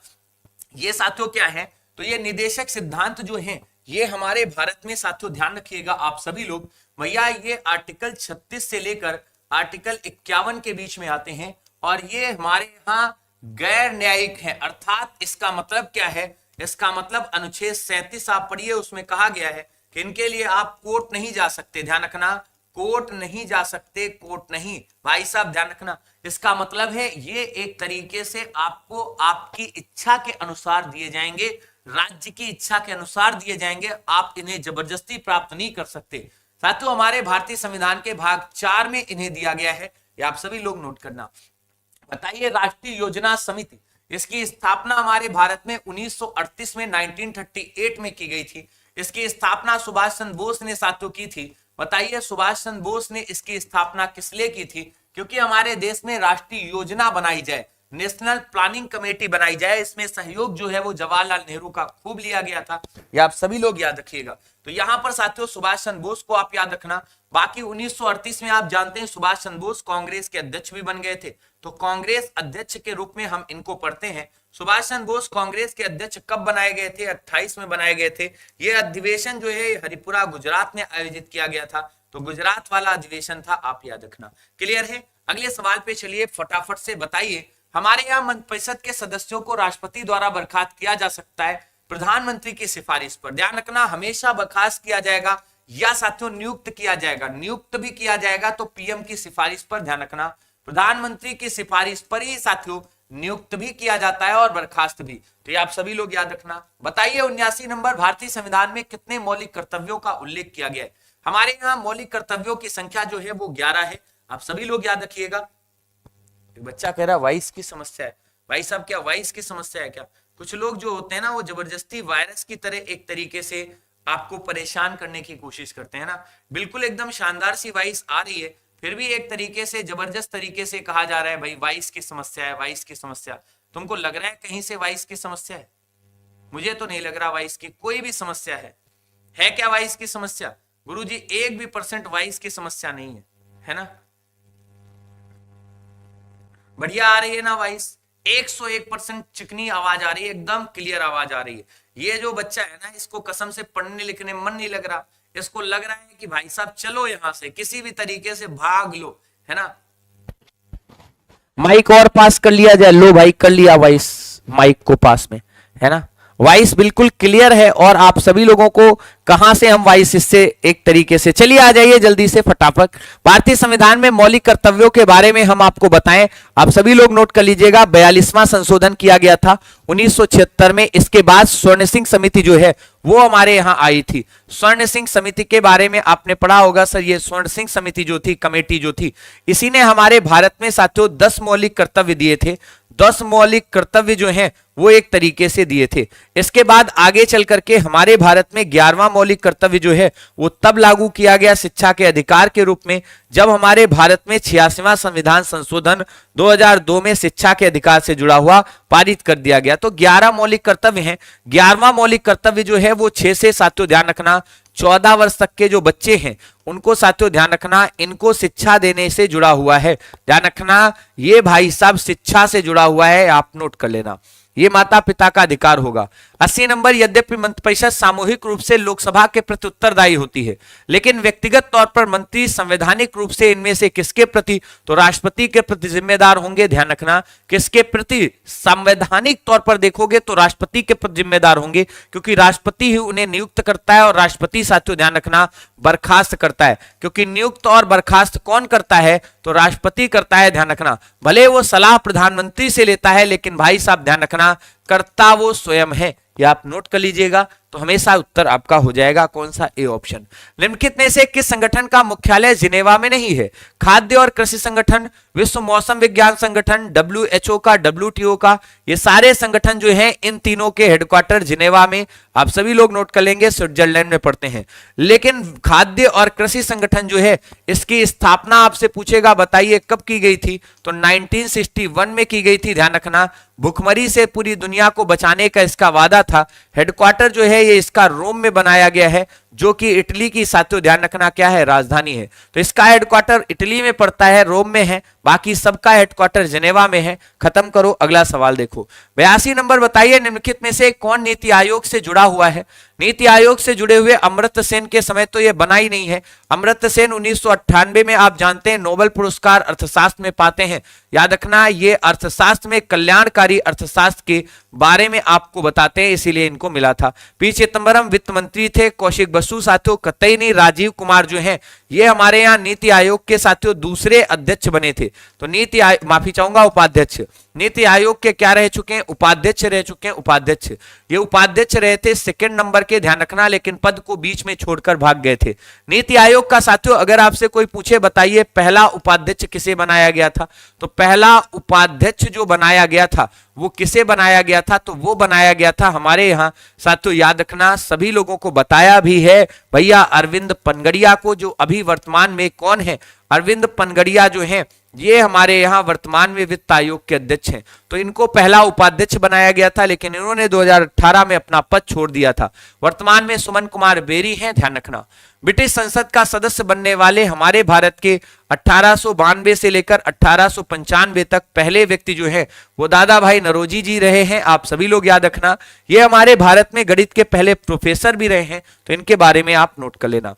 ये साथियों क्या है? तो ये निदेशक सिद्धांत जो है ये हमारे भारत में, साथियों ध्यान रखिएगा आप सभी लोग, भैया ये आर्टिकल 36 से लेकर आर्टिकल 51 के बीच में आते हैं और ये हमारे यहाँ गैर न्यायिक है। अर्थात इसका मतलब क्या है? इसका मतलब अनुच्छेद 37 आप पढ़िए, उसमें कहा गया है कि इनके लिए आप कोर्ट नहीं जा सकते। ध्यान रखना, कोर्ट नहीं जा सकते, कोर्ट नहीं भाई साहब, ध्यान रखना। इसका मतलब है ये एक तरीके से आपको आपकी इच्छा के अनुसार दिए जाएंगे, राज्य की इच्छा के अनुसार दिए जाएंगे, आप इन्हें जबरदस्ती प्राप्त नहीं कर सकते। साथियों हमारे भारतीय संविधान के भाग 4 में इन्हें दिया गया है, ये आप सभी लोग नोट करना। बताइए राष्ट्रीय योजना समिति, इसकी स्थापना हमारे भारत में 1938 में 1938 में की गई थी। इसकी स्थापना सुभाष चंद्र बोस ने साथियों की थी। बताइए सुभाष चंद्र बोस ने इसकी स्थापना किस लिए की थी? क्योंकि हमारे देश में राष्ट्रीय योजना बनाई जाए, नेशनल प्लानिंग कमेटी बनाई जाए। इसमें सहयोग जो है वो जवाहरलाल नेहरू का खूब लिया गया था, ये आप सभी लोग याद रखिएगा। तो यहां पर साथियों सुभाष चंद्र बोस को आप याद रखना। बाकी 1938 में आप जानते हैं सुभाष चंद्र बोस कांग्रेस के अध्यक्ष भी बन गए थे, तो कांग्रेस अध्यक्ष के रूप में हम इनको पढ़ते हैं। सुभाष चंद्र बोस कांग्रेस के अध्यक्ष कब बनाए गए थे? 28 में बनाए गए थे। ये अधिवेशन जो है हरिपुरा गुजरात में आयोजित किया गया था, तो गुजरात वाला अधिवेशन था, आप याद रखना। क्लियर है? अगले सवाल पे चलिए, फटाफट से बताइए, हमारे यहाँ मंत्रिपरिषद के सदस्यों को राष्ट्रपति द्वारा बर्खास्त किया जा सकता है प्रधानमंत्री की सिफारिश पर। ध्यान रखना, हमेशा बर्खास्त किया जाएगा या साथियों नियुक्त किया जाएगा। नियुक्त भी किया जाएगा तो पीएम की सिफारिश पर, ध्यान रखना, प्रधानमंत्री की सिफारिश पर ही साथियों नियुक्त भी किया जाता है और बर्खास्त भी। तो ये आप सभी लोग याद रखना। बताइए 79 नंबर, भारतीय संविधान में कितने मौलिक कर्तव्यों का उल्लेख किया गया है? हमारे यहाँ मौलिक कर्तव्यों की संख्या जो है वो 11 है, आप सभी लोग याद रखिएगा। बच्चा कह रहा वाइस की समस्या है। भाई साहब क्या वाइस की समस्या है क्या? कुछ लोग जो होते हैं ना वो जबरदस्ती वायरस की तरह एक तरीके से आपको परेशान करने की कोशिश करते हैं ना। बिल्कुल एकदम शानदार सी वाइस आ रही है, फिर भी एक तरीके से जबरदस्त तरीके से कहा जा रहा है भाई वाइस की समस्या है, वाइस की समस्या। तुमको लग रहा है कहीं से वाइस की समस्या है? मुझे तो नहीं लग रहा वाइस की कोई भी समस्या है क्या वाइस की समस्या? गुरुजी 1% वाइस की समस्या नहीं है ना? बढ़िया आ रही है ना वाइस? 101% चिकनी आवाज आ रही है, एकदम क्लियर आवाज आ रही है। ये जो बच्चा है ना, इसको कसम से पढ़ने लिखने मन नहीं लग रहा, इसको लग रहा है कि भाई साहब चलो यहां से किसी भी तरीके से भाग लो, है ना। माइक और पास कर लिया जाए, लो भाई कर लिया वाइस माइक को पास में, है ना। वाइस बिल्कुल क्लियर है और आप सभी लोगों को कहां से हम वाइस इससे एक तरीके से, चलिए आ जाइए जल्दी से फटाफट। भारतीय संविधान में मौलिक कर्तव्यों के बारे में हम आपको बताएं, आप सभी लोग नोट कर लीजिएगा। 42वां संशोधन किया गया था 1976 में। इसके बाद स्वर्ण सिंह समिति जो है वो हमारे यहां आई थी। स्वर्ण सिंह समिति के बारे में आपने पढ़ा होगा सर, ये स्वर्ण सिंह समिति जो थी, कमेटी जो थी, इसी ने हमारे भारत में साथियों 10 मौलिक कर्तव्य दिए थे। 10 मौलिक कर्तव्य जो हैं वो एक तरीके से दिए थे। इसके बाद आगे चल करके हमारे भारत में 11वां मौलिक कर्तव्य जो है वो तब लागू किया गया शिक्षा के अधिकार के रूप में, जब हमारे भारत में 86वां संविधान संशोधन 2002 में शिक्षा के अधिकार से जुड़ा हुआ पारित कर दिया गया। तो 11 मौलिक कर्तव्य हैं। 11वां मौलिक कर्तव्य जो है वो 6 से साथियों ध्यान रखना 14 वर्ष तक के जो बच्चे हैं उनको साथियों ध्यान रखना, इनको शिक्षा देने से जुड़ा हुआ है। ध्यान रखना ये भाई साहब शिक्षा से जुड़ा हुआ है, आप नोट कर लेना। ये माता पिता का अधिकार होगा। 80 नंबर, यद्यपि मंत्रिपरिषद सामूहिक रूप से लोकसभा के प्रति उत्तरदायी होती है, लेकिन व्यक्तिगत तौर पर मंत्री संवैधानिक रूप से इनमें से किसके प्रति, तो राष्ट्रपति के प्रति जिम्मेदार होंगे। ध्यान रखना किसके प्रति, संवैधानिक तौर पर देखोगे तो राष्ट्रपति के प्रति जिम्मेदार होंगे, क्योंकि राष्ट्रपति ही उन्हें नियुक्त करता है और राष्ट्रपति साथियों ध्यान रखना बर्खास्त करता है, क्योंकि नियुक्त और बर्खास्त कौन करता है, तो राष्ट्रपति करता है। ध्यान रखना भले वो सलाह प्रधानमंत्री से लेता है, लेकिन भाई साहब ध्यान रखना करता वो स्वयं है। ये आप नोट कर लीजिएगा, तो हमेशा उत्तर आपका हो जाएगा कौन सा, ए ऑप्शन। निम्नलिखित में से किस संगठन का मुख्यालय जिनेवा में नहीं है? खाद्य और कृषि संगठन, विश्व मौसम विज्ञान संगठन, WHO का, WTO का, ये सारे संगठन जो हैं इन तीनों के हेडक्वार्टर जिनेवा में। आप सभी लोग नोट कर लेंगे, स्विट्जरलैंड में पढ़ते हैं। लेकिन खाद्य और कृषि संगठन जो है इसकी स्थापना आपसे पूछेगा, बताइए कब की गई थी, तो 1961 में की गई थी। ध्यान रखना भुखमरी से पूरी दुनिया को बचाने का इसका वादा था। हेडक्वार्टर जो है ये इसका रोम में बनाया गया है, जो कि इटली की साथियों ध्यान रखना क्या है, राजधानी है। तो इसका हेडक्वार्टर इटली में पड़ता है, रोम में है, बाकी सबका हेडक्वार्टर जिनेवा में है। खत्म करो, अगला सवाल देखो। 82 नंबर, बताइए निम्नलिखित में से कौन नीति आयोग से जुड़ा हुआ है? नीति आयोग से जुड़े हुए अमर्त्य सेन के समय तो ये बना ही नहीं है। अमर्त्य सेन 1998 में आप जानते हैं नोबेल पुरस्कार अर्थशास्त्र में पाते हैं। याद रखना ये अर्थशास्त्र में कल्याणकारी अर्थशास्त्र के बारे में आपको बताते हैं, इसीलिए इनको मिला था। पी चिदंबरम वित्त मंत्री थे। कौशिक बसु साथियों कतई नहीं। राजीव कुमार जो हैं ये हमारे यहाँ नीति आयोग के साथियों दूसरे अध्यक्ष बने थे। तो नीति आयोग, माफी चाहूंगा, उपाध्यक्ष। नीति आयोग के क्या रह चुके हैं, उपाध्यक्ष रह चुके हैं, उपाध्यक्ष। ये उपाध्यक्ष रहे थे सेकंड नंबर के, ध्यान रखना, लेकिन पद को बीच में छोड़कर भाग गए थे। नीति आयोग का साथियों अगर आपसे कोई पूछे बताइए पहला उपाध्यक्ष किसे बनाया गया था, तो पहला उपाध्यक्ष जो बनाया गया था वो किसे बनाया गया था, तो वो बनाया गया था हमारे यहाँ साथियों, याद रखना सभी लोगों को बताया भी है भैया, अरविंद पनगड़िया को, जो अभी वर्तमान में कौन है, अरविंद पनगड़िया जो हैं ये हमारे यहाँ वर्तमान में वित्त आयोग के अध्यक्ष हैं। तो इनको पहला उपाध्यक्ष बनाया गया था, लेकिन इन्होंने 2018 में अपना पद छोड़ दिया था। वर्तमान में सुमन कुमार बेरी हैं, ध्यान रखना। ब्रिटिश संसद का सदस्य बनने वाले हमारे भारत के 1892 से लेकर 1895 तक पहले व्यक्ति जो है वो दादा भाई नौरोजी जी रहे हैं। आप सभी लोग याद रखना ये हमारे भारत में गणित के पहले प्रोफेसर भी रहे हैं, तो इनके बारे में आप नोट कर लेना।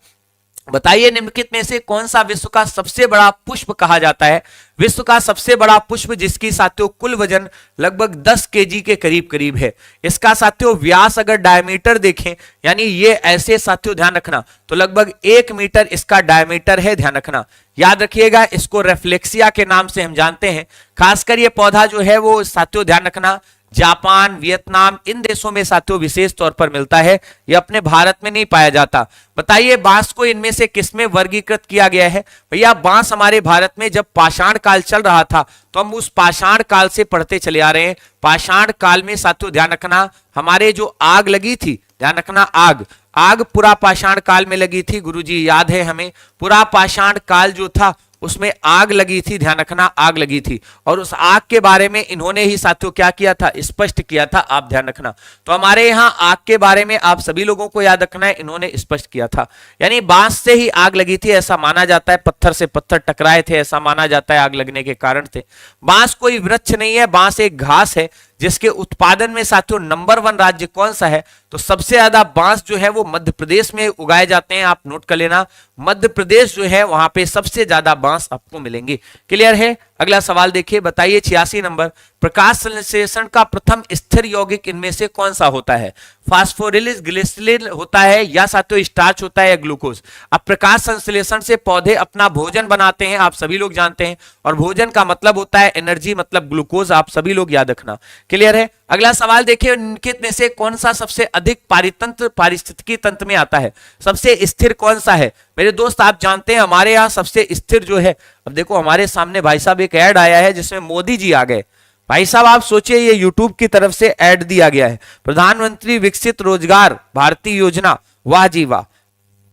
बताइए निम्नलिखित में से कौन सा विश्व का सबसे बड़ा पुष्प कहा जाता है? विश्व का सबसे बड़ा पुष्प जिसकी साथियों कुल वजन लगभग 10 केजी के करीब करीब है। इसका साथियों व्यास अगर डायमीटर देखें, यानी ये ऐसे साथियों ध्यान रखना, तो लगभग 1 मीटर इसका डायमीटर है। ध्यान रखना, याद रखिएगा, इसको रेफ्लेक्सिया के नाम से हम जानते हैं। खासकर ये पौधा जो है वो साथियों ध्यान रखना जापान, वियतनाम, इन देशों में साथियों विशेष तौर पर मिलता है, ये अपने भारत में नहीं पाया जाता। बताइए बांस को इनमें से किसमें वर्गीकृत किया गया है? भैया बांस हमारे भारत में जब पाषाण काल चल रहा था तो हम उस पाषाण काल से पढ़ते चले आ रहे हैं। पाषाण काल में साथियों ध्यान रखना हमारे जो आग लगी थी, ध्यान रखना आग पूरा पाषाण काल में लगी थी। गुरुजी याद है हमें, पूरा पाषाण काल जो था उसमें आग लगी थी, ध्यान रखना आग लगी थी, और उस आग के बारे में इन्होंने ही साथियों क्या किया था, स्पष्ट किया था। आप ध्यान रखना, तो हमारे यहाँ आग के बारे में आप सभी लोगों को याद रखना है, इन्होंने स्पष्ट किया था। यानी बांस से ही आग लगी थी ऐसा माना जाता है, पत्थर से पत्थर टकराए थे ऐसा माना जाता है, आग लगने के कारण थे। बांस कोई वृक्ष नहीं है, बांस एक घास है जिसके उत्पादन में साथियों नंबर 1 राज्य कौन सा है? तो सबसे ज्यादा बांस जो है वो मध्य प्रदेश में उगाए जाते हैं। आप नोट कर लेना, मध्य प्रदेश जो है वहां पे सबसे ज्यादा बांस आपको मिलेंगे। क्लियर है? अगला सवाल देखिए, बताइए 86 नंबर, प्रकाश संश्लेषण का प्रथम स्थिर यौगिक इनमें से कौन सा होता है? फास्फोरिलिस, ग्लिसरीन होता है, या साथियों स्टार्च होता है, या ग्लूकोज? अब प्रकाश संश्लेषण से पौधे अपना भोजन बनाते हैं, आप सभी लोग जानते हैं, और भोजन का मतलब होता है एनर्जी, मतलब ग्लूकोज, आप सभी लोग याद रखना। क्लियर है? अगला सवाल देखिए, निम्नलिखित में से कौन सा सबसे अधिक पारितंत्र पारिस्थितिकी तंत्र में आता है? सबसे स्थिर कौन सा है? मेरे दोस्त आप जानते हैं हमारे यहाँ सबसे स्थिर जो है, अब देखो हमारे सामने भाई साहब एक ऐड आया है जिसमें मोदी जी आ गए। भाई साहब आप सोचिए, ये यूट्यूब की तरफ से ऐड दिया गया है, प्रधानमंत्री विकसित रोजगार भारतीय योजना, वाह जी वाह,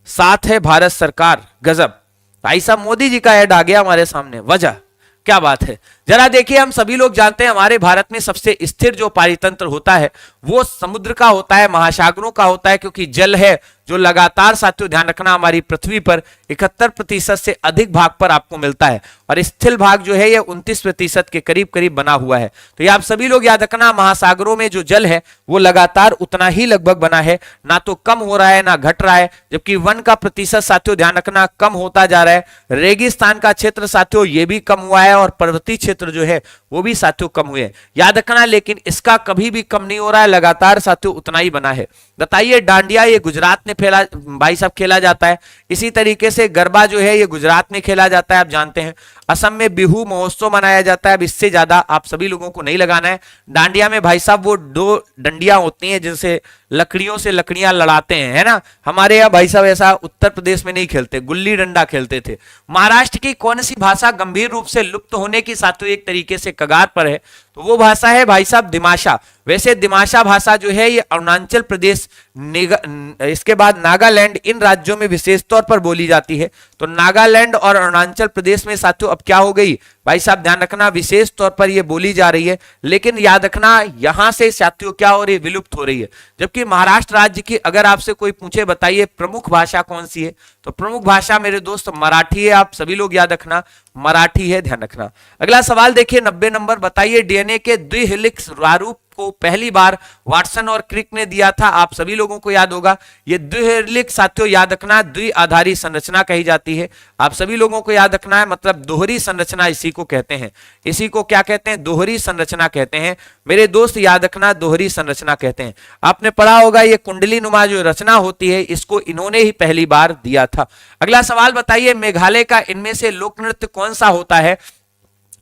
साथ है भारत सरकार, गजब। भाई साहब मोदी जी का ऐड आ गया हमारे सामने, वजह क्या बात है। जरा देखिए, हम सभी लोग जानते हैं हमारे भारत में सबसे स्थिर जो पारितंत्र होता है वो समुद्र का होता है, महासागरों का होता है, क्योंकि जल है जो लगातार, साथियों ध्यान रखना, हमारी पृथ्वी पर 71% से अधिक भाग पर आपको मिलता है, और स्थिर भाग जो है ये 29% के करीब करीब बना हुआ है। तो ये आप सभी लोग याद रखना, महासागरों में जो जल है वो लगातार उतना ही लगभग बना है, ना तो कम हो रहा है ना घट रहा है, जबकि वन का प्रतिशत साथियों ध्यान रखना कम होता जा रहा है। रेगिस्तान का क्षेत्र साथियों ये भी कम हुआ है, और पर्वतीय क्षेत्र जो है वो भी साथियों कम हुए, याद रखना, लेकिन इसका कभी भी कम नहीं हो रहा है, लगातार साथियों उतना ही बना है। बताइए, डांडिया ये गुजरात में फैला भाई साहब खेला जाता है, इसी तरीके से गरबा जो है ये गुजरात में खेला जाता है, आप जानते हैं। असम में बिहू महोत्सव मनाया जाता है, अब इससे ज्यादा आप सभी लोगों को नहीं लगाना है। डांडिया में भाई साहब वो 2 डंडियां होती हैं जिनसे लकड़ियों से लकड़ियां लड़ाते हैं, है ना। हमारे यहाँ भाई साहब ऐसा उत्तर प्रदेश में नहीं खेलते, गुल्ली डंडा खेलते थे। महाराष्ट्र की कौन सी भाषा गंभीर रूप से लुप्त होने की साथियों एक तरीके से कगार पर है, तो वो भाषा है भाई साहब दिमाशा। वैसे दिमाशा भाषा जो है ये अरुणाचल प्रदेश, इसके बाद नागालैंड, इन राज्यों में विशेष तौर पर बोली जाती है। तो नागालैंड और अरुणाचल प्रदेश में साथियों अब क्या हो गई भाई साहब, ध्यान रखना, विशेष तौर पर ये बोली जा रही है, लेकिन याद रखना यहां से साथियों क्या हो रही है, विलुप्त हो रही है। जबकि महाराष्ट्र राज्य की अगर आपसे कोई पूछे बताइए प्रमुख भाषा कौन सी है, तो प्रमुख भाषा मेरे दोस्त मराठी है, आप सभी लोग याद रखना मराठी है, ध्यान रखना। अगला सवाल देखिए 90 नंबर, बताइए डीएनए के द्विहेलिक्स प्रारूप को पहली बार वाटसन और क्रिक ने दिया था, आप सभी लोगों को याद होगा। ये द्विहेलिक्स साथियों याद रखना द्विआधारी संरचना कही जाती है, आप सभी लोगों को याद रखना है, मतलब दोहरी संरचना इसी को कहते हैं। इसी को क्या कहते हैं, दोहरी संरचना कहते हैं मेरे दोस्त, याद रखना दोहरी संरचना कहते हैं। आपने पढ़ा होगा ये कुंडली नुमा जो रचना होती है इसको इन्होंने ही पहली बार दिया था। अगला सवाल बताइए, मेघालय का इनमें से लोक नृत्य कौन सा होता है,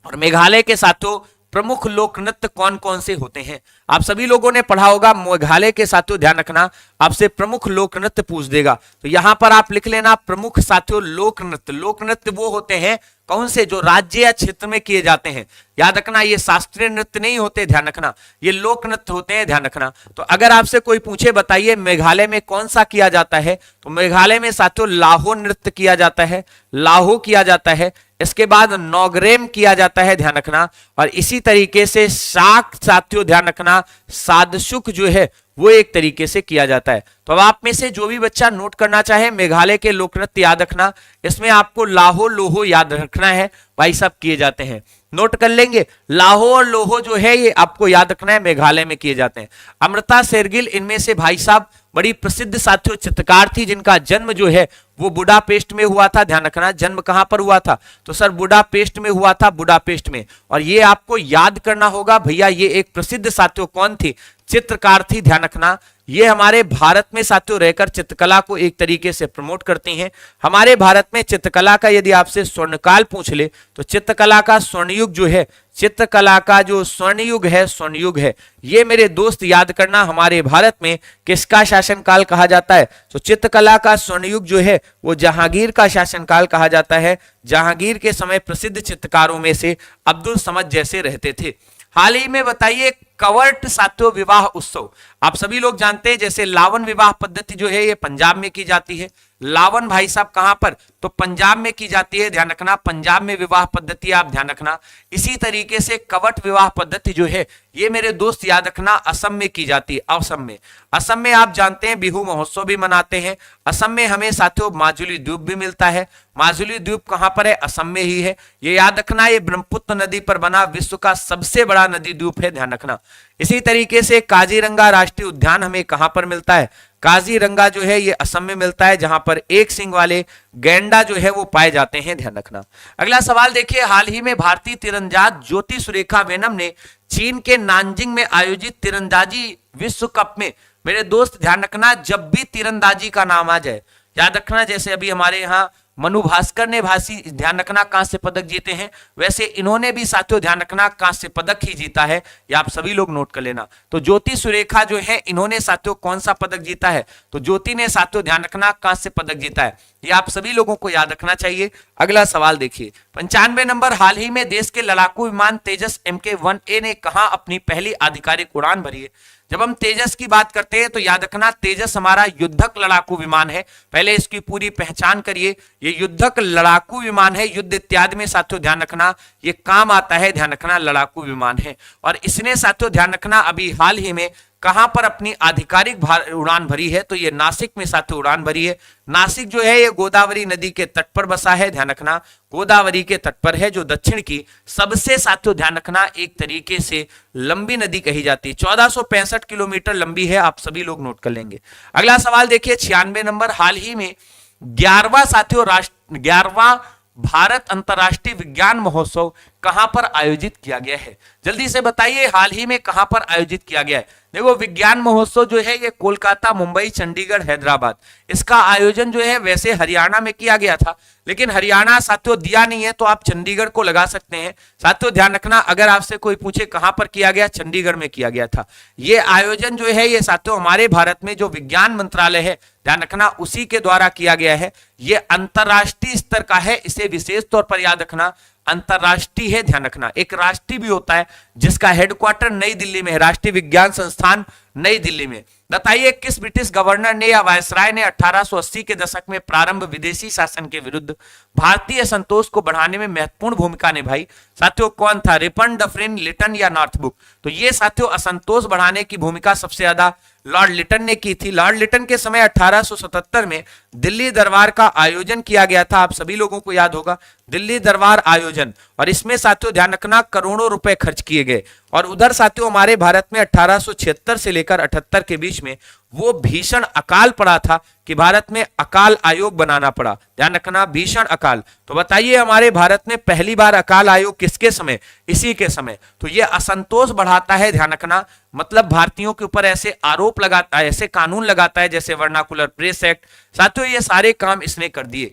और मेघालय के साथियों प्रमुख लोक नृत्य कौन कौन से होते हैं। आप सभी लोगों ने पढ़ा होगा, मेघालय के साथियों ध्यान रखना आपसे प्रमुख लोक नृत्य पूछ देगा, तो यहां पर आप लिख लेना प्रमुख साथियों लोक नृत्य। लोक नृत्य वो होते हैं कौन से, जो राज्य या क्षेत्र में किए जाते हैं, याद रखना, ये शास्त्रीय नृत्य नहीं होते, ध्यान रखना, ये लोक नृत्य होते हैं, ध्यान रखना। तो अगर आपसे कोई पूछे बताइए मेघालय में कौन सा किया जाता है, तो मेघालय में साथियों लाहो नृत्य किया जाता है, लाहो किया जाता है, इसके बाद नौगरेम किया जाता है, ध्यान रखना, और इसी तरीके से शाक साथियों ध्यान रखना सादशुक जो है वो एक तरीके से किया जाता है। तो अब आप में से जो भी बच्चा नोट करना चाहे मेघालय के लोक नृत्य याद रखना, इसमें आपको लाहो लोहो याद रखना है, भाई साहब किए जाते हैं, नोट कर लेंगे। लाहो और लोहो जो है ये आपको याद रखना है, मेघालय में किए जाते हैं। अमृता शेरगिल इनमें से भाई साहब बड़ी प्रसिद्ध साथियों चित्रकार थी, जिनका जन्म जो है वो बुडापेस्ट में हुआ था, ध्यान रखना। जन्म कहां पर हुआ था, तो सर बुडापेस्ट में हुआ था, बुडापेस्ट में। और ये आपको याद करना होगा भैया, ये एक प्रसिद्ध साथियों कौन थी, चित्रकार थी, ध्यान रखना। ये हमारे भारत में साथियों रहकर चित्रकला को एक तरीके से प्रमोट करती हैं। हमारे भारत में चित्रकला का यदि आपसे स्वर्णकाल पूछ ले तो चित्रकला का स्वर्णयुग जो है, चित्रकला का जो स्वर्णयुग है, स्वर्णयुग है, ये मेरे दोस्त याद करना हमारे भारत में किसका शासनकाल कहा जाता है, तो चित्रकला का स्वर्णयुग जो है वो जहांगीर का शासनकाल कहा जाता है। जहांगीर के समय प्रसिद्ध चित्रकारों में से अब्दुल समद जैसे रहते थे। हाल ही में बताइए कवर्ट साथियों विवाह उत्सव, आप सभी लोग जानते हैं जैसे लावन विवाह पद्धति जो है ये पंजाब में की जाती है। लावन भाई साहब कहां पर, तो पंजाब में की जाती है, ध्यान रखना, पंजाब में विवाह पद्धति आप ध्यान रखना। इसी तरीके से कवट विवाह पद्धति जो है ये मेरे दोस्त याद रखना असम में की जाती है। असम में, असम में आप जानते हैं बिहू महोत्सव भी मनाते हैं। असम में हमें साथियों माजुली द्वीप भी मिलता है। माजुली द्वीप कहां पर है, असम में ही है, ये याद रखना। ये ब्रह्मपुत्र नदी पर बना विश्व का सबसे बड़ा नदी द्वीप है, ध्यान रखना। इसी तरीके से काजीरंगा राष्ट्रीय उद्यान हमें कहां पर मिलता है, काजीरंगा जो है ये असम में मिलता है, जहां पर एक सिंग वाले गैंडा जो है वो पाए जाते हैं, ध्यान रखना। अगला सवाल देखिए, हाल ही में भारतीय तीरंदाज ज्योति सुरेखा वेनम ने चीन के नानजिंग में आयोजित तीरंदाजी विश्व कप में, मेरे दोस्त ध्यान रखना, जब भी तीरंदाजी का नाम आ जाए याद रखना, जैसे अभी हमारे यहाँ मनु भास्कर ने भासी ध्यान रखना कांस्य पदक जीते हैं, वैसे इन्होंने भी साथियों ध्यान रखना कांस्य पदक ही जीता है, ये आप सभी लोग नोट कर लेना। तो ज्योति सुरेखा जो है इन्होंने साथियों कौन सा पदक जीता है, तो ज्योति ने साथियों ध्यान रखना कांस्य पदक जीता है, ये आप सभी लोगों को याद रखना चाहिए। अगला सवाल देखिए 95 नंबर, हाल ही में देश के लड़ाकू विमान तेजस MK-1A ने कहां अपनी पहली आधिकारिक उड़ान भरी है। जब हम तेजस की बात करते हैं तो याद रखना तेजस हमारा युद्धक लड़ाकू विमान है। पहले इसकी पूरी पहचान करिए, ये युद्धक लड़ाकू विमान है, युद्ध इत्यादि में साथियों ध्यान रखना ये काम आता है, ध्यान रखना लड़ाकू विमान है। और इसने साथियों ध्यान रखना अभी हाल ही में कहां पर अपनी आधिकारिक उड़ान भरी है, तो ये नासिक में साथियों उड़ान भरी है। नासिक जो है ये गोदावरी नदी के तट पर बसा है, ध्यान रखना गोदावरी के तट पर है, जो दक्षिण की सबसे साथियों ध्यान रखना एक तरीके से लंबी नदी कही जाती है। 1465 किलोमीटर लंबी है, आप सभी लोग नोट कर लेंगे। अगला सवाल देखिए 96 नंबर, हाल ही में 11वां साथियों 11वां भारत अंतर्राष्ट्रीय विज्ञान महोत्सव कहां पर आयोजित किया गया है? जल्दी से बताइए हाल ही में कहां पर आयोजित किया गया है? देखो विज्ञान महोत्सव जो है ये कोलकाता, मुंबई, चंडीगढ़, हैदराबाद, इसका आयोजन जो है वैसे हरियाणा में किया गया था, लेकिन हरियाणा साथियों दिया नहीं है तो आप चंडीगढ़ को लगा सकते हैं। साथियों ध्यान रखना अगर आपसे कोई पूछे कहां पर किया गया, चंडीगढ़ में किया गया था। ये आयोजन जो है ये साथियों हमारे भारत में जो विज्ञान मंत्रालय है ध्यान रखना उसी के द्वारा किया गया है। ये अंतरराष्ट्रीय स्तर का है, इसे विशेष तौर पर याद रखना अंतरराष्ट्रीय है, ध्यान रखना। एक राष्ट्रीय भी होता है जिसका हेडक्वार्टर नई दिल्ली में है, राष्ट्रीय विज्ञान संस्थान नई दिल्ली में। बताइए किस ब्रिटिश गवर्नर ने या वायसराय ने 1880 के दशक में प्रारंभ विदेशी शासन के विरुद्ध भारतीय असंतोष को बढ़ाने में महत्वपूर्ण भूमिका निभाई? साथियों कौन था? रिपन, डफरिन, लिटन या नॉर्थब्रुक? तो ये साथियों असंतोष बढ़ाने की भूमिका सबसे ज्यादा लॉर्ड लिटन ने की थी। लॉर्ड लिटन के समय 1877 में दिल्ली दरबार का आयोजन किया गया था, आप सभी लोगों को याद होगा दिल्ली दरबार आयोजन, और इसमें साथियों ध्यान रखना करोड़ों रुपए खर्च किए गए। और उधर साथियों हमारे भारत में 1876 से लेकर 78 के बीच में वो भीषण अकाल पड़ा था कि भारत में अकाल आयोग बनाना पड़ा, ध्यान रखना भीषण अकाल। तो बताइए हमारे भारत में पहली बार अकाल आयोग किसके समय? इसी के समय। तो ये असंतोष बढ़ाता है, ध्यान रखना, मतलब भारतीयों के ऊपर ऐसे आरोप लगाता है, ऐसे कानून लगाता है जैसे वर्नाकुलर प्रेस एक्ट। साथियों ये सारे काम इसने कर दिए।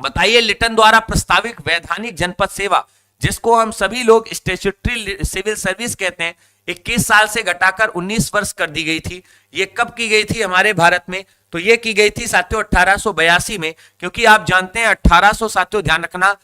बताइए लिटन द्वारा प्रस्तावित वैधानिक जनपद सेवा, जिसको हम सभी लोग स्टैट्यूटरी सिविल सर्विस कहते हैं, 21 साल से घटाकर 19 वर्ष कर दी गई थी। ये कब की गई थी हमारे भारत में? तो ये की गई थी साथियों 1882 में, क्योंकि आप जानते हैं 1800 साथियों ध्यान रखना,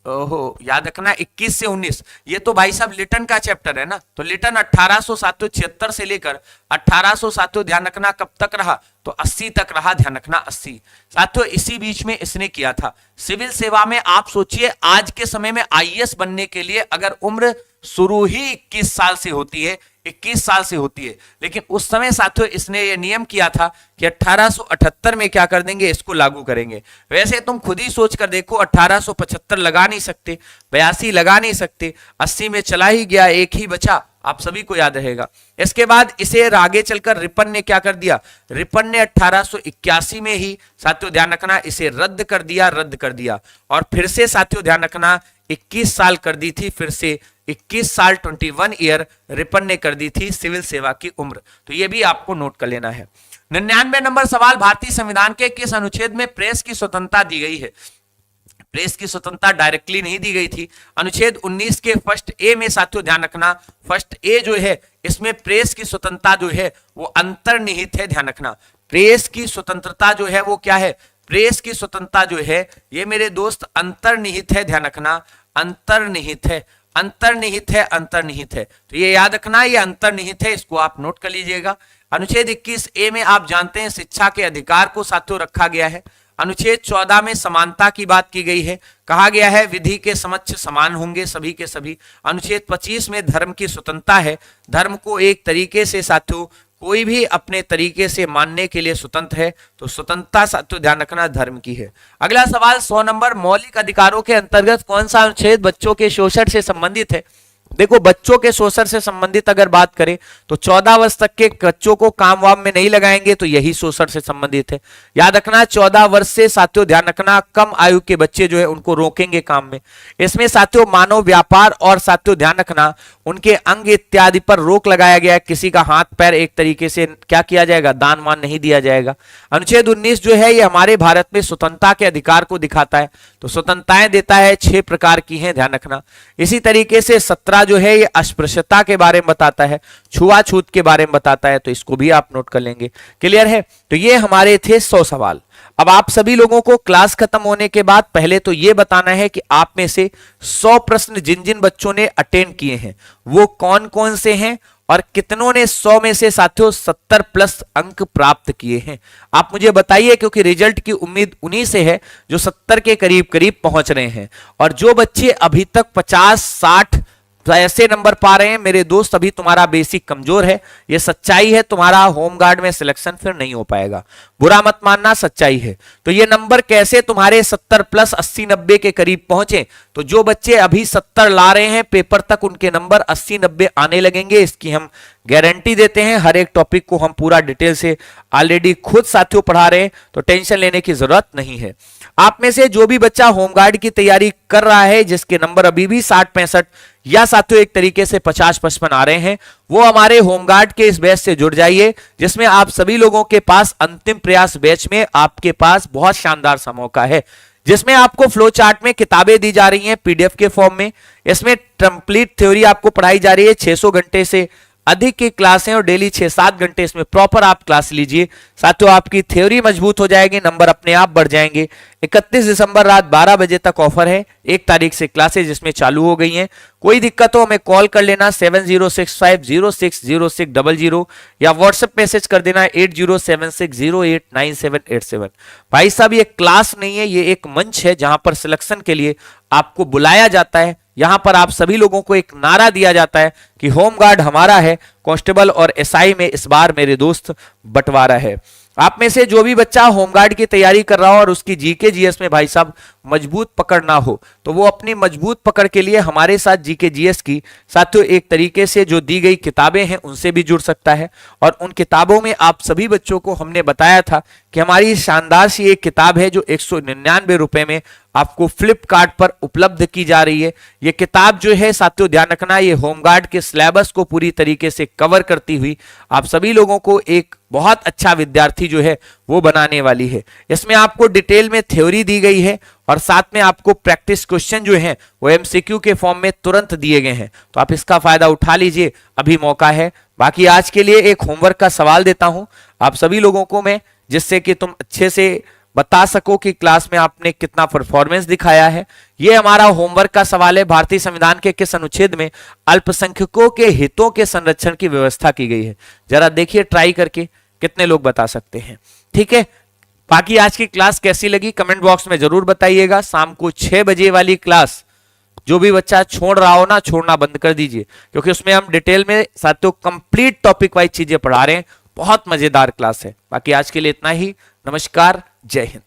ओहो याद रखना 21 से 19, ये तो भाई साहब लिटन का चैप्टर है ना। तो लिटन 1876 से लेकर 1800 साथियों ध्यान रखना कब तक रहा? तो 80 तक रहा, ध्यान रखना 80 साथियों, इसी बीच में इसने किया था। सिविल सेवा में आप सोचिए आज के समय में आईएएस बनने के लिए अगर उम्र शुरू ही 21 साल से होती है, 21 साल से होती है, लेकिन उस समय साथियों इसने ये नियम किया था कि 1878 में क्या कर देंगे, इसको लागू करेंगे। वैसे तुम खुद ही सोच कर देखो 1875 लगा नहीं सकते, 82 लगा नहीं सकते, 80 में चला ही गया, एक ही बचा, आप सभी को याद रहेगा। इसके बाद इसे आगे चलकर रिपन ने क्या कर दिया? रिपन ने 1881 में ही साथियों ध्यान रखना इसे रद्द कर दिया और फिर से साथियों ध्यान रखना 21 साल कर दी थी, फिर से 21 साल 21 ईयर रिपन ने कर दी थी सिविल सेवा की उम्र। तो ये भी आपको नोट कर लेना है। 99 नंबर सवाल, भारतीय संविधान के किस अनुच्छेद में प्रेस की स्वतंत्रता दी गई है? प्रेस की स्वतंत्रता डायरेक्टली नहीं दी गई थी। अनुच्छेद 19 के फर्स्ट ए में साथियों ध्यान रखना, फर्स्ट ए जो है इसमें प्रेस की स्वतंत्रता जो है वो अंतर्निहित है, ध्यान रखना। प्रेस की स्वतंत्रता जो है वो क्या है? प्रेस की स्वतंत्रता जो है ये मेरे दोस्त अंतर्निहित है, ध्यान रखना अंतर्निहित है, अंतर्निहित है, अंतर्निहित है। तो ये याद रखना ये अंतर्निहित है, इसको आप नोट कर लीजिएगा। अनुच्छेद 21 ए में आप जानते हैं शिक्षा के अधिकार को साथियों रखा गया है। अनुच्छेद 14 में समानता की बात की गई है, कहा गया है विधि के समक्ष समान होंगे सभी के सभी। अनुच्छेद 25 में धर्म की स्वतंत्रता है, धर्म को एक तरीके से साथियों कोई भी अपने तरीके से मानने के लिए स्वतंत्र है, तो स्वतंत्रता साथियों ध्यान रखना धर्म की है। अगला सवाल 100 नंबर, मौलिक अधिकारों के अंतर्गत कौन सा अनुच्छेद बच्चों के शोषण से संबंधित है? देखो बच्चों के शोषण से संबंधित अगर बात करें तो 14 वर्ष तक के बच्चों को काम वाम में नहीं लगाएंगे, तो यही शोषण से संबंधित है। याद रखना 14 वर्ष से साथियों ध्यान रखना कम आयु के बच्चे जो है उनको रोकेंगे काम में। इसमें साथियों मानव व्यापार और साथियों ध्यान रखना उनके अंग इत्यादि पर रोक लगाया गया है, किसी का हाथ पैर एक तरीके से क्या किया जाएगा, दान वान नहीं दिया जाएगा। अनुच्छेद 19 जो है ये हमारे भारत में स्वतंत्रता के अधिकार को दिखाता है, तो स्वतंत्रताएं देता है 6 प्रकार की हैं, ध्यान रखना। इसी तरीके से 17 जो है ये अस्पृश्यता के बारे में बताता है, छुआछूत के बारे में बताता है, तो इसको भी आप नोट कर लेंगे। क्लियर है? तो ये हमारे थे 100 सवाल। अब आप सभी लोगों को क्लास खत्म होने के बाद पहले तो ये बताना है कि आप में से 100 प्रश्न जिन जिन बच्चों ने अटेंड किए हैं वो कौन कौन से हैं और कितनों ने 100 में से साथियों 70 प्लस अंक प्राप्त किए हैं? आप मुझे बताइए, क्योंकि रिजल्ट की उम्मीद उन्हीं से है जो 70 के करीब करीब पहुंच रहे हैं। और जो बच्चे अभी तक 50-60 ऐसे नंबर पा रहे हैं मेरे दोस्त, अभी तुम्हारा बेसिक कमजोर है, ये सच्चाई है। तुम्हारा होमगार्ड में सिलेक्शन फिर नहीं हो पाएगा, बुरा मत मानना, सच्चाई है। तो ये नंबर कैसे तुम्हारे 70 प्लस 80-90 के करीब पहुंचे? तो जो बच्चे अभी 70 ला रहे हैं पेपर तक, उनके नंबर 80-90 आने लगेंगे, इसकी हम गारंटी देते हैं। हर एक टॉपिक को हम पूरा डिटेल से ऑलरेडी खुद साथियों पढ़ा रहे हैं, तो टेंशन लेने की जरूरत नहीं है। आप में से जो भी बच्चा होमगार्ड की तैयारी कर रहा है, जिसके नंबर अभी भी 60-65 या साथियों एक तरीके से 50-55 आ रहे हैं, वो हमारे होमगार्ड के इस बैच से जुड़ जाइए, जिसमें आप सभी लोगों के पास अंतिम प्रयास बैच में आपके पास बहुत शानदार सा मौका है, जिसमें आपको फ्लो चार्ट में किताबें दी जा रही हैं पीडीएफ के फॉर्म में। इसमें कंप्लीट थ्योरी आपको पढ़ाई जा रही है, 600 घंटे से अधिक की क्लास है और डेली 6-7 घंटे इसमें प्रॉपर आप क्लास लीजिए। साथियों आपकी थ्योरी मजबूत हो जाएगी, नंबर अपने आप बढ़ जाएंगे। 31 दिसंबर रात 12 बजे तक ऑफर है, 1 तारीख से क्लासेज इसमें चालू हो गई हैं। कोई दिक्कत हो हमें कॉल कर लेना 7065060600 या व्हाट्सएप मैसेज कर देना 8076089787। भाई साहब ये क्लास नहीं है, ये एक मंच है जहां पर सिलेक्शन के लिए आपको बुलाया जाता है। यहां पर आप सभी लोगों को एक नारा दिया जाता है कि होमगार्ड हमारा है, कांस्टेबल और एसआई में इस बार मेरे दोस्त बंटवारा है। आप में से जो भी बच्चा होमगार्ड की तैयारी कर रहा हो और उसकी जीके जीएस में भाई साहब मजबूत पकड़ ना हो, तो वो अपनी मजबूत पकड़ के लिए हमारे साथ जीके जीएस की साथियों एक तरीके से जो दी गई किताबें हैं उनसे भी जुड़ सकता है। और उन किताबों में आप सभी बच्चों को हमने बताया था कि हमारी शानदार सी एक किताब है जो 199 रुपए में आपको फ्लिपकार्ट पर उपलब्ध की जा रही है। ये किताब जो है साथियों ध्यान रखना, ये होमगार्ड के सिलेबस को पूरी तरीके से कवर करती हुई आप सभी लोगों को एक बहुत अच्छा विद्यार्थी जो है वो बनाने वाली है। इसमें आपको डिटेल में थ्योरी दी गई है और साथ में आपको प्रैक्टिस क्वेश्चन जो हैं वो एमसीक्यू के फॉर्म में तुरंत दिए गए हैं, तो आप इसका फायदा उठा लीजिए, अभी मौका है। बाकी आज के लिए एक होमवर्क का सवाल देता हूं आप सभी लोगों को मैं, जिससे कि तुम अच्छे से बता सको कि क्लास में आपने कितना परफॉर्मेंस दिखाया है। यह हमारा होमवर्क का सवाल है, भारतीय संविधान के किस अनुच्छेद में अल्पसंख्यकों के हितों के संरक्षण की व्यवस्था की गई है? जरा देखिए ट्राई करके कितने लोग बता सकते हैं। ठीक है, बाकी आज की क्लास कैसी लगी कमेंट बॉक्स में जरूर बताइएगा। शाम को 6 बजे वाली क्लास जो भी बच्चा छोड़ रहा हो ना, छोड़ना बंद कर दीजिए, क्योंकि उसमें हम डिटेल में साथियों कंप्लीट टॉपिक वाइज चीजें पढ़ा रहे हैं। बहुत मजेदार क्लास है। बाकी आज के लिए इतना ही, नमस्कार, जय हिंद।